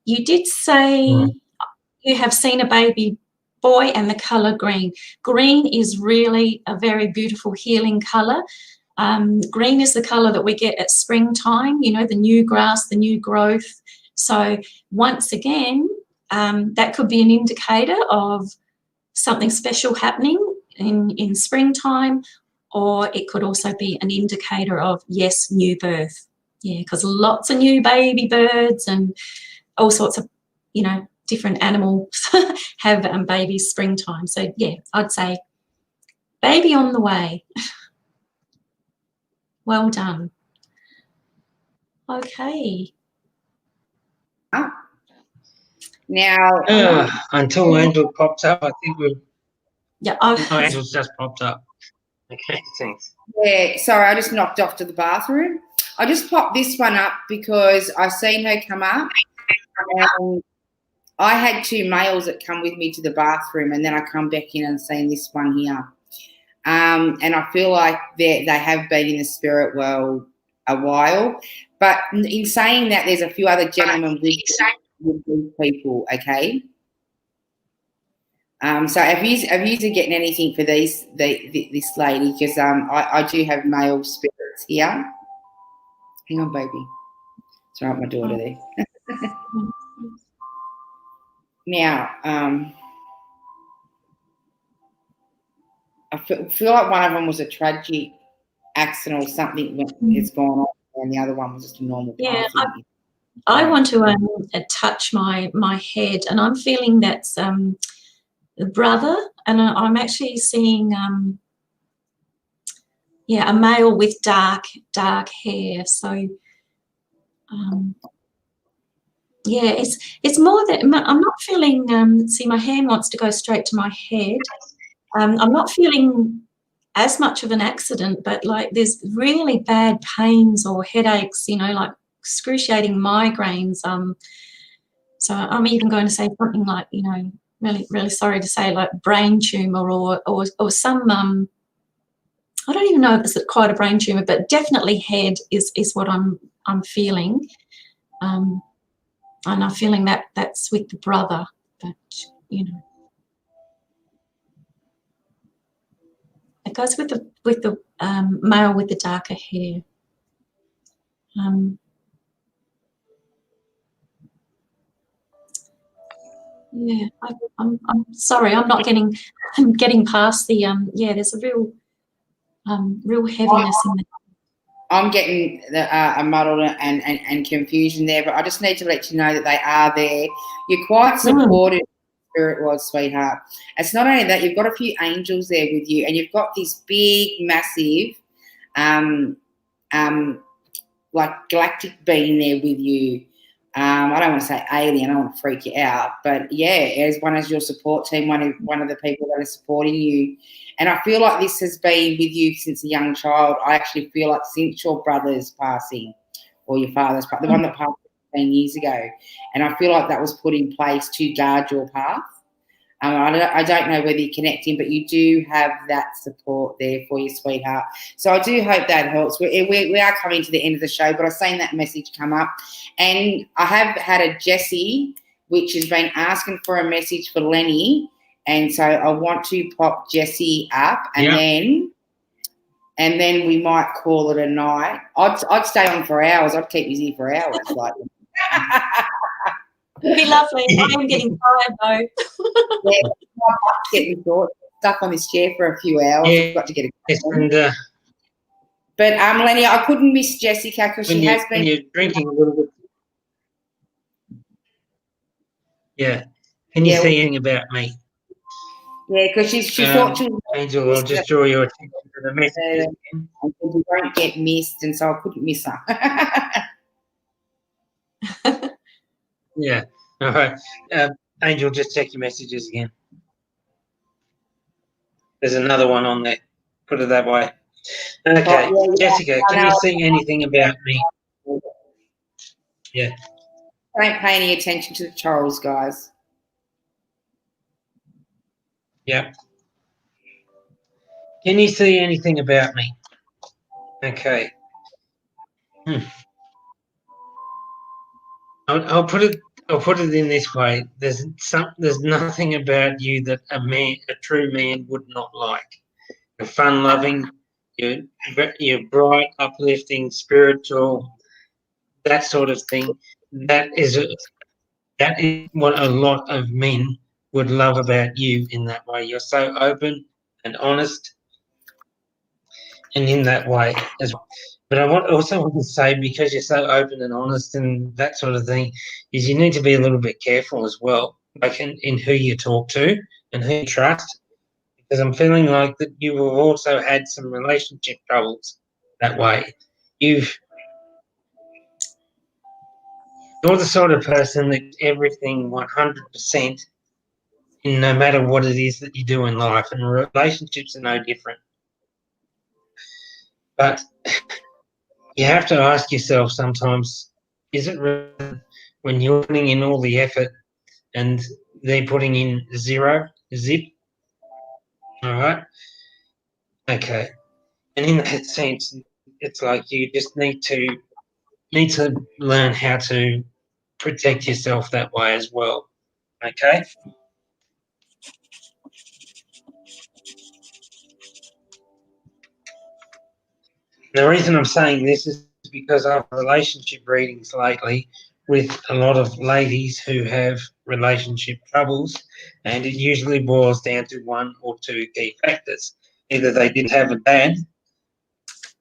You did say you have seen a baby boy and the colour green. Green is really a very beautiful healing colour. Green is the colour that we get at springtime, the new grass, the new growth. So once again, that could be an indicator of something special happening in springtime, or it could also be an indicator of, yes, new birth. Yeah, because lots of new baby birds and all sorts of, different animals have babies springtime. So, yeah, I'd say baby on the way. Well done. Okay. Now, until Angel pops up, I think we've... Yeah. Angel's just popped up. Okay, thanks. Yeah, sorry, I just knocked off to the bathroom. I just popped this one up because I seen her come up. And I had 2 males that come with me to the bathroom, and then I come back in and seen this one here. And I feel like they have been in the spirit world a while. But in saying that, there's a few other gentlemen with these people, okay? So have you getting anything for this lady? Because I do have male spirits here. Hang on, baby. It's all right, my daughter there. Now, I feel like one of them was a tragic accident or something has gone on, and the other one was just a normal passing. I want to touch my head, and I'm feeling that's the brother, and I'm actually seeing a male with dark hair. So it's more that I'm not feeling see, my hand wants to go straight to my head. I'm not feeling as much of an accident, but like there's really bad pains or headaches, like excruciating migraines. So I'm even going to say something like, really, really sorry to say, like brain tumor or some, I don't even know if it's quite a brain tumor, but definitely head is what I'm feeling. And I'm feeling that's with the brother, but, it goes with the male with the darker hair. Yeah, I'm sorry, I'm not getting past the there's a real heaviness in there. I'm getting a muddle and confusion there, but I just need to let you know that they are there. You're quite supportive, spirit was, sweetheart. It's not only that, you've got a few angels there with you, and you've got this big, massive, like galactic being there with you. I don't want to say alien, I don't want to freak you out, but yeah, as your support team, one of the people that are supporting you. And I feel like this has been with you since a young child. I actually feel like since your brother's passing or your father's passing, the one that passed 15 years ago. And I feel like that was put in place to guard your path. I don't know whether you're connecting, but you do have that support there for you, sweetheart. So I do hope that helps. We are coming to the end of the show, but I've seen that message come up. And I have had a Jessie, which has been asking for a message for Lenny. And so I want to pop Jessie up, and then we might call it a night. I'd stay on for hours. I'd keep busy for hours. Like. It'd be lovely. I am getting tired though. Yeah, I'm getting stuck on this chair for a few hours. Yeah. I've got to get it. But Lenny, I couldn't miss Jessica because she has been. When you're drinking a little bit. Yeah. Can you see anything about me? Yeah, because she thought she was. Angel, I'll just draw your attention to for the messages again. And you won't get missed, and so I couldn't miss her. Yeah. All right. Angel, just check your messages again. There's another one on there. Put it that way. Okay. Oh, yeah, Jessica, can you see anything about me? Yeah. Don't pay any attention to the trolls, guys. Yeah. Can you see anything about me? Okay. I'll put it in this way. There's nothing about you that a true man would not like. You're fun loving, you're bright, uplifting, spiritual, that sort of thing. That is what a lot of men would love about you in that way. You're so open and honest, and in that way as well. But I also want to say, because you're so open and honest and that sort of thing, is you need to be a little bit careful as well, like in who you talk to and who you trust. Because I'm feeling like that you have also had some relationship troubles that way. You're the sort of person that everything 100% in no matter what it is that you do in life, and relationships are no different. But you have to ask yourself sometimes, is it really when you're putting in all the effort and they're putting in zip? All right? Okay. And in that sense, it's like you just need to learn how to protect yourself that way as well. Okay? The reason I'm saying this is because I've had relationship readings lately with a lot of ladies who have relationship troubles, and it usually boils down to one or two key factors. Either they didn't have a dad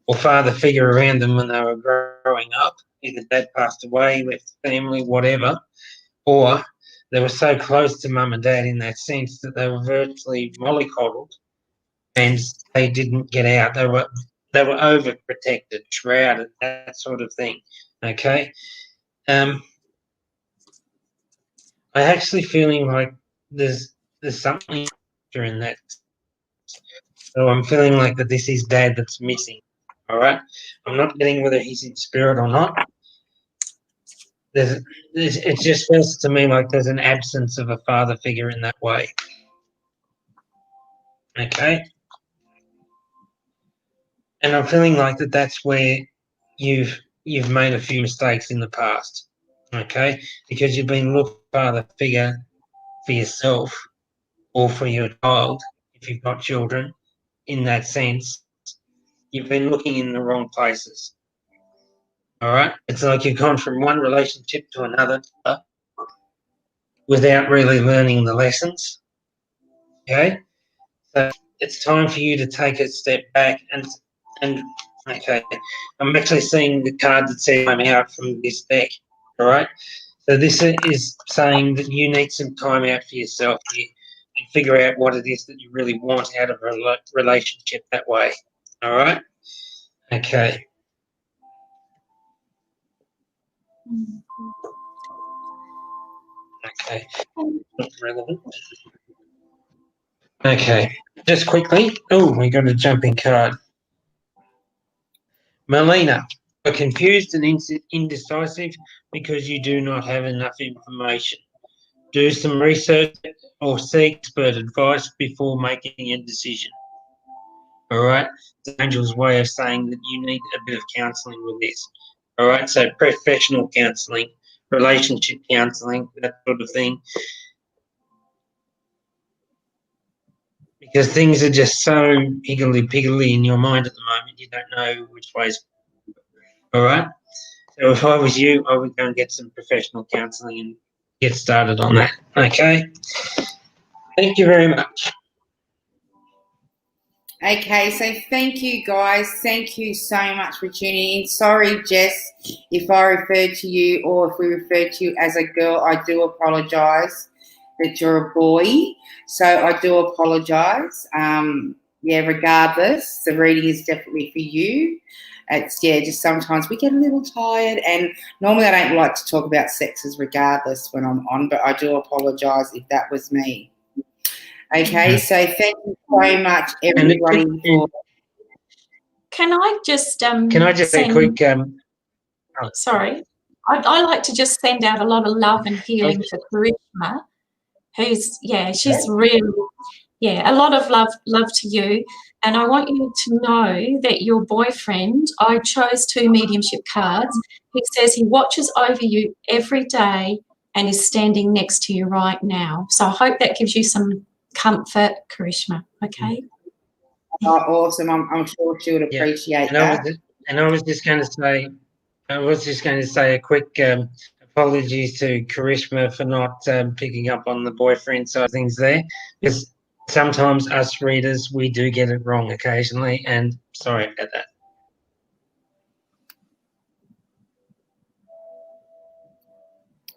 or father figure around them when they were growing up, either dad passed away, left the family, whatever, or they were so close to mum and dad in that sense that they were virtually mollycoddled and they didn't get out. They were overprotected, shrouded, that sort of thing. Okay. I actually feeling like there's something in that. So I'm feeling like that this is dad that's missing. All right. I'm not getting whether he's in spirit or not. It just feels to me like there's an absence of a father figure in that way. Okay. And I'm feeling like that's where you've made a few mistakes in the past. Okay, because you've been looking for a father figure for yourself or for your child, if you've got children, in that sense, you've been looking in the wrong places. All right, it's like you've gone from one relationship to another without really learning the lessons. Okay, so it's time for you to take a step back and okay, I'm actually seeing the card that says I'm out from this deck. All right, so this is saying that you need some time out for yourself here and figure out what it is that you really want out of a relationship that way. All right, okay. Okay, not relevant. Okay, just quickly. Oh, we got a jumping card. Melina, you're confused and indecisive because you do not have enough information. Do some research or seek expert advice before making a decision. All right? It's Angel's way of saying that you need a bit of counselling with this. All right? So professional counselling, relationship counselling, that sort of thing. Because things are just so higgledy-piggledy in your mind at the moment, you don't know which way's. All right? So if I was you, I would go and get some professional counselling and get started on that. Okay? Thank you very much. Okay, so thank you guys. Thank you so much for tuning in. Sorry, Jess, if I referred to you or if we referred to you as a girl, I do apologise that you're a boy. So I do apologise. regardless, the reading is definitely for you. It's, just sometimes we get a little tired, and normally I don't like to talk about sexes regardless when I'm on, but I do apologise if that was me. Okay, so thank you so much, everybody, for... Can I just say a quick... Sorry. I like to just send out a lot of love and healing for Karishma, who's, she's really... a lot of love to you. And I want you to know that your boyfriend, I chose 2 mediumship cards. He says he watches over you every day and is standing next to you right now. So I hope that gives you some comfort, Karishma, okay? Oh, awesome. I'm sure she would appreciate that. I was just going to say a quick apologies to Karishma for not picking up on the boyfriend side of things there, because sometimes us readers, we do get it wrong occasionally, and sorry about that.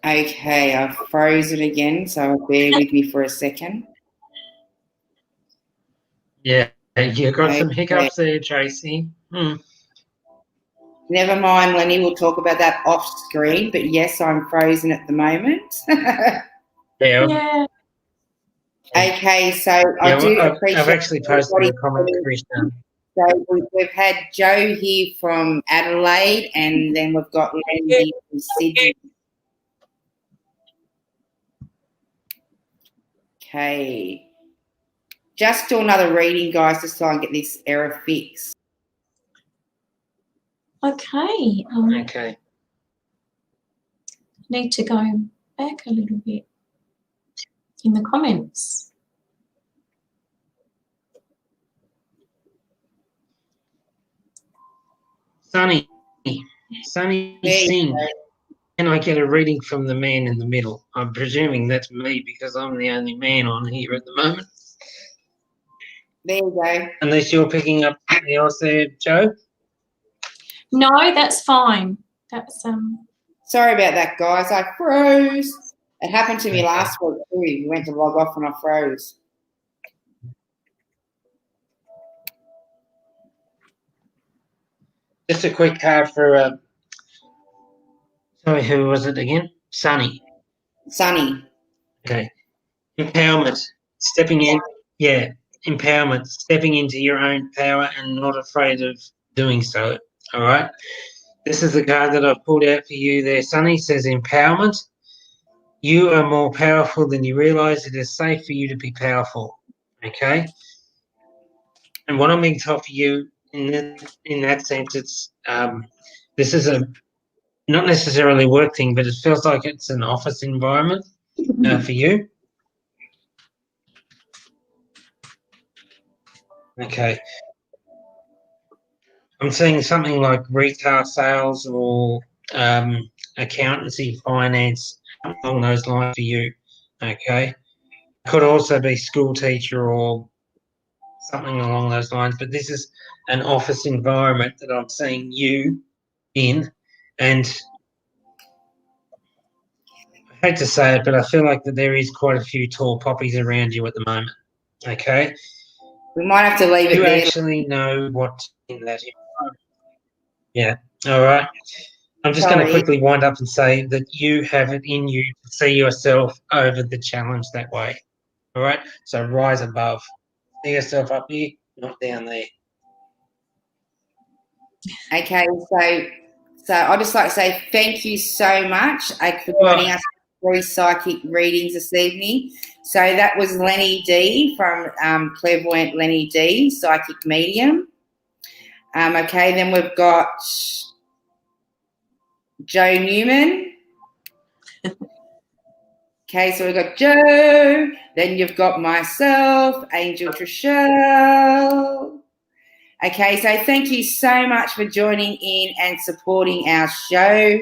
Okay, I've frozen again, so bear with me for a second. Yeah, you got some hiccups there, Tracy. Never mind, Lenny, we'll talk about that off screen, but yes, I'm frozen at the moment. Yeah. Okay, so I do appreciate... I've actually posted a comment, Krishna. So we've had Joe here from Adelaide, and then we've got Lenny from Sydney. Okay. Just do another reading, guys, just so I can get this error fixed. Okay. Okay. Need to go back a little bit in the comments. Sunny Singh. Can I get a reading from the man in the middle? I'm presuming that's me because I'm the only man on here at the moment. There you go. Unless you're picking up something else there, Joe? No, that's fine. That's Sorry about that, guys. I froze. It happened to me last week too. You went to log off and I froze. Just a quick card for sorry, who was it again? Sunny. Okay. Empowerment. Stepping in. Yeah. Empowerment. Stepping into your own power and not afraid of doing so. All right. This is the card that I've pulled out for you there, Sunny. It says empowerment. You are more powerful than you realise. It is safe for you to be powerful. Okay. And what I'm being told for you in that sense, it's this is a not necessarily work thing, but it feels like it's an office environment for you. Okay. I'm seeing something like retail sales or accountancy, finance, along those lines for you. Okay. Could also be school teacher or something along those lines, but this is an office environment that I'm seeing you in, and I hate to say it, but I feel like that there is quite a few tall poppies around you at the moment. Okay. We might have to leave it there. You actually know what's in that environment. Yeah. All right. I'm just going to quickly wind up and say that you have it in you to see yourself over the challenge that way. All right. So rise above. See yourself up here, not down there. Okay. So I'd just like to say thank you so much for joining us for 3 psychic readings this evening. So that was Lenny D from Clairvoyant Lenny D, Psychic Medium. Okay, then we've got Joe Newman. Okay, so we've got Joe. Then you've got myself, Angel Trishelle. Okay, so thank you so much for joining in and supporting our show.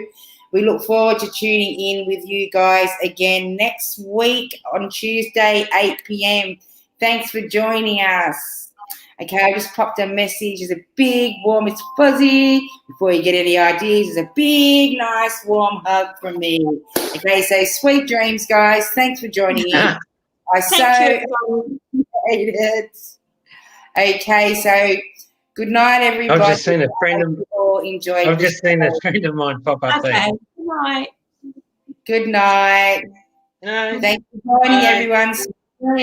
We look forward to tuning in with you guys again next week on Tuesday, 8 p.m. Thanks for joining us. Okay, I just popped a message. It's a big, warm, it's fuzzy. Before you get any ideas, it's a big, nice, warm hug from me. Okay, so sweet dreams, guys. Thanks for joining in. I so appreciate it. Okay, so good night, everybody. I've just seen a friend of You all enjoyed I've this just seen a show. friend of mine pop up there. Okay, good night. Good night. No. Thanks for joining, Bye. everyone. See you soon.